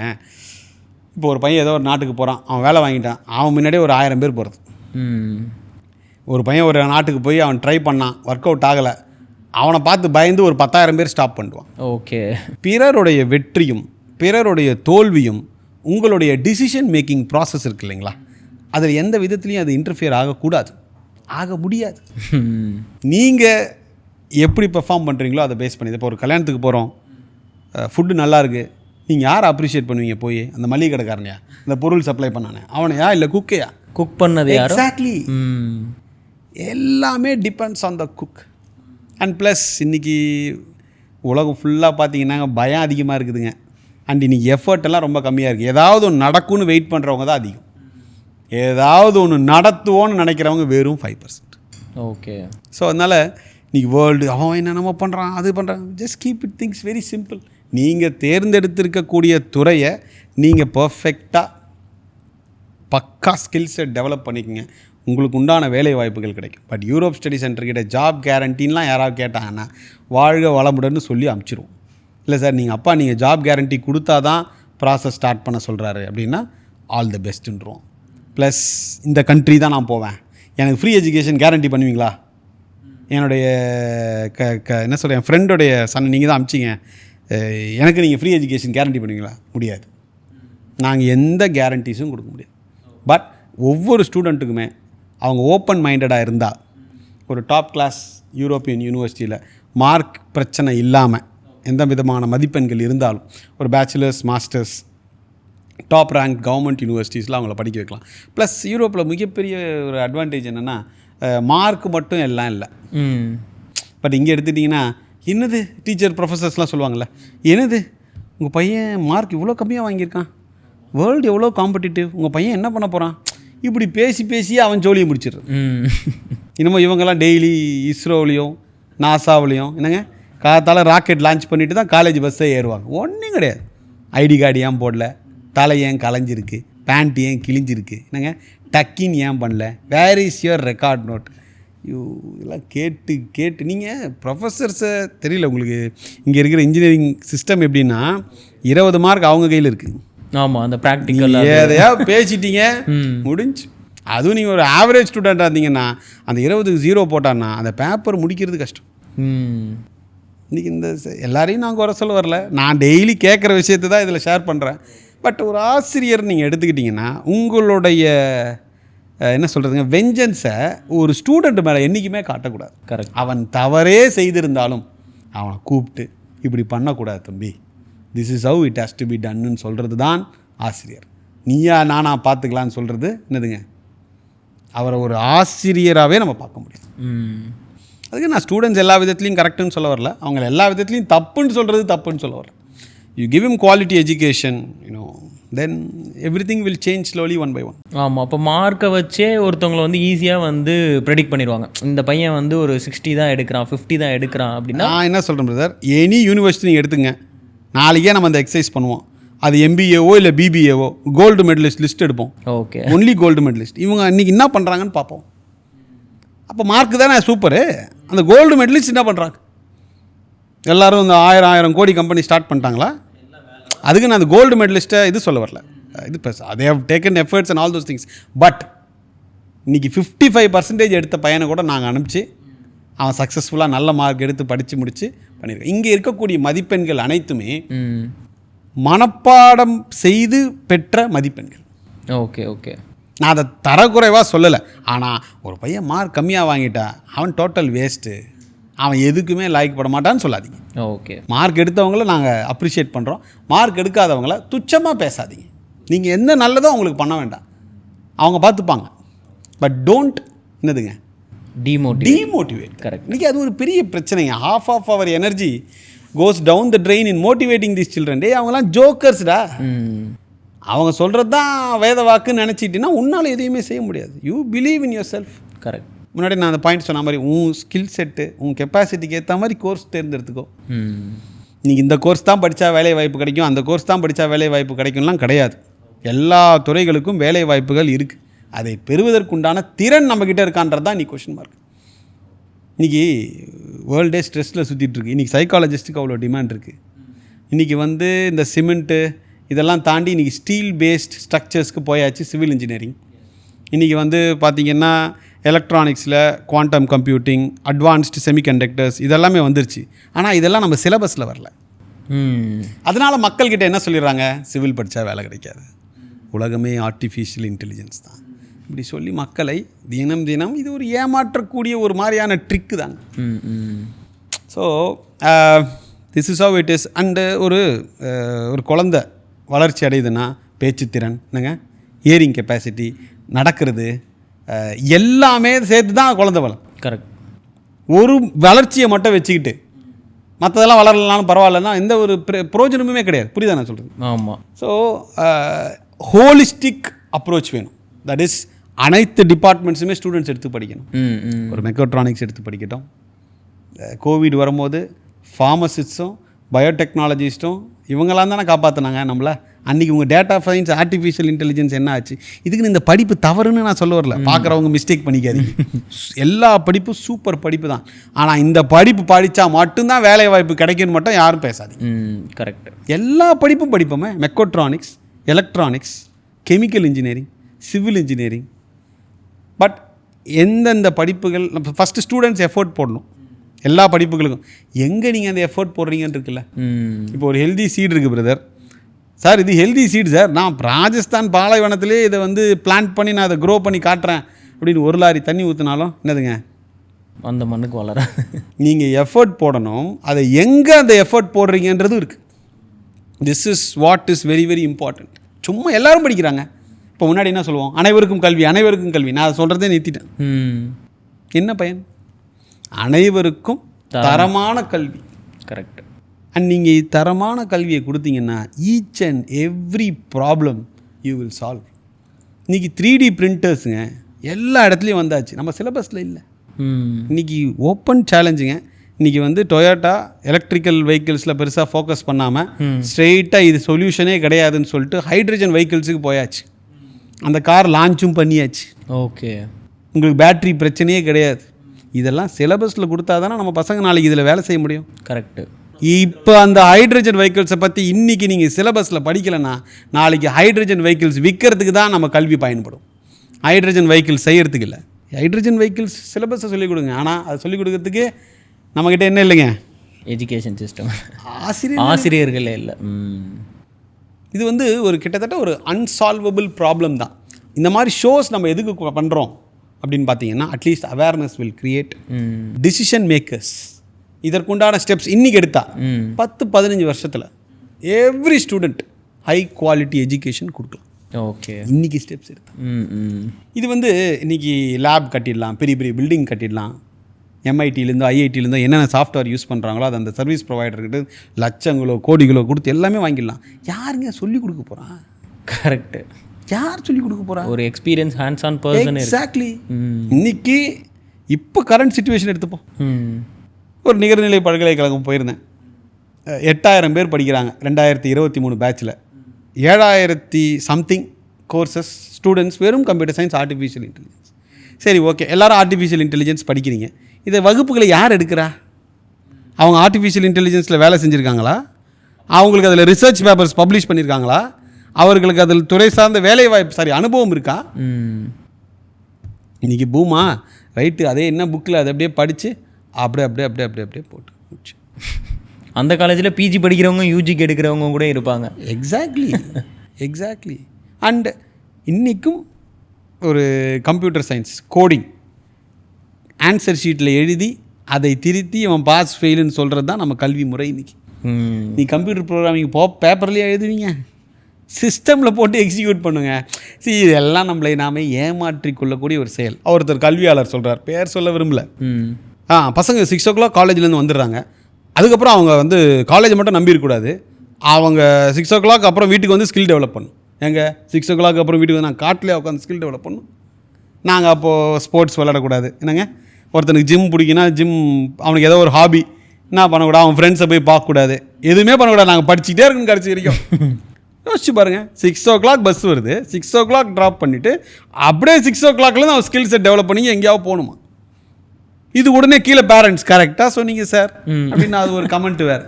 இப்போ ஒரு பையன் ஏதோ ஒரு நாட்டுக்கு போகிறான், அவன் வேலை வாங்கிட்டான், அவன் முன்னாடியே ஒரு 1000 பேர் போகிறது. ஒரு பையன் ஒரு நாட்டுக்கு போய் அவன் ட்ரை பண்ணான், ஒர்க் அவுட் ஆகலை, அவனை பார்த்து பயந்து ஒரு 10,000 பேர் ஸ்டாப் பண்ணுவான். ஓகே. பிறருடைய வெற்றியும் பிறருடைய தோல்வியும் உங்களுடைய டிசிஷன் மேக்கிங் ப்ராசஸ் இருக்குது இல்லைங்களா, அதில் எந்த விதத்துலையும் அது இன்டர்ஃபியர் ஆகக்கூடாது. ஆக முடியாது. நீங்கள் எப்படி பெர்ஃபார்ம் பண்ணுறீங்களோ அதை பேஸ் பண்ணி. இப்போ ஒரு கல்யாணத்துக்கு போகிறோம், ஃபுட்டு நல்லா இருக்குது, நீங்கள் யாரை அப்ரிஷியேட் பண்ணுவீங்க? போய் அந்த மளிகை கடைக்காரனையா, இந்த பொருள் சப்ளை பண்ணானே அவனையா, இல்லை குக்கையா? குக் பண்ணது யாரோ. எக்ஸாக்ட்லி. எல்லாமே depends on the cook. And plus இன்றைக்கி உலகம் ஃபுல்லாக பார்த்தீங்கன்னா பயம் அதிகமாக இருக்குதுங்க. அண்ட் இன்றைக்கி எஃபர்ட் எல்லாம் ரொம்ப கம்மியாக இருக்குது. ஏதாவது ஒன்று நடக்கும்னு வெயிட் பண்ணுறவங்க தான் அதிகம். ஏதாவது ஒன்று நடத்துவோன்னு நினைக்கிறவங்க வெறும் 5%. ஓகே. ஸோ அதனால் இன்றைக்கி வேர்ல்டு அவன் என்னென்னமோ பண்ணுறான், அது பண்ணுறான். Just keep it things very simple. நீங்கள் தேர்ந்தெடுத்திருக்கக்கூடிய துறையை நீங்கள் பர்ஃபெக்டாக பக்கா ஸ்கில் செட் டெவலப் பண்ணிக்கோங்க, உங்களுக்கு உண்டான வேலை வாய்ப்புகள் கிடைக்கும். பட் யூரோப் ஸ்டடி சென்டர்கிட்ட ஜாப் கேரண்டின்லாம் யாராவது கேட்டாங்கன்னா வாழ்க வளமுடன்னு சொல்லி அமுச்சிடுவோம். இல்லை சார் நீங்கள் ஜாப் கேரண்டி கொடுத்தா தான் ப்ராசஸ் ஸ்டார்ட் பண்ண சொல்கிறாரு அப்படின்னா ஆல் தி பெஸ்ட்டுன்றோம். ப்ளஸ் இந்த கண்ட்ரி தான் நான் போவேன், எனக்கு ஃப்ரீ எஜுகேஷன் கேரண்டி பண்ணுவீங்களா? என்னுடைய என்ன சொல்கிறேன், என் ஃப்ரெண்டோடைய சன் நீங்கள் தான் அமிச்சிங்க, எனக்கு நீங்கள் ஃப்ரீ எஜுகேஷன் கேரண்டி பண்ணுவீங்களா? முடியாது. நாங்கள் எந்த கேரண்டிஸும் கொடுக்க முடியாது. பட் ஒவ்வொரு ஸ்டூடெண்ட்டுக்குமே அவங்க ஓப்பன் மைண்டடாக இருந்தால் ஒரு டாப் கிளாஸ் யூரோப்பியன் யூனிவர்சிட்டியில் மார்க் பிரச்சனை இல்லாமல் எந்த விதமான மதிப்பெண்கள் இருந்தாலும் ஒரு bachelors masters top rank government யூனிவர்சிட்டிஸில் அவங்கள படிக்க வைக்கலாம். ப்ளஸ் யூரோப்பில் மிகப்பெரிய ஒரு அட்வான்டேஜ் என்னென்னா மார்க் மட்டும் எல்லாம் இல்லை. பட் இங்கே எடுத்துட்டிங்கன்னா என்னது டீச்சர் ப்ரொஃபஸர்ஸ்லாம் சொல்லுவாங்கள்ல, என்னது உங்கள் பையன் மார்க் இவ்வளோ கம்மியாக வாங்கியிருக்கான், வேர்ல்டு எவ்வளோ காம்படிட்டிவ், உங்கள் பையன் என்ன பண்ண போகிறான், இப்படி பேசி அவன் ஜோலியை முடிச்சிடுறான். இன்னமும் இவங்கெல்லாம் டெய்லி இஸ்ரோவிலையும் நாசாவிலையும் என்னங்க காத்தால் ராக்கெட் லான்ச் பண்ணிவிட்டு தான் காலேஜ் பஸ்ஸே ஏறுவாங்க. ஒன்றும் கிடையாது. ஐடி கார்டு ஏன் போடல, தலை ஏன் கலைஞ்சிருக்கு, பேண்ட் ஏன் கிழிஞ்சிருக்கு, என்னங்க டக்கின் ஏன் பண்ணல, where is your record note, இதெல்லாம் கேட்டு நீங்கள் ப்ரொஃபஸர்ஸை தெரியல உங்களுக்கு. இங்கே இருக்கிற இன்ஜினியரிங் சிஸ்டம் எப்படின்னா 20 மார்க் அவங்க கையில் இருக்குது. ஆமாம், அந்த ப்ராக்டிக்கல் எதையா பேசிட்டீங்க முடிஞ்சு. அதுவும் நீங்கள் ஒரு ஆவரேஜ் ஸ்டூடெண்ட்டாக இருந்தீங்கன்னா அந்த 20க்கு 0 போட்டான்னா அந்த பேப்பர் முடிக்கிறது கஷ்டம். இன்றைக்கி இந்த எல்லாரையும் நான் குறை சொல்ல வரல, நான் டெய்லி கேட்குற விஷயத்தை தான் இதில் ஷேர் பண்ணுறேன். பட் ஒரு ஆசிரியர் நீங்கள் எடுத்துக்கிட்டிங்கன்னா உங்களுடைய என்ன சொல்கிறதுங்க வெஞ்சன்ஸை ஒரு ஸ்டூடெண்ட் மேலே என்றைக்குமே காட்டக்கூடாது. கரெக்ட். அவன் தவறே செய்திருந்தாலும் அவனை கூப்பிட்டு இப்படி பண்ணக்கூடாது தம்பி, this is how it has to be டன்னு சொல்கிறது தான் ஆசிரியர். நீயா நானா பார்த்துக்கலான்னு சொல்கிறது என்னதுங்க, அவரை ஒரு ஆசிரியராகவே நம்ம பார்க்க முடியும். அதுக்கு நான் ஸ்டூடெண்ட்ஸ் எல்லா விதத்துலையும் கரெக்டுன்னு சொல்ல வரல, அவங்க எல்லா விதத்துலையும் தப்புன்னு சொல்கிறது தப்புன்னு சொல்ல வரல. You give him quality education, then everything will change slowly one by one. ஆமாம், அப்போ மார்க்கை வச்சே ஒருத்தவங்களை வந்து ஈஸியாக ப்ரெடிக்ட் பண்ணிடுவாங்க. இந்த பையன் ஒரு 60 தான் எடுக்கிறான், 50 தான் எடுக்கிறான் அப்படின்னா. நான் என்ன சொல்கிறேன் பிரதர், எனி யூனிவர்சிட்டி நீங்கள் எடுத்துங்க, நாளைக்கே நம்ம அந்த எக்ஸசைஸ் பண்ணுவோம். அது MBAவோ இல்லை BBAவோ கோல்டு மெடலிஸ்ட் லிஸ்ட் எடுப்போம். Okay, only gold medalist. இவங்க இன்றைக்கி என்ன பண்ணுறாங்கன்னு பார்ப்போம். அப்போ மார்க்கு தானே சூப்பரு. அந்த கோல்டு மெடலிஸ்ட் என்ன பண்ணுறாங்க? எல்லோரும் இந்த 1000 கோடி கம்பெனி ஸ்டார்ட் பண்ணிட்டாங்களா? அதுக்கு நான் அந்த கோல்டு மெடலிஸ்ட்டை இது சொல்ல வரல. இது they have taken efforts and all those things. But இன்றைக்கி 55% எடுத்த பையனை கூட நாங்கள் அனுப்பிச்சு அவன் சக்ஸஸ்ஃபுல்லாக நல்ல மார்க் எடுத்து படித்து முடித்து பண்ணியிருக்கேன். இங்கே இருக்கக்கூடிய மதிப்பெண்கள் அனைத்துமே மனப்பாடம் செய்து பெற்ற மதிப்பெண்கள். ஓகே ஓகே, நான் அதை தரக்குறைவாக சொல்லலை. ஆனால் ஒரு பையன் மார்க் கம்மியாக வாங்கிட்டா அவன் டோட்டல் வேஸ்ட்டு, அவன் எதுக்குமே லாய்க்கப்பட மாட்டான்னு சொல்லாதீங்க. ஓகே, மார்க் எடுத்தவங்கள நாங்கள் அப்ரிஷியேட் பண்ணுறோம், மார்க் எடுக்காதவங்கள துச்சமாக பேசாதீங்க. நீங்கள் எந்த நல்லதோ அவங்களுக்கு பண்ண வேண்டாம், அவங்க பார்த்துப்பாங்க. பட் டோன்ட் என்னதுங்க டிமோட்டிவேட். கரெக்ட். இன்றைக்கி அது ஒரு பெரிய பிரச்சனைங்க. half of our energy goes down the drain in motivating these children. அவங்களாம் ஜோக்கர்ஸ்டா. அவங்க சொல்கிறது தான் வேத வாக்குன்னு நினச்சிட்டின்னா உன்னால் எதையுமே செய்ய முடியாது. You believe in your self. Correct. முன்னாடி நான் அந்த பாயிண்ட் சொன்ன மாதிரி உன் ஸ்கில் செட்டு உன் கெப்பாசிட்டிக்கு ஏற்ற மாதிரி கோர்ஸ் தேர்ந்தெடுத்துக்கோ. நீங்கள் இந்த கோர்ஸ் தான் படித்தா வேலை வாய்ப்பு கிடைக்கும், அந்த கோர்ஸ் தான் படித்தா வேலை வாய்ப்பு கிடைக்கும்லாம் கிடையாது. எல்லா துறைகளுக்கும் வேலை வாய்ப்புகள் இருக்குது. அதை பெறுவதற்குண்டான திறன் நம்மக்கிட்ட இருக்கான்றது தான் இன்றைக்கி கொஷின் மார்க். இன்றைக்கி வேர்ல்டே ஸ்ட்ரெஸ்ஸில் சுற்றிட்டுருக்கு. இன்றைக்கி சைக்காலஜிஸ்ட்டுக்கு அவ்வளோ டிமாண்ட் இருக்குது. இன்றைக்கி இந்த சிமெண்ட்டு இதெல்லாம் தாண்டி இன்றைக்கி ஸ்டீல் பேஸ்ட் ஸ்ட்ரக்சர்ஸ்க்கு போயாச்சு சிவில் இன்ஜினியரிங். இன்றைக்கி பார்த்திங்கன்னா எலக்ட்ரானிக்ஸில் குவாண்டம் கம்ப்யூட்டிங், அட்வான்ஸ்டு செமிகண்டக்டர்ஸ் இதெல்லாமே வந்துருச்சு. ஆனால் இதெல்லாம் நம்ம சிலபஸில் வரல. அதனால் மக்கள்கிட்ட என்ன சொல்லிடுறாங்க, சிவில் படித்தா வேலை கிடைக்காது, உலகமே ஆர்டிஃபிஷியல் இன்டெலிஜென்ஸ் தான், இப்படி சொல்லி மக்களை தினம் தினம் இது ஒரு ஏமாற்றக்கூடிய ஒரு மாதிரியான ட்ரிக்கு தாங்க. So this is how it is. And ஒரு குழந்தை வளர்ச்சி அடையுதுன்னா பேச்சுத்திறன் என்னங்க, ஹியரிங் கெப்பாசிட்டி, நடக்கிறது எல்லாமே சேர்த்து தான் குழந்தை வளம். கரெக்ட். ஒரு வளர்ச்சியை மட்டும் வச்சுக்கிட்டு மற்றதெல்லாம் வளரலாம் பரவாயில்லன்னா எந்த ஒரு பிரயோஜனமுமே கிடையாது. புரியுதா நான் சொல்கிறது? ஆமாம். ஸோ ஹோலிஸ்டிக் அப்ரோச் வேணும். தட் இஸ் அனைத்து டிபார்ட்மெண்ட்ஸுமே ஸ்டூடெண்ட்ஸ் எடுத்து படிக்கணும். ஒரு மெக்கட்ரானிக்ஸ் எடுத்து படிக்கட்டும். கோவிட் வரும்போது ஃபார்மசிஸ்ட்டும் பயோடெக்னாலஜிஸ்ட்டும் இவங்களாம் தானே காப்பாற்றினாங்க நம்மளை. அன்றைக்கி உங்கள் டேட்டா சயின்ஸ் ஆர்டிஃபிஷியல் இன்டெலிஜென்ஸ் என்ன ஆச்சு? இதுக்குன்னு இந்த படிப்பு தவறுன்னு நான் சொல்ல வரல, பார்க்குறவங்க மிஸ்டேக் பண்ணிக்காதீங்க. எல்லா படிப்பும் சூப்பர் படிப்பு தான். ஆனால் இந்த படிப்பு படித்தா மட்டும்தான் வேலை வாய்ப்பு கிடைக்குன்னு மட்டும் யாரும் பேசாதீங்க. கரெக்ட். எல்லா படிப்பும் படிப்போமே, mechatronics, electronics, chemical engineering, civil engineering. But எந்தெந்த படிப்புகள் ஃபஸ்ட்டு ஸ்டூடெண்ட்ஸ் எஃபோர்ட் போடணும் எல்லா படிப்புகளுக்கும். எங்கே நீங்கள் அந்த எஃபோர்ட் போடுறீங்கன்னு இருக்குல்ல. இப்போ ஒரு ஹெல்தி சீட் இருக்குது பிரதர். சார் இது ஹெல்தி சீட் சார், நான் ராஜஸ்தான் பாலைவனத்திலே இதை வந்து பிளான்ட் பண்ணி நான் அதை க்ரோ பண்ணி காட்டுறேன் அப்படின்னு ஒரு லாரி தண்ணி ஊற்றினாலும் என்னதுங்க, அந்த மண்ணுக்கு வளர. நீங்கள் எஃபர்ட் போடணும். அதை எங்கே அந்த எஃபர்ட் போடுறீங்கன்றதும் இருக்குது. This is what is very very important. சும்மா எல்லாரும் படிக்கிறாங்க. இப்போ முன்னாடி என்ன சொல்லுவோம், அனைவருக்கும் கல்வி, அனைவருக்கும் கல்வி. நான் அதை சொல்கிறதே நிறுத்திட்டேன். என்ன பயன்? அனைவருக்கும் தரமான கல்வி. கரெக்ட். அண்ட் நீங்கள் தரமான கல்வியை கொடுத்தீங்கன்னா each and every problem you will solve. இன்றைக்கி 3D பிரிண்டர்ஸுங்க எல்லா இடத்துலையும் வந்தாச்சு, நம்ம சிலபஸில் இல்லை. இன்றைக்கி ஓப்பன் சேலஞ்சுங்க. இன்றைக்கி வந்து டொயோட்டா எலக்ட்ரிக்கல் வெஹிக்கிள்ஸில் பெருசாக ஃபோக்கஸ் பண்ணாமல் ஸ்ட்ரெயிட்டாக இது சொல்யூஷனே கிடையாதுன்னு சொல்லிட்டு ஹைட்ரஜன் வெஹிக்கிள்ஸுக்கு போயாச்சு. அந்த கார் லான்ச்சும் பண்ணியாச்சு. ஓகே, உங்களுக்கு பேட்ரி பிரச்சனையே கிடையாது. இதெல்லாம் சிலபஸில் கொடுத்தா தானே நம்ம பசங்க நாளைக்கு இதில் வேலை செய்ய முடியும். கரெக்டு. இப்போ அந்த ஹைட்ரஜன் வெஹிக்கிள்ஸை பற்றி இன்றைக்கி நீங்கள் சிலபஸில் படிக்கலைன்னா நாளைக்கு ஹைட்ரஜன் வெஹிக்கிள்ஸ் விற்கிறதுக்கு தான் நம்ம கல்வி பயன்படும். ஹைட்ரஜன் வெஹிக்கிள்ஸ் செய்கிறதுக்கு இல்லை. ஹைட்ரஜன் வெஹிக்கிள்ஸ் சிலபஸை சொல்லிக் கொடுங்க. ஆனால் அதை சொல்லிக் கொடுக்கறதுக்கு நம்மக்கிட்ட என்ன இல்லைங்க, எஜுகேஷன் சிஸ்டம், ஆசிரியர்களே இல்லை. இது வந்து ஒரு கிட்டத்தட்ட ஒரு அன்சால்வபிள் ப்ராப்ளம் தான். இந்த மாதிரி ஷோஸ் நம்ம எதுக்கு பண்ணுறோம் அப்படின்னு பார்த்தீங்கன்னா, at least awareness will create decision makers. இதற்குண்டான ஸ்டெப்ஸ் இன்றைக்கி எடுத்தா 10-15 வருஷத்தில் every student high quality education கொடுக்கலாம். ஓகே, இன்றைக்கி ஸ்டெப்ஸ் எடுத்தா இது வந்து இன்றைக்கி லேப் கட்டிடலாம், பெரிய பெரிய பில்டிங் கட்டிடலாம். எம்ஐடிலேருந்தோ ஐஐடிலேருந்தோ என்னென்ன சாஃப்ட்வேர் யூஸ் பண்ணுறாங்களோ அது அந்த சர்வீஸ் ப்ரொவைடர்கிட்ட லட்சங்களோ கோடிகளோ கொடுத்து எல்லாமே வாங்கிடலாம். யாருங்க சொல்லிக் கொடுக்க போகிறான்? கரெக்டு. யார் சொல்லிக் கொடுக்க போகிறா? ஒரு experience hands on person. Exactly. இன்னைக்கு இப்போ கரண்ட் சிச்சுவேஷன் எடுத்துப்போம். ஒரு நிகர்நிலை பல்கலைக்கழகம் போயிருந்தேன். 8000 பேர் படிக்கிறாங்க 2023 பேட்சில். 7000 சம்திங் கோர்சஸ் ஸ்டூடெண்ட்ஸ் வெறும் கம்ப்யூட்டர் சயின்ஸ், ஆர்டிஃபிஷியல் இன்டெலிஜென்ஸ். சரி, ஓகே, எல்லோரும் ஆர்டிஃபிஷியல் இன்டெலிஜென்ஸ் படிக்கிறீங்க. இதை வகுப்புகளை யார் எடுக்கிறா? அவங்க ஆர்டிஃபிஷியல் இன்டெலிஜென்ஸில் வேலை செஞ்சுருக்காங்களா? அவங்களுக்கு அதில் ரிசர்ச் பேப்பர்ஸ் பப்ளிஷ் பண்ணியிருக்காங்களா? அவர்களுக்கு அதில் துறை சார்ந்த வேலை வாய்ப்பு அனுபவம் இருக்கா? இன்றைக்கி பூமா ரைட்டு, அதே என்ன புக்கில் அதை அப்படியே படித்து அப்படியே போட்டு முடிச்சு. அந்த காலேஜில் பிஜி படிக்கிறவங்க யூஜிக்கு எடுக்கிறவங்க கூட இருப்பாங்க. எக்ஸாக்ட்லி. அண்ட் இன்றைக்கும் ஒரு கம்ப்யூட்டர் சயின்ஸ் கோடிங் ஆன்சர் ஷீட்டில் எழுதி அதை திருத்தி அவன் பாஸ் ஃபெயிலுன்னு சொல்கிறது தான் நம்ம கல்வி முறை இன்றைக்கி. நீ கம்ப்யூட்டர் ப்ரோக்ராமிங் பேப்பர்லேயே எழுதுவீங்க, சிஸ்டமில் போட்டு எக்ஸிக்யூட் பண்ணுங்க. இதெல்லாம் நம்மளை நாமே ஏமாற்றி கொள்ளக்கூடிய ஒரு செயல். ஒருத்தர் கல்வியாளர் சொல்கிறார், பேர் சொல்ல விரும்பல. பசங்க 6 o'clock காலேஜ்லேருந்து வந்துடுறாங்க. அதுக்கப்புறம் அவங்க வந்து காலேஜை மட்டும் நம்பிடக்கூடாது. அவங்க 6 o'clock அப்புறம் வீட்டுக்கு வந்து ஸ்கில் டெவலப் பண்ணும். எங்கள் 6 o'clock அப்புறம் வீட்டுக்கு வந்து நான் காட்டிலே உட்காந்து ஸ்கில் டெவலப் பண்ணும். நாங்கள் அப்போது ஸ்போர்ட்ஸ் விளையாடக்கூடாது. என்னங்க, ஒருத்தனுக்கு ஜிம் பிடிக்குன்னா ஜிம், அவனுக்கு ஏதோ ஒரு ஹாபி என்ன பண்ணக்கூடாது, அவன் ஃப்ரெண்ட்ஸை போய் பார்க்கக்கூடாது, எதுவுமே பண்ணக்கூடாது. நாங்கள் படிச்சுக்கிட்டே இருக்கணும் கடைசி வரைக்கும். யோசிச்சு பாருங்கள், 6 o'clock பஸ் வருது, 6 o'clock ட்ராப் பண்ணிவிட்டு அப்படியே 6 o'clockலேருந்து அவன் ஸ்கில்ஸை டெவலப் பண்ணி எங்கேயாவது போகணுமா? இது உடனே கீழே பேரண்ட்ஸ் கரெக்டாக சொன்னீங்க சார் அப்படின்னு அது ஒரு கமெண்ட் வேறு.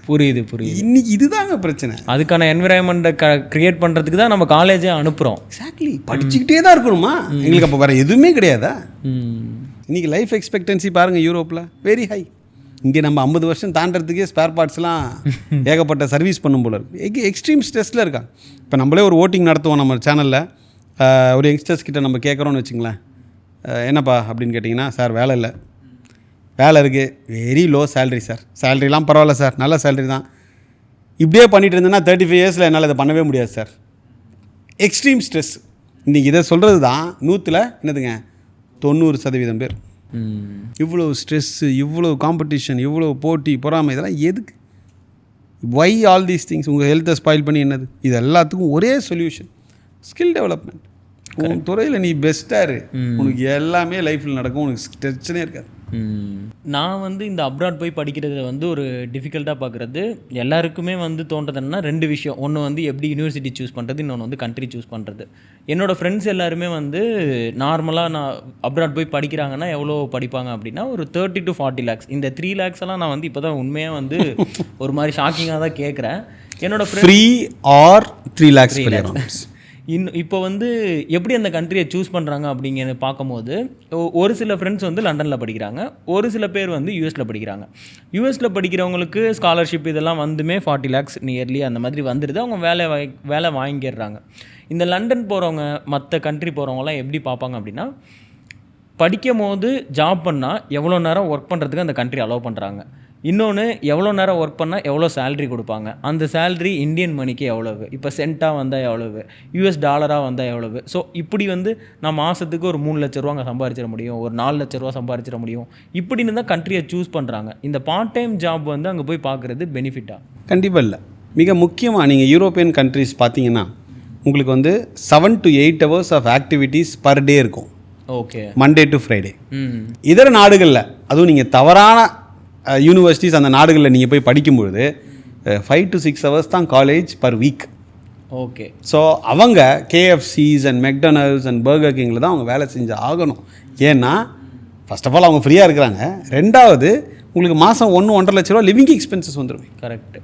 புரியுது. இன்னைக்கு இதுதாங்க பிரச்சனை. அதுக்கான என்விரான்மெண்ட்டை கிரியேட் பண்ணுறதுக்கு தான் நம்ம காலேஜே அனுப்புகிறோம். எக்ஸாக்ட்லி. படிச்சுக்கிட்டே தான் இருக்கணுமா? எங்களுக்கு அப்போ வேறு எதுவுமே கிடையாதா? இன்றைக்கி லைஃப் எக்ஸ்பெக்டன்சி பாருங்கள் யூரோப்பில் வெரி ஹை. இங்கே நம்ம 50 வருஷம் தாண்டறதுக்கே ஸ்பேர் பார்ட்ஸ்லாம் ஏகப்பட்ட சர்வீஸ் பண்ணும் போல இருக்குது. எக்ஸ்ட்ரீம் ஸ்ட்ரெஸ்ஸில் இருக்காங்க. இப்போ நம்மளே ஒரு ஓட்டிங் நடத்துவோம் நம்ம சேனலில். ஒரு யங்ஸ்டர்ஸ் கிட்ட நம்ம கேட்குறோன்னு வச்சுங்களேன், என்னப்பா அப்படின்னு கேட்டிங்கன்னா, சார் வேலை இல்லை, வேலை இருக்குது, வெரி லோ சேலரி சார், சேலரிலாம் பரவாயில்ல சார், நல்ல சேலரி தான், இப்படியே பண்ணிகிட்டு இருந்தேன்னா 35 இயர்ஸில் என்னால் இதை பண்ணவே முடியாது சார். Extreme stress. இன்றைக்கி இதை சொல்கிறது தான் 100ல் என்னதுங்க 90% பேர். இவ்வளோ ஸ்ட்ரெஸ்ஸு, இவ்வளோ காம்படிஷன், இவ்வளோ போட்டி, பொறாமை, இதெல்லாம் எதுக்கு? Why all these things? உங்கள் ஹெல்த்தை ஸ்பாயில் பண்ணி என்னது? இது எல்லாத்துக்கும் ஒரே சொல்யூஷன், ஸ்கில் டெவலப்மெண்ட். உன் துறையில் நீ பெஸ்ட்டாக இரு, உனக்கு எல்லாமே லைஃப்பில் நடக்கும், உனக்கு டென்ஷனே இருக்காது. நான் வந்து இந்த அப்ராட் போய் படிக்கிறதுல வந்து ஒரு டிஃபிகல்ட்டாக பார்க்குறது, எல்லாருக்குமே வந்து தோன்றதுன்னா 2 விஷயம். ஒன்று வந்து எப்படி யூனிவர்சிட்டி சூஸ் பண்ணுறது, இன்னொன்று வந்து கண்ட்ரி சூஸ் பண்ணுறது. என்னோடய ஃப்ரெண்ட்ஸ் எல்லாருமே வந்து நார்மலாக நான் அப்ராட் போய் படிக்கிறாங்கன்னா எவ்வளோ படிப்பாங்க அப்படின்னா ஒரு 30 to 40 lakhs. இந்த 3 lakhs எல்லாம் நான் வந்து இப்போ தான் உண்மையாக வந்து ஒரு மாதிரி ஷாக்கிங்காக தான் கேட்குறேன். என்னோடய ஃப்ரீ ஆர் 3 lakhs. இப்போ வந்து எப்படி அந்த கண்ட்ரியை சூஸ் பண்ணுறாங்க அப்படிங்கிறத பார்க்கும்போது ஒரு சில ஃப்ரெண்ட்ஸ் வந்து லண்டனில் படிக்கிறாங்க, ஒரு சில பேர் வந்து யூஎஸில் படிக்கிறாங்க. யூஎஸில் படிக்கிறவங்களுக்கு ஸ்காலர்ஷிப் இதெல்லாம் வந்துமே 40 lakhs நியர்லி அந்த மாதிரி வந்துடுது, அவங்க வேலை வாங்கிடுறாங்க. இந்த லண்டன் போகிறவங்க, மற்ற கண்ட்ரி போகிறவங்களாம் எப்படி பார்ப்பாங்க அப்படின்னா, படிக்கும் போது ஜாப் பண்ணால் எவ்வளோ நேரம் ஒர்க் பண்ணுறதுக்கு அந்த கண்ட்ரி அலோவ் பண்ணுறாங்க, இன்னொன்று எவ்வளோ நேரம் ஒர்க் பண்ணால் எவ்வளோ சேலரி கொடுப்பாங்க, அந்த சேலரி இந்தியன் மணிக்கு எவ்வளவு, இப்போ சென்ட்டாக வந்தால் எவ்வளவு, யூஎஸ் டாலராக வந்தால் எவ்வளவு. ஸோ இப்படி வந்து நான் மாதத்துக்கு ஒரு 3 லட்ச ரூபா அங்கே சம்பாதிச்சிட முடியும், ஒரு 4 லட்ச ரூபா சம்பாதிச்சிட முடியும், இப்படின்னு தான் கண்ட்ரியை சூஸ் பண்ணுறாங்க. இந்த பார்ட் டைம் ஜாப் வந்து அங்கே போய் பார்க்குறது பெனிஃபிட்டா? கண்டிப்பாக இல்லை. மிக முக்கியமாக நீங்கள் யூரோப்பியன் கண்ட்ரிஸ் பார்த்தீங்கன்னா உங்களுக்கு வந்து 7 to 8 hours of activities per day இருக்கும். Okay, Monday to Friday. இதர நாடுகளில், அதுவும் நீங்கள் தவறான யூனிவர்சிட்டிஸ் அந்த நாடுகளில் நீங்கள் போய் படிக்கும்பொழுது 5 to 6 hours தான் college per week. Okay. So அவங்க KFCs and McDonald's and burger கிங்கில் தான் அவங்க வேலை செஞ்சு ஆகணும். ஏன்னா ஃபர்ஸ்ட் ஆஃப் ஆல் அவங்க ஃப்ரீயாக இருக்கிறாங்க, ரெண்டாவது உங்களுக்கு மாதம் 1-1.5 லட்ச ரூபா லிவிங் எக்ஸ்பென்சஸ் வந்துடும். கரெக்ட்.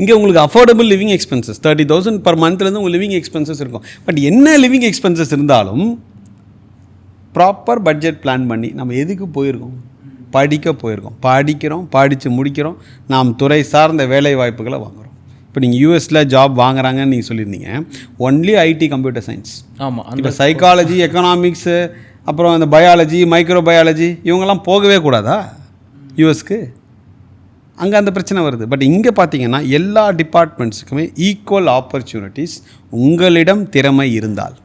இங்கே உங்களுக்கு அஃபோர்டபுள் லிவிங் எக்ஸ்பென்சஸ் 30,000 பர் மந்த்லேருந்து உங்களுக்கு லிவிங் எக்ஸ்பென்சஸ் இருக்கும். பட் என்ன லிவிங் எக்ஸ்பென்சஸ் இருந்தாலும் ப்ராப்பர் பட்ஜெட் பிளான் பண்ணி நம்ம எதுக்கு போயிருக்கோம்? படிக்க போயிருக்கோம், படிக்கிறோம், படித்து முடிக்கிறோம், நாம் துறை சார்ந்த வேலை வாய்ப்புகளை வாங்குகிறோம். இப்போ நீங்கள் யூஎஸில் ஜாப் வாங்குறாங்கன்னு நீங்கள் சொல்லியிருந்தீங்க, ஒன்லி ஐடி, கம்ப்யூட்டர் சயின்ஸ். ஆமாம். இப்போ சைக்காலஜி, எக்கனாமிக்ஸு, அப்புறம் இந்த பயாலஜி, மைக்ரோ பயாலஜி, இவங்கெல்லாம் போகவே கூடாதா யூஎஸ்க்கு? அங்கே அந்த பிரச்சனை வருது. பட் இங்கே பார்த்தீங்கன்னா எல்லா டிபார்ட்மெண்ட்ஸுக்குமே ஈக்குவல் ஆப்பர்ச்சுனிட்டிஸ் உங்களிடம் திறமை இருந்தால்.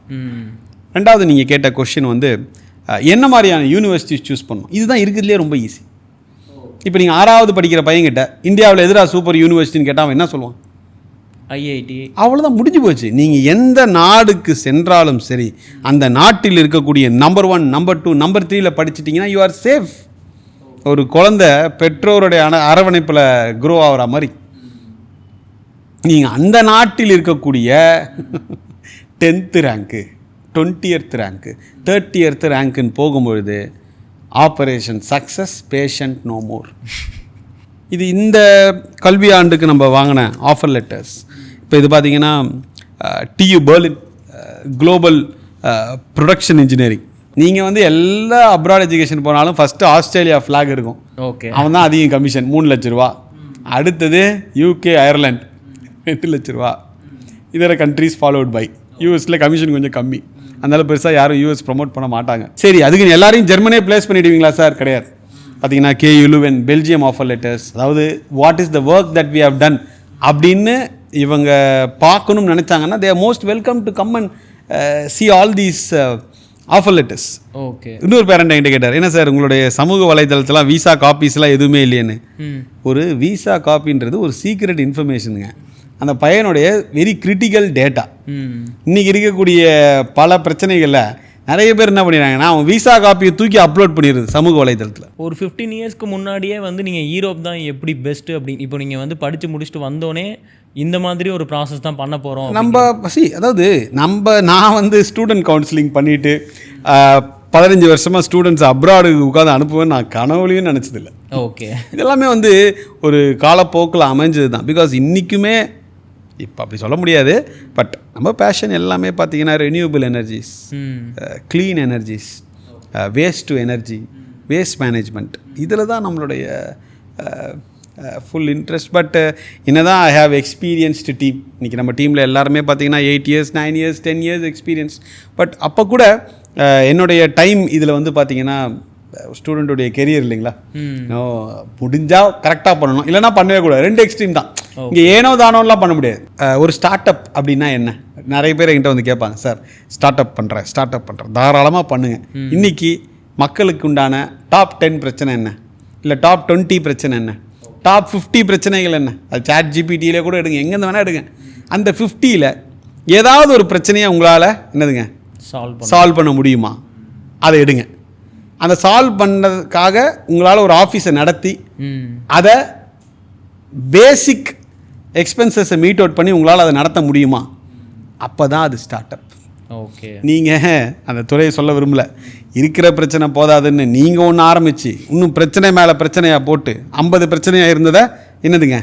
ரெண்டாவது நீங்கள் கேட்ட கொஷின் வந்து என்ன மாதிரியான யூனிவர்சிட்டிஸ் சூஸ் பண்ணணும், இதுதான் இருக்கிறதுலே ரொம்ப ஈஸி. இப்போ நீங்கள் 6வது படிக்கிற பையன்கிட்ட இந்தியாவில் எதிராக சூப்பர் யூனிவர்சிட்டின்னு கேட்டால் அவன் என்ன சொல்லுவான்? IIT. அவ்வளோதான், முடிஞ்சு போச்சு. நீங்கள் எந்த நாடுக்கு சென்றாலும் சரி, அந்த நாட்டில் இருக்கக்கூடிய நம்பர் 1, நம்பர் 2, நம்பர் 3ல் படிச்சிட்டிங்கன்னா யூ ஆர் சேஃப். ஒரு குழந்தை பெற்றோருடைய அரவணைப்பில் க்ரோ ஆகிற மாதிரி நீங்கள் அந்த நாட்டில் இருக்கக்கூடிய 10th rank, 20th rank, 30th ரேங்க்குன்னு போகும்பொழுது operation success, patient no more. இது இந்த கல்வி ஆண்டுக்கு நம்ம வாங்கின ஆஃபர் லெட்டர்ஸ். இப்போ இது பார்த்தீங்கன்னா TU Berlin global production engineering. நீங்கள் வந்து எல்லா அப்ராட் எஜுகேஷன் போனாலும் ஃபஸ்ட்டு ஆஸ்திரேலியா ஃப்ளாக் இருக்கும். ஓகே, அவன் தான் அதிகம் கமிஷன், 3 லட்ச ரூபா. அடுத்தது UK, அயர்லாண்ட் 2 லட்ச ரூபா. இதர கண்ட்ரீஸ் ஃபாலோட் பை. யூஎஸில் கமிஷன் கொஞ்சம் கம்மி, அதனால பெருசாக யாரும் யூஎஸ் ப்ரமோட் பண்ண மாட்டாங்க. சரி, அதுக்கு எல்லாரையும் ஜெர்மனே பிளேஸ் பண்ணிடுவீங்களா சார்? கிடையாது. பார்த்தீங்கன்னா KU Leuven, Belgium offer letters. அதாவது what is the work that we have done அப்படின்னு இவங்க பார்க்கணும்னு நினச்சாங்கன்னா they are most welcome to come and see all these offer letters. Okay. இன்னொரு பேரண்ட் என்கிட்ட கேட்டார், என்ன சார் உங்களுடைய சமூக வலைதளத்தில் விசா காப்பீஸ்லாம் எதுவுமே இல்லையேன்னு. ஒரு விசா காப்பின்றது ஒரு சீக்ரெட் இன்ஃபர்மேஷனுங்க, அந்த பையனுடைய வெரி கிரிட்டிக்கல் டேட்டா. இன்றைக்கி இருக்கக்கூடிய பல பிரச்சனைகளில் நிறைய பேர் என்ன பண்ணிடுறாங்கன்னா அவன் விசா காப்பியை தூக்கி அப்லோட் பண்ணிடுது சமூக வலைதளத்தில். ஒரு 15 இயர்ஸ்க்கு முன்னாடியே வந்து நீங்கள் யூரோப் தான் எப்படி பெஸ்ட்டு அப்படின்னு, இப்போ நீங்கள் வந்து படித்து முடிச்சுட்டு வந்தோடனே இந்த மாதிரி ஒரு ப்ராசஸ் தான் பண்ண போகிறோம் நம்ம. அதாவது நான் வந்து ஸ்டூடெண்ட் கவுன்சிலிங் பண்ணிவிட்டு 15 வருஷமாக ஸ்டூடெண்ட்ஸ் அப்ராடுக்கு உட்காந்து அனுப்புவேன்னு நான் கனவுலையும் நினச்சதில்லை. ஓகே. இதெல்லாமே வந்து ஒரு காலப்போக்கில் அமைஞ்சது தான். பிகாஸ் இன்றைக்குமே இப்போ அப்படி சொல்ல முடியாது, பட் நம்ம பேஷன் எல்லாமே பார்த்தீங்கன்னா renewable energies, clean energies, waste to energy, waste management, இதில் தான் நம்மளுடைய ஃபுல் இன்ட்ரெஸ்ட். பட் என்னதான் ஐ ஹாவ் எக்ஸ்பீரியன்ஸ்டு டீம். இன்றைக்கி நம்ம டீமில் எல்லாருமே பார்த்தீங்கன்னா 8 years 9 years 10 years experience. But அப்போ கூட என்னுடைய டைம் இதில் வந்து பார்த்தீங்கன்னா ஸ்டூடெண்ட்டுடைய கெரியர் இல்லைங்களா, முடிஞ்சால் கரெக்டாக பண்ணணும், இல்லைனா பண்ணவே கூடாது. 2 எக்ஸ்ட்ரீம் தான். இங்கே ஏனோ தானோலாம் பண்ண முடியாது. ஒரு ஸ்டார்ட் அப் அப்படின்னா என்ன, நிறைய பேர் என்கிட்ட வந்து கேட்பாங்க, சார் ஸ்டார்ட் அப் பண்ணுறேன் தாராளமாக பண்ணுங்கள். இன்றைக்கி மக்களுக்கு உண்டான டாப் 10 பிரச்சனை என்ன, இல்லை டாப் 20 பிரச்சனை என்ன, டாப் 50 பிரச்சனைகள் என்ன, அது சாட் ஜிபிடியிலே கூட எடுங்க, எங்கேருந்து வேணால் எடுங்க. அந்த 50ல் ஏதாவது ஒரு பிரச்சனையை உங்களால் என்னதுங்க சால்வ் பண்ண முடியுமா, அதை எடுங்க. அந்த சால்வ் பண்ணதுக்காக உங்களால் ஒரு ஆஃபீஸை நடத்தி அதை பேசிக் எக்ஸ்பென்சஸை மீட் அவுட் பண்ணி உங்களால் அதை நடத்த முடியுமா, அப்போ தான் அது ஸ்டார்ட் அப். ஓகே, நீங்கள் அந்த துறையை சொல்ல விரும்பல, இருக்கிற பிரச்சனை போதாதுன்னு நீங்கள் ஒன்று ஆரம்பித்து இன்னும் பிரச்சனை மேலே பிரச்சனையாக போட்டு 50 பிரச்சனையாக இருந்ததை என்னதுங்க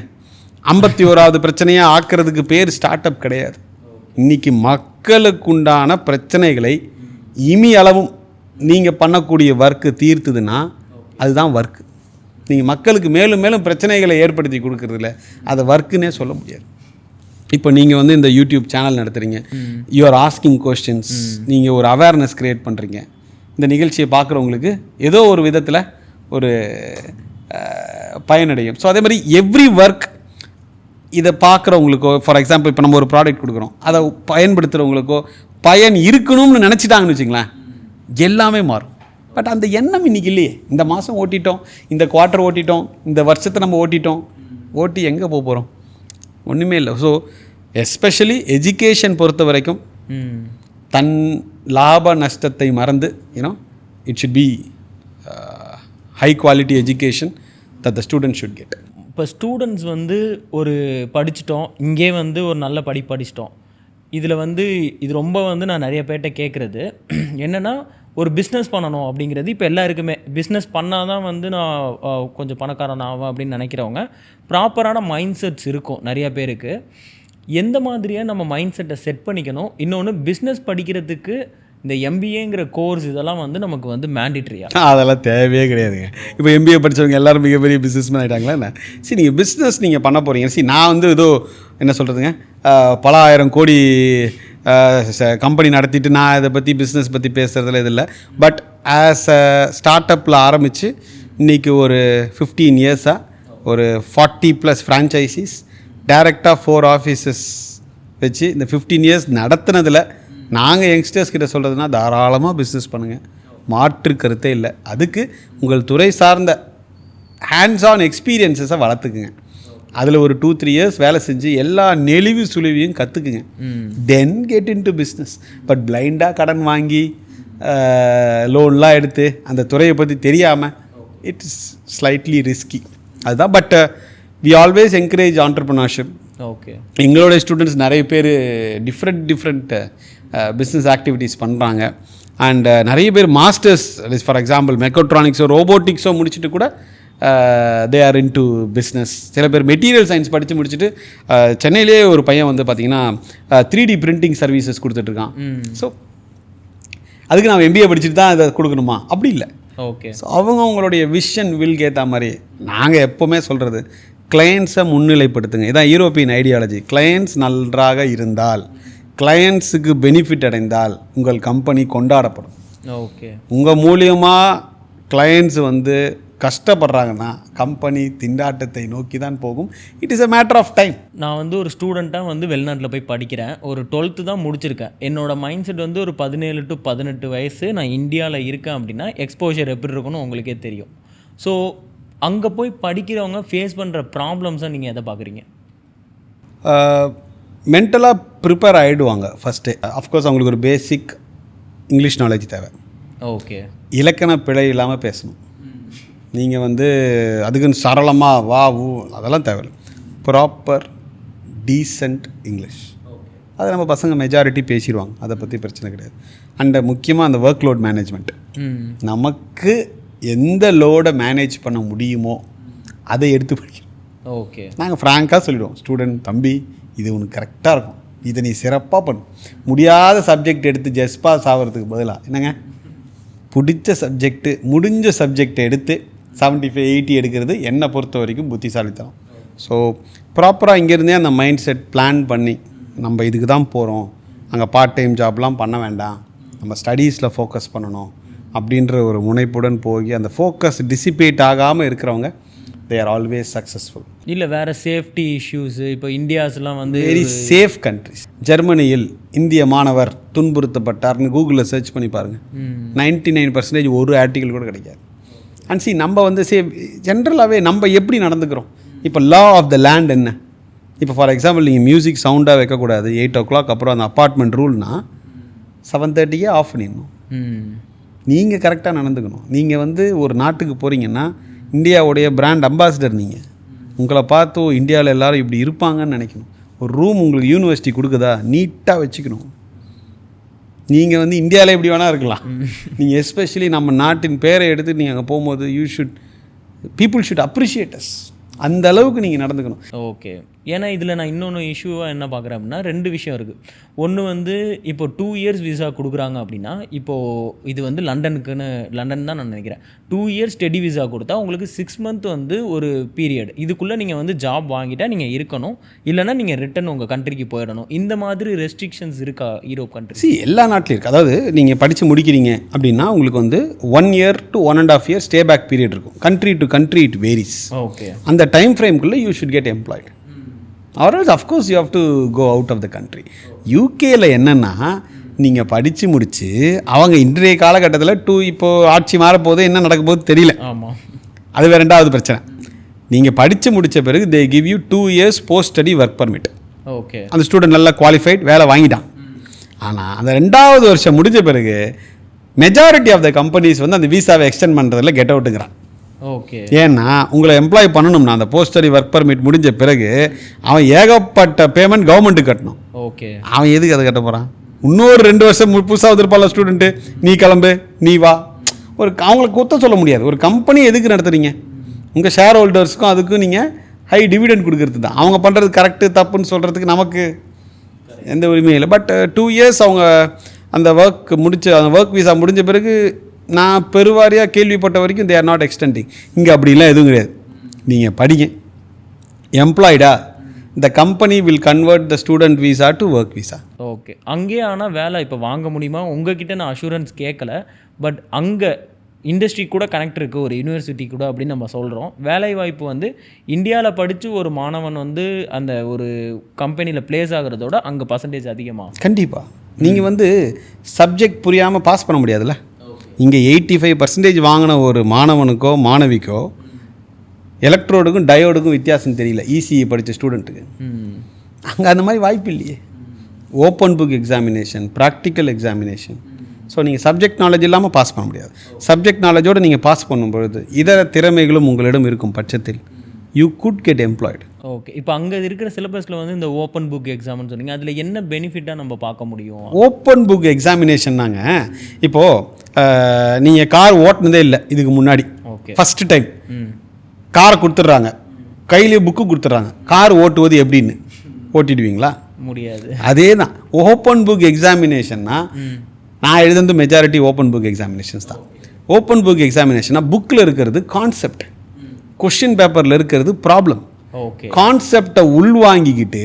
51வது பிரச்சனையாக ஆக்கிறதுக்கு பேர் ஸ்டார்ட் அப் கிடையாது. இன்றைக்கி மக்களுக்குண்டான பிரச்சனைகளை இமி அளவும் நீங்கள் பண்ணக்கூடிய ஒர்க்கு தீர்த்துதுன்னா அதுதான் ஒர்க்கு. நீங்கள் மக்களுக்கு மேலும் மேலும் பிரச்சனைகளை ஏற்படுத்தி கொடுக்குறதில்ல, அதை ஒர்க்குன்னே சொல்ல முடியாது. இப்போ நீங்கள் வந்து இந்த யூடியூப் சேனல் நடத்துகிறீங்க, யூ ஆர் ஆஸ்கிங் கொஸ்டின்ஸ், நீங்கள் ஒரு அவேர்னஸ் க்ரியேட் பண்ணுறீங்க. இந்த நிகழ்ச்சியை பார்க்குறவங்களுக்கு ஏதோ ஒரு விதத்தில் ஒரு பயனடையும். ஸோ அதே மாதிரி எவ்ரி ஒர்க் இதை பார்க்குறவங்களுக்கோ, ஃபார் எக்ஸாம்பிள் இப்போ நம்ம ஒரு ப்ராடக்ட் கொடுக்குறோம், அதை பயன்படுத்துகிறவங்களுக்கோ பயன் இருக்கணும்னு நினச்சிட்டாங்கன்னு வச்சுங்களேன், எல்லாமே மாறும். பட் அந்த எண்ணம் இன்றைக்கி இல்லையே. இந்த மாதம் ஓட்டிட்டோம், இந்த குவார்ட்டர் ஓட்டிட்டோம், இந்த வருஷத்தை நம்ம ஓட்டி எங்கே போக போகிறோம், ஒன்றுமே இல்லை. ஸோ எஸ்பெஷலி எஜுகேஷன் பொறுத்த வரைக்கும் தன் லாப நஷ்டத்தை மறந்து it should be high quality education that the student should get. இப்போ ஸ்டூடெண்ட்ஸ் வந்து ஒரு படிச்சிட்டோம், இங்கே வந்து ஒரு நல்ல படிச்சிட்டோம். இதில் வந்து இது ரொம்ப வந்து நான் நிறைய பேர்கிட்ட கேட்குறது என்னென்னா, ஒரு பிஸ்னஸ் பண்ணணும் அப்படிங்கிறது இப்போ எல்லாருக்குமே. பிஸ்னஸ் பண்ணால் தான் வந்து நான் கொஞ்சம் பணக்காரன் ஆவேன் அப்படின்னு நினைக்கிறவங்க, ப்ராப்பரான மைண்ட் செட்ஸ் இருக்கும் நிறைய பேருக்கு. எந்த மாதிரியாக நம்ம மைண்ட் செட்டை செட் பண்ணிக்கணும்? இன்னொன்று, பிஸ்னஸ் படிக்கிறதுக்கு இந்த எம்பிஏங்கிற கோர்ஸ் இதெல்லாம் வந்து நமக்கு வந்து மேண்டிட்ரியா? அதெல்லாம் தேவையே கிடையாதுங்க. இப்போ எம்பிஏ படித்தவங்க எல்லோரும் மிகப்பெரிய பிஸ்னஸ்மேன் ஆகிட்டாங்களா என்ன? சரி, நீங்கள் பிஸ்னஸ் நீங்கள் பண்ண போகிறீங்க. சரி, நான் வந்து ஏதோ என்ன சொல்கிறதுங்க, பல ஆயிரம் கோடி கம்பெனி நடத்திட்டு நான் இதை பற்றி பிஸ்னஸ் பற்றி பேசுகிறதுல இது இல்லை. பட் ஆஸ் அ ஸ்டார்ட் அப்பில் ஆரம்பித்து இன்றைக்கி ஒரு 15 இயர்ஸாக ஒரு 40+ ஃப்ரான்ச்சைசிஸ், டைரெக்டாக 4 ஆஃபீஸஸ் வச்சு இந்த 15 இயர்ஸ் நடத்துனதில் நாங்கள் யங்ஸ்டர்ஸ் கிட்ட சொல்கிறதுனா, தாராளமாக பிஸ்னஸ் பண்ணுங்கள், மாற்று கருத்தே இல்லை. அதுக்கு உங்கள் துறை சார்ந்த ஹேண்ட்ஸ் ஆன் எக்ஸ்பீரியன்ஸஸை வளர்த்துக்குங்க. அதில் ஒரு 2-3 இயர்ஸ் வேலை செஞ்சு எல்லா நெளிவு சுழிவையும் கற்றுக்குங்க. Then get in to business. But பிளைண்டாக கடன் வாங்கி லோன்லாம் எடுத்து அந்த துறையை பற்றி தெரியாமல் இட் இஸ் ஸ்லைட்லி ரிஸ்கி. அதுதான். But we always encourage entrepreneurship. Okay, எங்களோட ஸ்டூடெண்ட்ஸ் நிறைய பேர் டிஃப்ரெண்ட் பிஸ்னஸ் ஆக்டிவிட்டீஸ் பண்ணுறாங்க. அண்ட் நிறைய பேர் மாஸ்டர்ஸ், ஃபார் எக்ஸாம்பிள் மெக்கட்ரானிக்ஸோ ரோபோட்டிக்ஸோ முடிச்சுட்டு கூட they are in to business. சில பேர் மெட்டீரியல் சயின்ஸ் படித்து முடிச்சுட்டு சென்னையிலே ஒரு பையன் வந்து பார்த்திங்கன்னா 3D பிரிண்டிங் சர்வீசஸ் கொடுத்துட்ருக்கான். ஸோ அதுக்கு நான் எம்பிஏ படிச்சுட்டு தான் இதை கொடுக்கணுமா? அப்படி இல்லை. ஓகே, ஸோ அவங்களுடைய விஷன் வில்க்கு ஏற்ற மாதிரி நாங்கள் எப்போவுமே சொல்கிறது, கிளையண்ட்ஸை முன்னிலைப்படுத்துங்க. இதான் யூரோப்பியன் ஐடியாலஜி. கிளையண்ட்ஸ் நன்றாக இருந்தால், கிளையண்ட்ஸுக்கு பெனிஃபிட் அடைந்தால் உங்கள் கம்பெனி கொண்டாடப்படும். ஓகே, உங்கள் மூலியமாக கிளையண்ட்ஸ் வந்து கஷ்டப்படுறாங்கன்னா கம்பெனி திண்டாட்டத்தை நோக்கி தான் போகும். It is a matter of time. நான் வந்து ஒரு ஸ்டூடெண்ட்டாக வந்து வெளிநாட்டில் போய் படிக்கிறேன். ஒரு 12th தான் முடிச்சிருக்கேன். என்னோடய மைண்ட் செட் வந்து ஒரு 17 to 18 வயசு. நான் இந்தியாவில் இருக்கேன் அப்படின்னா எக்ஸ்போஷர் எப்படி இருக்குன்னு உங்களுக்கே தெரியும். ஸோ அங்கே போய் படிக்கிறவங்க ஃபேஸ் பண்ணுற ப்ராப்ளம்ஸை நீங்கள் எதை பார்க்குறீங்க? மென்டலாக ப்ரிப்பேர் ஆகிடுவாங்க ஃபஸ்ட்டு. அஃப்கோர்ஸ் அவங்களுக்கு ஒரு பேசிக் இங்கிலீஷ் நாலேஜ் தேவை. ஓகே, இலக்கண பிழை இல்லாமல் பேசணும். நீங்கள் வந்து அதுக்குன்னு சரளமாக வா ஊ அதெல்லாம் தேவையில்லை. ப்ராப்பர் டீசென்ட் இங்கிலீஷ், அதை நம்ம பசங்க மெஜாரிட்டி பேசிடுவாங்க, அதை பற்றி பிரச்சனை கிடையாது. அண்ட் முக்கியமாக அந்த ஒர்க் லோட் மேனேஜ்மெண்ட். நமக்கு எந்த லோடை மேனேஜ் பண்ண முடியுமோ அதை எடுத்து படிக்கணும். ஓகே, நாங்கள் ஃப்ராங்காக சொல்லிவிடுவோம், ஸ்டூடெண்ட் தம்பி இது உனக்கு கரெக்டாக இருக்கும், இதை நீ சிறப்பாக பண்ணும். முடியாத சப்ஜெக்ட் எடுத்து ஜஸ்ட் பாஸ் ஆகிறதுக்கு பதிலாக என்னங்க, பிடிச்ச சப்ஜெக்ட்டு முடிஞ்ச சப்ஜெக்டை எடுத்து 75-80 எடுக்கிறது என்னை பொறுத்த வரைக்கும் புத்திசாலித்தனம். ஸோ ப்ராப்பராக இங்கேருந்தே அந்த மைண்ட் செட் பிளான் பண்ணி நம்ம இதுக்கு தான் போகிறோம், அங்கே பார்ட் டைம் ஜாப்லாம் பண்ண வேண்டாம், நம்ம ஸ்டடீஸில் ஃபோக்கஸ் பண்ணணும் அப்படின்ற ஒரு முனைப்புடன் போய் அந்த ஃபோக்கஸ் டிசிபேட் ஆகாமல் இருக்கிறவங்க they are always successful. இல்லை வேறு சேஃப்டி இஷ்யூஸு இப்போ இந்தியாஸ்லாம் வந்து வெரி சேஃப் கண்ட்ரிஸ். ஜெர்மனியில் இந்திய மாணவர் துன்புறுத்தப்பட்டார்னு கூகுளில் சர்ச் பண்ணி பாருங்கள், 99% ஒரு ஆர்டிக்கல் கூட கிடைக்காது. அண்ட் சி நம்ம வந்து ஜென்ரலாகவே நம்ம எப்படி நடந்துக்கிறோம். இப்போ லா ஆஃப் த லேண்ட் என்ன, இப்போ ஃபார் எக்ஸாம்பிள் நீங்கள் மியூசிக் சவுண்டாக வைக்கக்கூடாது 8 o'clock அப்புறம் அந்த அப்பார்ட்மெண்ட் ரூல்னா 7:30 ஆஃப் பண்ணிடணும். நீங்கள் கரெக்டாக நடந்துக்கணும். நீங்கள் வந்து ஒரு நாட்டுக்கு போகிறீங்கன்னா இந்தியாவுடைய பிராண்ட் அம்பாசிடர், நீங்கள் உங்களை பார்த்து இந்தியாவில் எல்லோரும் இப்படி இருப்பாங்கன்னு நினைக்கணும். ஒரு ரூம் உங்களுக்கு யூனிவர்சிட்டி கொடுக்குதா, நீட்டாக வச்சுக்கணும். நீங்கள் வந்து இந்தியாவில் எப்படி வேணால் இருக்கலாம், நீங்கள் எஸ்பெஷலி நம்ம நாட்டின் பேரை எடுத்து நீங்கள் அங்கே போகும்போது பீப்புள் ஷுட் அப்ரிஷியேட் அஸ். அந்த அளவுக்கு நீங்கள் நடந்துக்கணும். ஓகே. ஏன்னா இதில் நான் இன்னொன்று இஷ்யூவாக என்ன பார்க்குறேன் அப்படின்னா 2 விஷயம் இருக்குது. ஒன்று வந்து இப்போ 2 years விசா கொடுக்குறாங்க அப்படின்னா, இப்போது இது வந்து லண்டன் தான் நான் நினைக்கிறேன். 2 years ஸ்டடி விசா கொடுத்தா உங்களுக்கு 6 month வந்து ஒரு பீரியட், இதுக்குள்ளே நீங்கள் வந்து ஜாப் வாங்கிட்டால் நீங்கள் இருக்கணும், இல்லைனா நீங்கள் ரிட்டன் உங்கள் கண்ட்ரிக்கு போயிடணும். இந்த மாதிரி ரெஸ்ட்ரிக்ஷன்ஸ் இருக்கா யூரோப் கண்ட்ரி? எல்லா நாட்டிலும் இருக்குது. அதாவது நீங்கள் படித்து முடிக்கிறீங்க அப்படின்னா உங்களுக்கு வந்து 1 year to 1.5 years stay back period இருக்கும். Country to country it varies. Okay. அந்த டைம் ஃப்ரேம்குள்ளே you should get employed, or else of course you have to go out of the country. யூகேயில் என்னென்னா நீங்கள் படித்து முடித்து அவங்க இன்றைய காலகட்டத்தில் இப்போது ஆட்சி மாறப்போது என்ன நடக்க போது தெரியல. ஆமாம், அது வேறு 2வது பிரச்சனை. நீங்கள் படித்து முடித்த பிறகு they give you 2 years post study work permit. Okay. அந்த ஸ்டூடெண்ட் நல்லா குவாலிஃபைட் வேலை வாங்கிட்டான். ஆனால் அந்த 2வது வருஷம் முடிஞ்ச பிறகு மெஜாரிட்டி ஆஃப் த கம்பெனிஸ் வந்து அந்த வீசாவை எக்ஸ்டெண்ட் பண்ணுறதுல கெட் அவுட்டுங்கிறான். ஓகே. ஏன்னா உங்களை எம்ப்ளாய் பண்ணணும்னா அந்த போஸ்ட் ஸ்டடி ஒர்க் பர்மிட் முடிஞ்ச பிறகு அவன் ஏகப்பட்ட பேமெண்ட் கவர்மெண்ட்டுக்கு கட்டணும். ஓகே. அவன் எதுக்கு அதை கட்ட போகிறான்? இன்னொரு 2 வருஷம் புதுசாக வந்திருப்பாள் ஸ்டூடெண்ட்டு, நீ கிளம்பு நீ வா. அவங்களுக்கு குத்த சொல்ல முடியாது. ஒரு கம்பெனி எதுக்கு நடத்துறீங்க? உங்கள் ஷேர் ஹோல்டர்ஸ்க்கும் அதுக்கும் நீங்கள் ஹை டிவிடெண்ட் கொடுக்கறது தான். அவங்க பண்ணுறது கரெக்டு தப்புன்னு சொல்கிறதுக்கு நமக்கு எந்த உரிமையும் இல்லை. பட் 2 years அவங்க அந்த ஒர்க் வீசா முடிஞ்ச பிறகு நான் பெருவாரியாக கேள்விப்பட்ட வரைக்கும் they are not extending. இங்கே அப்படிலாம் எதுவும் கிடையாது. நீங்கள் படிங்க, எம்ப்ளாய்டா, the company will convert the student visa to work visa. Okay. அங்கேயே ஆனால் வேலை இப்போ வாங்க முடியுமா? உங்ககிட்ட நான் அஷூரன்ஸ் கேட்கல, பட் அங்கே இண்டஸ்ட்ரி கூட கனெக்ட் இருக்குது, ஒரு யூனிவர்சிட்டி கூட அப்படின்னு நம்ம சொல்கிறோம். வேலை வாய்ப்பு வந்து இந்தியாவில் படித்து ஒரு மாணவன் வந்து அந்த ஒரு கம்பெனியில் பிளேஸ் ஆகிறதோட அங்கே பர்சன்டேஜ் அதிகமாக. கண்டிப்பாக நீங்கள் வந்து சப்ஜெக்ட் புரியாமல் பாஸ் பண்ண முடியாதுல்ல. இங்கே 85% வாங்கின ஒரு மாணவனுக்கோ மாணவிக்கோ எலக்ட்ரோடுக்கும் டயோடுக்கும் வித்தியாசம் தெரியல இசிஇ படித்த ஸ்டூடெண்ட்டுக்கு. அங்கே அந்த மாதிரி வாய்ப்பு இல்லையே. Open book examination, practical examination. So நீங்கள் சப்ஜெக்ட் நாலேஜ் இல்லாமல் பாஸ் பண்ண முடியாது. சப்ஜெக்ட் நாலேஜோடு நீங்கள் பாஸ் பண்ணும்பொழுது இதர திறமைகளும் உங்களிடம் இருக்கும் பட்சத்தில் you could get employed. Okay. இப்போ அங்கே இருக்கிற சிலபஸில் வந்து இந்த ஓப்பன் புக் எக்ஸாம்னு சொன்னீங்க, அதில் என்ன பெனிஃபிட்டாக நம்ம பார்க்க முடியும்? ஓப்பன் புக் எக்ஸாமினேஷன்னாங்க, இப்போது நீங்கள் கார் ஓட்டினதே இல்லை இதுக்கு முன்னாடி, ஓகே, ஃபஸ்ட்டு டைம் காரை கொடுத்துட்றாங்க, கையிலேயே புக்கு கொடுத்துட்றாங்க, கார் ஓட்டுவது எப்படின்னு ஓட்டிடுவீங்களா? முடியாது. அதே தான் ஓப்பன் புக் எக்ஸாமினேஷன்னா, நான் எழுதுந்து மெஜாரிட்டி ஓப்பன் புக் எக்ஸாமினேஷன்ஸ் தான். ஓப்பன் புக் எக்ஸாமினேஷன்னா புக்கில் இருக்கிறது கான்செப்ட், கொஷின் பேப்பரில் இருக்கிறது ப்ராப்ளம். ஓகே. கான்செப்டை உள்வாங்கிக்கிட்டு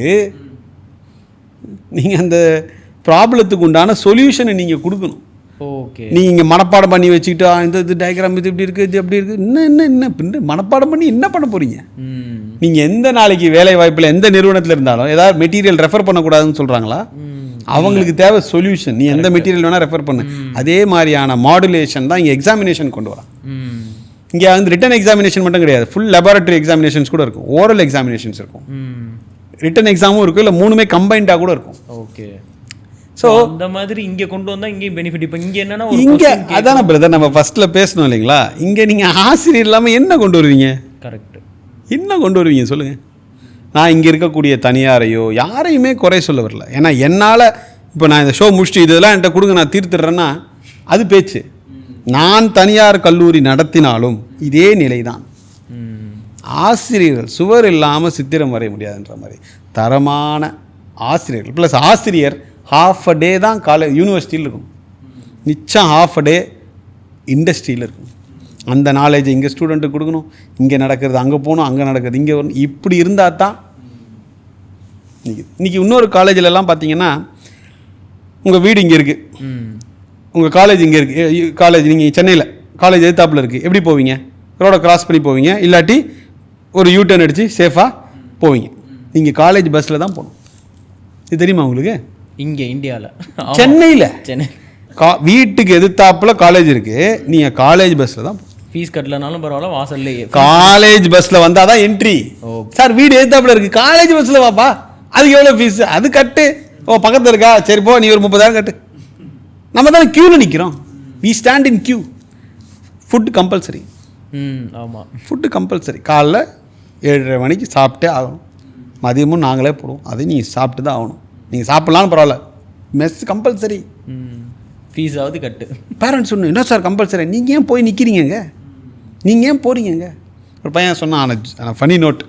நீங்கள் அந்த ப்ராப்ளத்துக்கு உண்டான சொல்யூஷனை நீங்கள் கொடுக்கணும். ஓகே. நீங்கள் மனப்பாடம் பண்ணி வச்சுக்கிட்டு இந்த டயக்ராம் இது இப்படி இருக்குது, இது அப்படி இருக்குது, என்ன மனப்பாடம் பண்ணி என்ன பண்ண போகிறீங்க? நீங்கள் எந்த நாளைக்கு வேலை வாய்ப்பில் எந்த நிறுவனத்தில் இருந்தாலும் ஏதாவது மெட்டீரியல் ரெஃபர் பண்ணக்கூடாதுன்னு சொல்கிறாங்களா? அவங்களுக்கு தேவை சொல்யூஷன். நீ எந்த மெட்டீரியல் வேணால் ரெஃபர் பண்ணு. அதே மாதிரியான மாடுலேஷன் தான் இங்கே எக்ஸாமினேஷன் கொண்டு வரான். இங்கே வந்து ரிட்டன் எக்ஸாமினேஷன் மட்டும் கிடையாது, ஃபுல் லெபார்டரி எக்ஸாமினேஷன்ஸ் கூட இருக்கும், ஓரல் எக்ஸாமினேஷன்ஸ் இருக்கும், ரிட்டன் எக்ஸாமும் இருக்கும், இல்லை 3மே கம்பைண்டாக கூட இருக்கும். ஓகே. ஸோ அந்த மாதிரி இங்கே கொண்டு வந்தால் இங்கேயும் பெனிஃபிட். இப்போ இங்கே என்னன்னா இங்கே அதான பிரதர் நம்ம ஃபஸ்ட்டில் பேசணும் இல்லைங்களா? இங்கே நீங்கள் ஆசிரியர் இல்லாமல் என்ன கொண்டு வருவீங்க? கரெக்ட். என்ன கொண்டு வருவீங்க சொல்லுங்கள்? நான் இங்கே இருக்கக்கூடிய தனியாரையோ யாரையுமே குறை சொல்ல வரல. ஏன்னா என்னால் இப்போ நான் இந்த ஷோ முடிச்சுட்டு இதெல்லாம் என்கிட்ட கொடுங்க நான் தீர்த்துடுறேன்னா அது பேச்சு. நான் தனியார் கல்லூரி நடத்தினாலும் இதே நிலை தான். ஆசிரியர்கள் சுவர் இல்லாமல் சித்திரம் வரைய முடியாதுன்ற மாதிரி தரமான ஆசிரியர்கள் ப்ளஸ் ஆசிரியர் ஹாஃப் அ டே தான் யூனிவர்சிட்டியில் இருக்கும், மிச்சம் ஹாஃப் அ டே இண்டஸ்ட்ரியில் இருக்கும். அந்த நாலேஜ் இங்கே ஸ்டூடெண்ட்டுக்கு கொடுக்கணும், இங்கே நடக்கிறது அங்கே போகணும், அங்கே நடக்கிறது இங்கே வரணும். இப்படி இருந்தால் தான் இன்றைக்கி இன்னொரு காலேஜிலலாம் பார்த்தீங்கன்னா உங்கள் வீடு இங்கே இருக்குது, உங்கள் காலேஜ் இங்கே இருக்குது. காலேஜ் நீங்கள் சென்னையில் காலேஜ் எதிர்த்தாப்பில் இருக்குது, எப்படி போவீங்க? ரோடை கிராஸ் பண்ணி போவீங்க, இல்லாட்டி ஒரு யூட்டர்ன் அடித்து சேஃபாக போவீங்க. நீங்கள் காலேஜ் பஸ்ஸில் தான் போகணும். இது தெரியுமா உங்களுக்கு? இங்கே இந்தியாவில் சென்னையில் சென்னை வீட்டுக்கு எதிர்த்தாப்பில் காலேஜ் இருக்குது, நீங்கள் காலேஜ் பஸ்ஸில் தான் ஃபீஸ் கட்டலனாலும் பரவாயில்ல, வாசல்லையே காலேஜ் பஸ்ஸில் வந்தால் தான் என்ட்ரி. சார் வீடு எதிர்த்தாப்பில் இருக்குது, காலேஜ் பஸ்ஸில் வாப்பா, அதுக்கு எவ்வளோ ஃபீஸ்? அது கட்டு. ஓ பக்கத்தில் இருக்கா, சரி போ, நீ ஒரு 30,000 கட்டு. நம்ம தான் க்யூவில் நிற்கிறோம். We stand in queue. Food compulsory. ஆமாம், ஃபுட்டு கம்பல்சரி. காலைல 7:30 மணிக்கு சாப்பிட்டே ஆகணும். மதியமும் நாங்களே போடுவோம், அதையும் நீங்கள் சாப்பிட்டு தான் ஆகணும். நீங்கள் சாப்பிட்லான்னு பரவாயில்ல, மெஸ் கம்பல்சரி. ஃபீஸாவது கட்டு. பேரண்ட்ஸ் ஒன்று என்ன சார் கம்பல்சரி, நீங்கள் ஏன் போய் நிற்கிறீங்க, நீங்கள் ஏன் போகிறீங்க? ஒரு பையன் சொன்னான், ஆனால் ஃபனி நோட்,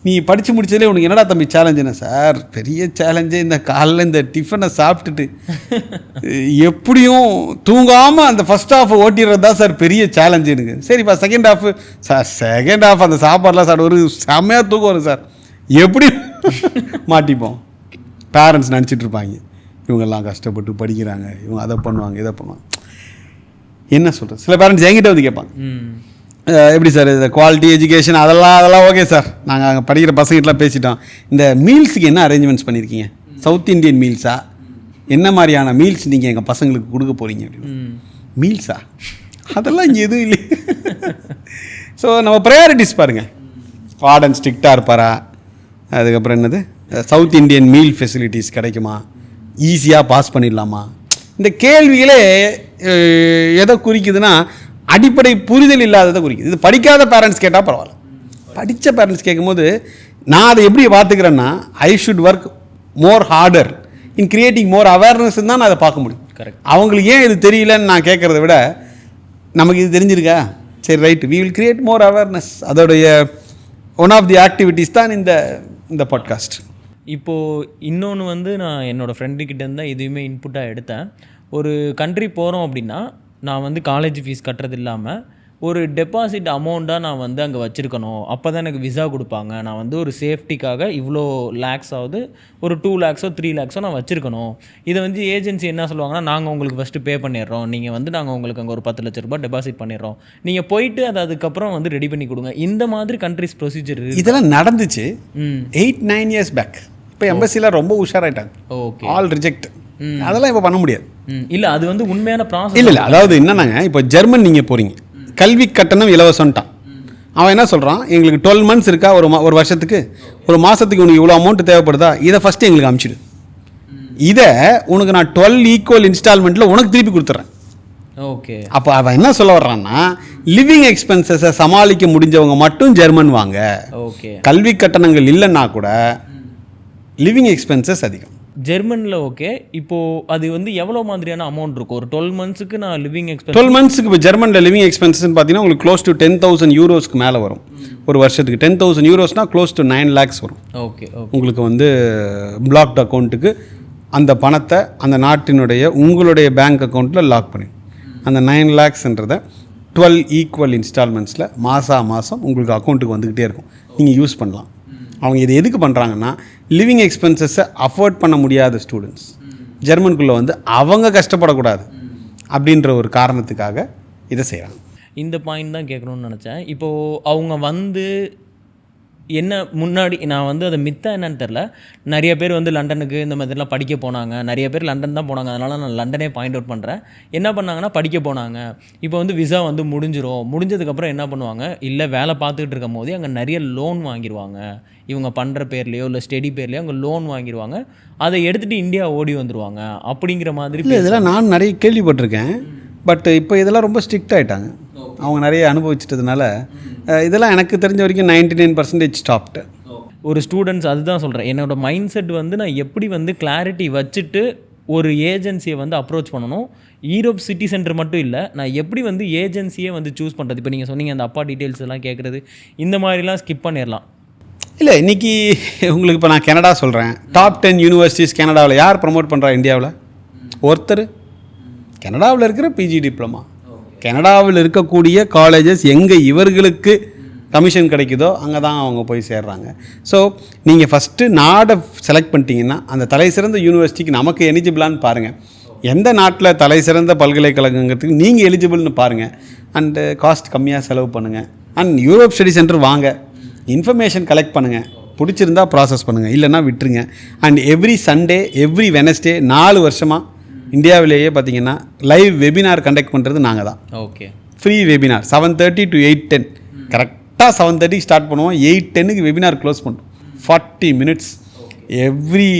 நீ படித்து முடிச்சதுலேயே உனக்கு என்னடா தம்பி சேலஞ்சுன்னு. சார் பெரிய சேலஞ்சே இந்த காலையில் இந்த டிஃபனை சாப்பிட்டுட்டு எப்படியும் தூங்காமல் அந்த ஃபஸ்ட் ஹாஃப் ஓட்டிடுறது தான் சார் பெரிய சேலஞ்சு எனக்கு. சரிப்பா second half sir, second half அந்த சாப்பாடெலாம் சார் ஒரு செம்மையாக தூக்கம் வரும் சார், எப்படி மாட்டிப்போம். பேரண்ட்ஸ் நினச்சிட்ருப்பாங்க இவங்கெல்லாம் கஷ்டப்பட்டு படிக்கிறாங்க, இவங்க அதை பண்ணுவாங்க இதை பண்ணுவாங்க. என்ன சொல்கிறது, சில பேரண்ட்ஸ் என்கிட்ட வந்து கேட்பாங்க, எப்படி சார் இந்த குவாலிட்டி எஜுகேஷன் அதெல்லாம் ஓகே சார், நாங்கள் அங்கே படிக்கிற பசங்கிட்டலாம் பேசிட்டோம், இந்த மீல்ஸுக்கு என்ன அரேஞ்ச்மெண்ட்ஸ் பண்ணியிருக்கீங்க, சவுத் இண்டியன் மீல்ஸா, என்ன மாதிரியான மீல்ஸ் நீங்கள் எங்கள் பசங்களுக்கு கொடுக்க போகிறீங்க அப்படின்னு. மீல்ஸா, அதெல்லாம் இங்கே எதுவும் இல்லை. ஸோ நம்ம ப்ரையாரிட்டிஸ் பாருங்கள், வார்டன் ஸ்ட்ரிக்டாக இருப்பாரா, அதுக்கப்புறம் என்னது சவுத் இண்டியன் மீல் ஃபெசிலிட்டிஸ் கிடைக்குமா, ஈஸியாக பாஸ் பண்ணிடலாமா, இந்த கேள்விகளே எதை குறிக்குதுன்னா அடிப்படை புரிதல் இல்லாததை குறிக்குது. இது படிக்காத பேரண்ட்ஸ் கேட்டால் பரவாயில்ல, படித்த பேரண்ட்ஸ் கேட்கும்போது நான் அதை எப்படி பார்த்துக்கிறேன்னா, I should work more harder in creating more awareness தான் நான் அதை பார்க்க முடியும். கரெக்ட். அவங்களுக்கு ஏன் இது தெரியலன்னு நான் கேட்குறத விட நமக்கு இது தெரிஞ்சிருக்கா, சரி right, we will create more awareness. அதோடைய ஒன் ஆஃப் தி ஆக்டிவிட்டீஸ் தான் இந்த பாட்காஸ்ட். இப்போது இன்னொன்று வந்து நான் என்னோடய ஃப்ரெண்டுக்கிட்டேருந்து தான் எதுவுமே இன்புட்டாக எடுத்தேன். ஒரு கண்ட்ரி போகிறோம் அப்படின்னா நான் வந்து காலேஜ் ஃபீஸ் கட்டுறது இல்லாமல் ஒரு டெபாசிட் அமௌண்ட்டாக நான் வந்து அங்கே வச்சுருக்கணும், அப்போ தான் எனக்கு விசா கொடுப்பாங்க. நான் வந்து ஒரு சேஃப்டிக்காக இவ்வளோ லேக்ஸ் ஆகுது, ஒரு 2 lakhs 3 lakhs நான் வச்சுருக்கணும். இதை வந்து ஏஜென்சி என்ன சொல்லுவாங்கன்னா, நாங்கள் உங்களுக்கு ஃபஸ்ட்டு பே பண்ணிடுறோம், நீங்கள் வந்து நாங்கள் உங்களுக்கு அங்கே ஒரு 10 லட்ச ரூபாய் டெபாசிட் பண்ணிடுறோம், நீங்கள் போயிட்டு அதை அதுக்கப்புறம் வந்து ரெடி பண்ணி கொடுங்க. இந்த மாதிரி கண்ட்ரிஸ் ப்ரொசீஜர் இதெல்லாம் நடந்துச்சு 8-9 years பேக். இப்போ எம்பசியில் ரொம்ப உஷாராயிட்டாங்க. Okay, all reject. அதெல்லாம் இப்போ பண்ண முடியாது. இல்லை அது வந்து உண்மையான ப்ராசஸ் இல்லை அதாவது என்னன்னாங்க, இப்போ ஜெர்மன் நீங்கள் போகிறீங்க, கல்வி கட்டணம் இலவசம்ட்டான். அவன் என்ன சொல்கிறான், எங்களுக்கு 12 months இருக்கா, ஒரு வருஷத்துக்கு, ஒரு மாதத்துக்கு உனக்கு இவ்வளோ அமௌண்ட் தேவைப்படுதா, இதை ஃபஸ்ட்டு எங்களுக்கு அனுப்பிச்சிடு, இதை உனக்கு நான் 12 ஈக்குவல் இன்ஸ்டால்மெண்ட்டில் உனக்கு திருப்பி கொடுத்துட்றேன். ஓகே. அப்போ அவன் என்ன சொல்ல வர்றான்னா, லிவிங் எக்ஸ்பென்சஸை சமாளிக்க முடிஞ்சவங்க மட்டும் ஜெர்மன் வாங்க. ஓகே. கல்வி கட்டணங்கள் இல்லைன்னா கூட லிவிங் எக்ஸ்பென்சஸ் அதிகம் ஜெர்மனில். ஓகே, இப்போது அது வந்து எவ்வளோ மாதிரியான அமௌண்ட் இருக்கும்? ஒரு 12 monthsக்கு நான் லிவிங் எக்ஸ்பென்ஸ் 12 monthsக்கு இப்போ ஜெர்மனில் லிவிங் எக்ஸ்பென்சஸ்ன்னு பார்த்தீங்கன்னா உங்களுக்கு க்ளோஸ் டு 10,000 euros மேலே வரும் ஒரு வருஷத்துக்கு. 10,000 euros க்ளோஸ் டு 9 lakhs வரும். ஓகே. உங்களுக்கு வந்து பிளாக்ட் அக்கௌண்ட்டுக்கு அந்த பணத்தை அந்த நாட்டினுடைய உங்களுடைய பேங்க் அக்கௌண்ட்டில் லாக் பண்ணி அந்த 9 lakhsன்றதை 12 ஈக்குவல் இன்ஸ்டால்மெண்ட்ஸில் மாதம் உங்களுக்கு அக்கௌண்ட்டுக்கு வந்துக்கிட்டே இருக்கும், நீங்கள் யூஸ் பண்ணலாம். அவங்க இது எதுக்கு பண்ணுறாங்கன்னா, லிவிங் எக்ஸ்பென்சஸை அஃபோர்ட் பண்ண முடியாத ஸ்டூடெண்ட்ஸ் ஜெர்மனுக்குள்ளே வந்து அவங்க கஷ்டப்படக்கூடாது அப்படின்ற ஒரு காரணத்துக்காக இதை செய்கிறாங்க. இந்த பாயிண்ட் தான் கேட்கணும்னு நினச்சேன். இப்போது அவங்க வந்து என்ன முன்னாடி நான் வந்து அதை மித்தா என்னன்னு தெரில, நிறைய பேர் வந்து லண்டனுக்கு இந்த மாதிரிலாம் படிக்க போனாங்க, நிறைய பேர் லண்டன் தான் போனாங்க, அதனால் நான் லண்டனே பாயிண்ட் அவுட் பண்ணுறேன். என்ன பண்ணாங்கன்னா படிக்க போனாங்க, இப்போ வந்து விசா வந்து முடிஞ்சதுக்கப்புறம் என்ன பண்ணுவாங்க, இல்லை வேலை பார்த்துக்கிட்டு இருக்கும் போதே அங்கே நிறைய லோன் வாங்கிடுவாங்க, இவங்க பண்ணுற பேர்லையோ இல்லை ஸ்டடி பேர்லையோ அங்கே லோன் வாங்கிடுவாங்க, அதை எடுத்துகிட்டு இந்தியா ஓடி வந்துடுவாங்க அப்படிங்கிற மாதிரி. இதெல்லாம் நான் நிறைய கேள்விப்பட்டிருக்கேன். பட் இப்போ இதெல்லாம் ரொம்ப ஸ்ட்ரிக்ட் ஆகிட்டாங்க, அவங்க நிறைய அனுபவிச்சிட்டதுனால இதெல்லாம் எனக்கு தெரிஞ்ச வரைக்கும் 99% ஸ்டாப்டு. ஒரு ஸ்டூடெண்ட்ஸ் அதுதான் சொல்கிறேன், என்னோடய மைண்ட் செட் வந்து நான் எப்படி வந்து கிளாரிட்டி வச்சுட்டு ஒரு ஏஜென்சியை வந்து அப்ரோச் பண்ணணும். ஈரோப் சிட்டி சென்டர் மட்டும் இல்லை, நான் எப்படி வந்து ஏஜென்சியை வந்து சூஸ் பண்ணுறது. இப்போ நீங்கள் சொன்னீங்க அந்த அப்பா டீட்டெயில்ஸ் எல்லாம் கேட்குறது, இந்த மாதிரிலாம் ஸ்கிப் பண்ணிடலாம். இல்லை இன்றைக்கி உங்களுக்கு இப்போ நான் கனடா சொல்கிறேன், டாப் 10 யூனிவர்சிட்டிஸ் கனடாவில் யார் ப்ரமோட் பண்ணுறா இந்தியாவில்? ஒருத்தர் கனடாவில் இருக்கிற பிஜி டிப்ளமா, கனடாவில் இருக்கக்கூடிய காலேஜஸ் எங்கே இவர்களுக்கு கமிஷன் கிடைக்குதோ அங்கே தான் அவங்க போய் சேர்றாங்க. ஸோ நீங்கள் ஃபஸ்ட்டு நாடை செலக்ட் பண்ணிட்டீங்கன்னா அந்த தலை சிறந்த யூனிவர்சிட்டிக்கு நமக்கு எலிஜிபிளான்னு பாருங்கள். எந்த நாட்டில் தலை சிறந்த பல்கலைக்கழகங்கிறதுக்கு நீங்கள் எலிஜிபிள்னு பாருங்கள். அண்டு காஸ்ட் கம்மியாக செலவு பண்ணுங்கள். அண்ட் யூரோப் ஸ்டடி சென்டர் வாங்க, இன்ஃபர்மேஷன் கலெக்ட் பண்ணுங்கள், பிடிச்சிருந்தா ப்ராசஸ் பண்ணுங்கள், இல்லைன்னா விட்டுருங்க. And every Sunday every Wednesday 4 வருஷமாக இந்தியாவிலேயே பார்த்தீங்கன்னா லைவ் வெபினார் கண்டக்ட் பண்ணுறது நாங்கள் தான். Okay, free webinar 7:30 to 8:10. கரெக்டாக 7:30 ஸ்டார்ட் பண்ணுவோம், 8:10 வெபினார் க்ளோஸ் பண்ணுவோம். 40 minutes every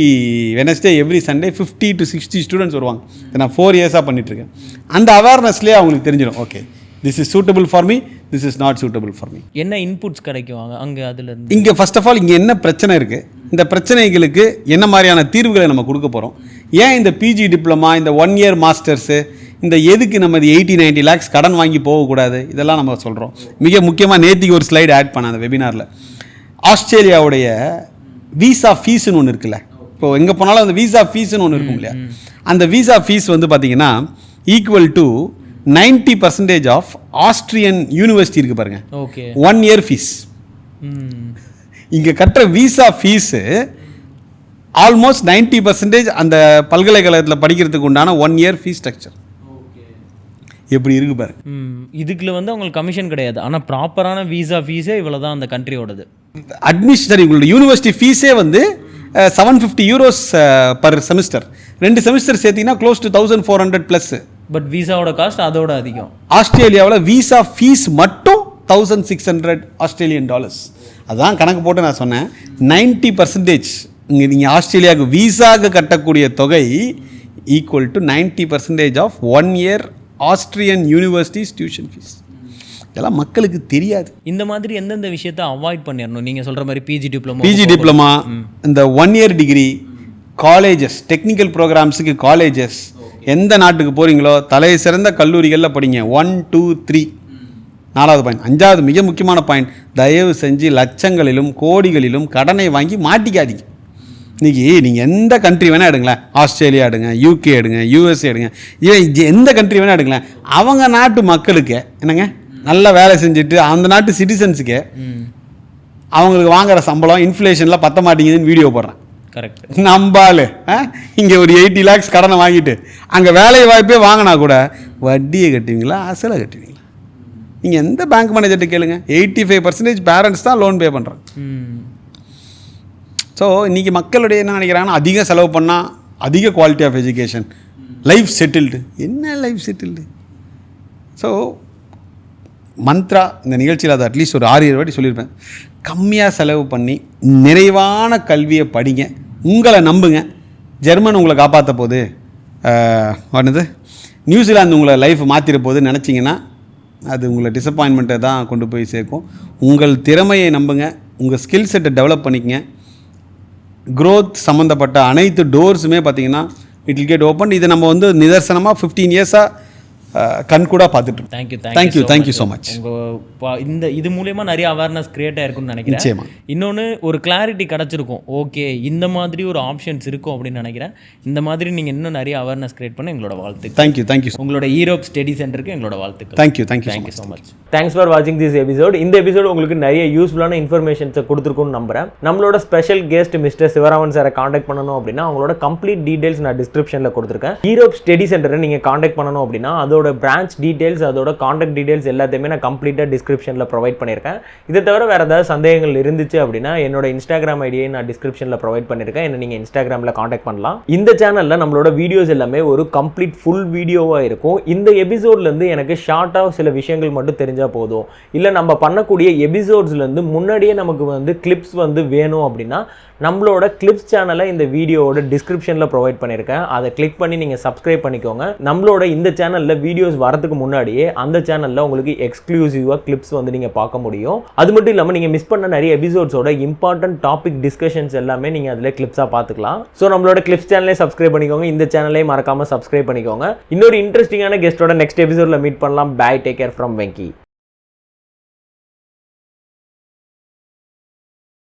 Wednesday every Sunday 50 to 60 students வருவாங்க. இதை நான் 4 இயர்ஸாக பண்ணிகிட்ருக்கேன். அந்த அவேர்னஸ்லேயே அவங்களுக்கு தெரிஞ்சிடும், okay this is suitable for me, this is not suitable for me. என்ன இன்புட்ஸ் கிடைக்கும் அங்கே அதுலேருந்து? இங்கே ஃபர்ஸ்ட் ஆஃப் ஆல் இங்கே என்ன பிரச்சனை இருக்குது, இந்த பிரச்சனைகளுக்கு என்ன மாதிரியான தீர்வுகளை நம்ம கொடுக்க போகிறோம், ஏன் இந்த பிஜி டிப்ளமா, இந்த 1 year மாஸ்டர்ஸு, இந்த எதுக்கு நம்ம 80-90 lakhs கடன் வாங்கி போகக்கூடாது, இதெல்லாம் நம்ம சொல்கிறோம். மிக முக்கியமாக நேற்றுக்கு ஒரு ஸ்லைடு ஆட் பண்ண அந்த வெபினாரில் ஆஸ்திரேலியாவுடைய வீசா ஃபீஸ்னு ஒன்று இருக்குல்ல. இப்போ எங்கே போனாலும் அந்த வீசா ஃபீஸ்னு ஒன்று இருக்கும் இல்லையா, அந்த வீசா ஃபீஸ் வந்து பார்த்தீங்கன்னா equal to 90% of Austrian university இருக்குது பாருங்கள். Okay, 1 year fees. இங்கே கட்டுற வீசா ஃபீஸு ஆல்மோஸ்ட் 90% அந்த பல்கலைக்கழகத்தில் படிக்கிறதுக்கு உண்டான 1 year ஃபீஸ் ஸ்ட்ரக்சர் எப்படி இருக்கு பாருங்க. இதுக்குள்ள வந்து அவங்களுக்கு கமிஷன் கிடையாது, ஆனால் ப்ராப்பரான வீசா ஃபீஸே இவ்வளோ தான் அந்த கண்ட்ரியோடது. அட்மிஷன் உங்களோட யூனிவர்சிட்டி ஃபீஸே வந்து 750 euros பர் செமிஸ்டர். 2 செமிஸ்டர் சேர்த்திங்கன்னா க்ளோஸ் டு 1400+. பட் வீசாவோட காஸ்ட் அதோட அதிகம். ஆஸ்திரேலியாவில் வீசா ஃபீஸ் மட்டும் $1600 ஆஸ்திரேலியன் டாலர்ஸ். அதான் கணக்கு போட்டு நான் சொன்னேன், 90% இங்கே நீங்கள் ஆஸ்திரேலியாவுக்கு வீசாவுக்கு கட்டக்கூடிய தொகை equal to 90% of 1 year Austrian universities tuition fees. இதெல்லாம் மக்களுக்கு தெரியாது. இந்த மாதிரி எந்தெந்த விஷயத்தை அவாய்ட் பண்ணிடணும்? நீங்கள் சொல்கிற மாதிரி பிஜி டிப்ளமா, இந்த 1 year டிகிரி, காலேஜஸ், டெக்னிக்கல் ப்ரோக்ராம்ஸுக்கு காலேஜஸ், எந்த நாட்டுக்கு போகிறீங்களோ தலை சிறந்த கல்லூரிகளில் படிங்க. 1, 2, 3. 4வது பாயிண்ட். 5வது மிக முக்கியமான பாயிண்ட், தயவு செஞ்சு லட்சங்களிலும் கோடிகளிலும் கடனை வாங்கி மாட்டிக்காதீங்க. இன்றைக்கி நீங்கள் எந்த கண்ட்ரி வேணால் எடுங்களேன், ஆஸ்திரேலியா எடுங்க, யூகே எடுங்க, யூஎஸ்ஏ எடுங்க, எந்த கண்ட்ரி வேணால் எடுங்களேன், அவங்க நாட்டு மக்களுக்கு என்னங்க நல்லா வேலை செஞ்சுட்டு அந்த நாட்டு சிட்டிசன்ஸுக்கு அவங்களுக்கு வாங்குகிற சம்பளம் இன்ஃப்ளேஷனில் பற்ற மாட்டேங்குதுன்னு வீடியோ போடுறேன். கரெக்ட். நம்பால் இங்கே ஒரு 80 lakhs கடனை வாங்கிட்டு அங்கே வேலை வாய்ப்பே வாங்கினா கூட வட்டியை கட்டுவீங்களா அசலை கட்டுவீங்களா? நீங்கள் எந்த பேங்க் மேனேஜர்கிட்ட கேளுங்க, 85% பேரண்ட்ஸ் தான் லோன் பே பண்ணுறாங்க. ஸோ இன்றைக்கி மக்களுடைய என்ன நினைக்கிறாங்கன்னா, அதிக செலவு பண்ணால் அதிக quality of education, life settled. என்ன லைஃப் செட்டில்டு? ஸோ மந்த்ரா இந்த நிகழ்ச்சியில் அதை அட்லீஸ்ட் ஒரு 6-7 வாட்டி சொல்லியிருப்பேன். கம்மியாக செலவு பண்ணி நிறைவான கல்வியை படிங்க, உங்களை நம்புங்க. ஜெர்மன் உங்களை காப்பாற்ற போகுது, என்னது நியூசிலாந்து உங்களை லைஃப் மாற்றிட போகுதுன்னு நினச்சிங்கன்னா அது உங்களை டிசப்பாயின்மெண்ட்டை தான் கொண்டு போய் சேர்க்கும். உங்கள் திறமையை நம்புங்க, உங்கள் ஸ்கில் செட்டை டெவலப் பண்ணிக்கங்க. க்ரோத் சம்மந்தப்பட்ட அனைத்து டோர்ஸுமே பார்த்தீங்கன்னா இட் வில் கெட் ஓப்பன். இதை நம்ம வந்து நிதர்சனமாக 15 இயர்ஸாக கண் கூட பார்த்துட்டு. Thank you so much. இந்த இது மூலயமா நிறைய அவேர்னஸ் கிரியேட் ஆயிருக்கும்னு நினைக்கிறேன். நிச்சயமா. இன்னொன்று ஒரு கிளாரிட்டி கிடச்சிருக்கும், ஓகே இந்த மாதிரி ஒரு ஆப்ஷன்ஸ் இருக்கும் அப்படின்னு நினைக்கிறேன். இந்த மாதிரி நீங்கள் இன்னும் நிறைய அவேர்னஸ் கிரியேட் பண்ண எங்களோட வாழ்த்து. தேங்க்யூ. உங்களோட ஈரோப் ஸ்டடி சென்டருக்கு எங்களோட வாழ்த்துக்கள். Thank you so much. Thanks for வாட்சிங் திஸ் எபிசோட். இந்த எபிசோட் உங்களுக்கு நிறைய யூஸ்ஃபுல்லான இன்ஃபர்மேஷன்ஸை கொடுத்துருக்குன்னு நம்புறேன். நம்மளோட ஸ்பெஷல் கெஸ்ட் மிஸ்டர் சிவராமன் சாரை காண்டாக்ட் பண்ணணும் அப்படின்னா அவங்களோட கம்ப்ளீட் டீடைல்ஸ் நான் டிஸ்கிரிப்ஷனில் கொடுத்துருக்கேன். ஈரோப் ஸ்டடி சென்டரை நீங்கள் காண்டாக்ட் பண்ணணும் அப்படின்னா அதோட பிரான்ச் டீடைல்ஸ், அதோட காண்டாக்ட் டீடைல்ஸ் எல்லாத்தையுமே நான் கம்ப்ளீட்டாக டிஸ்கிரிப்ஷனில் ப்ரொவைட் பண்ணியிருக்கேன். இதை தவிர வேறு ஏதாவது சந்தேகங்கள் இருந்துச்சு அப்படின்னா என்னோட இன்ஸ்டாகிராம் ஐடியை நான் டிஸ்கிரிப்ஷனில் ப்ரொவைட் பண்ணியிருக்கேன். என்ன நீங்கள் இன்ஸ்டாகிராமில் காண்டாக்ட் பண்ணலாம். இந்த சேனலில் நம்மளோட வீடியோஸ் எல்லாமே ஒரு கம்ப்ளீட் ஃபுல் வீடியோவாக இருக்கும். இந்த எபிசோட்லேருந்து எனக்கு ஷார்ட்டாக சில விஷயங்கள் மட்டும் தெரிஞ்சால் போதும், இல்லை நம்ம பண்ணக்கூடிய எபிசோட்ஸ்லேருந்து முன்னாடியே நமக்கு வந்து கிளிப்ஸ் வந்து வேணும் அப்படின்னா நம்மளோட கிளிப்ஸ் சேனலை இந்த வீடியோவோட டிஸ்கிரிப்ஷனில் ப்ரொவைட் பண்ணியிருக்கேன். அதை கிளிக் பண்ணி நீங்கள் சப்ஸ்கிரைப் பண்ணிக்கோங்க. நம்மளோட இந்த சேனலில் வீடியோஸ் வரதுக்கு முன்னாடியே அந்த சேனலில் உங்களுக்கு எக்ஸ்க்ளூசிவாக கிளிப்ஸ் வந்து நீங்கள் பார்க்க முடியும். அது மட்டும் இல்லாமல் நீங்கள் மிஸ் பண்ண நிறைய எபிசோட்ஸோட இம்பார்ட்டன்ட் டாபிக் டிஸ்கஷன்ஸ் எல்லாமே நீங்கள் அதில் கிளிப்ஸாக பார்த்துக்கலாம். ஸோ நம்மளோட கிளிப்ஸ் சேனலே சப்ஸ்கிரைப் பண்ணிக்கோங்க, இந்த சேனலையும் மறக்காமல் சப்ஸ்கிரைப் பண்ணிக்கோங்க. இன்னொரு இன்ட்ரெஸ்டிங்கான கெஸ்ட்டோட நெக்ஸ்ட் எபிசோடில் மீட் பண்ணலாம். Bye, take care from Venky.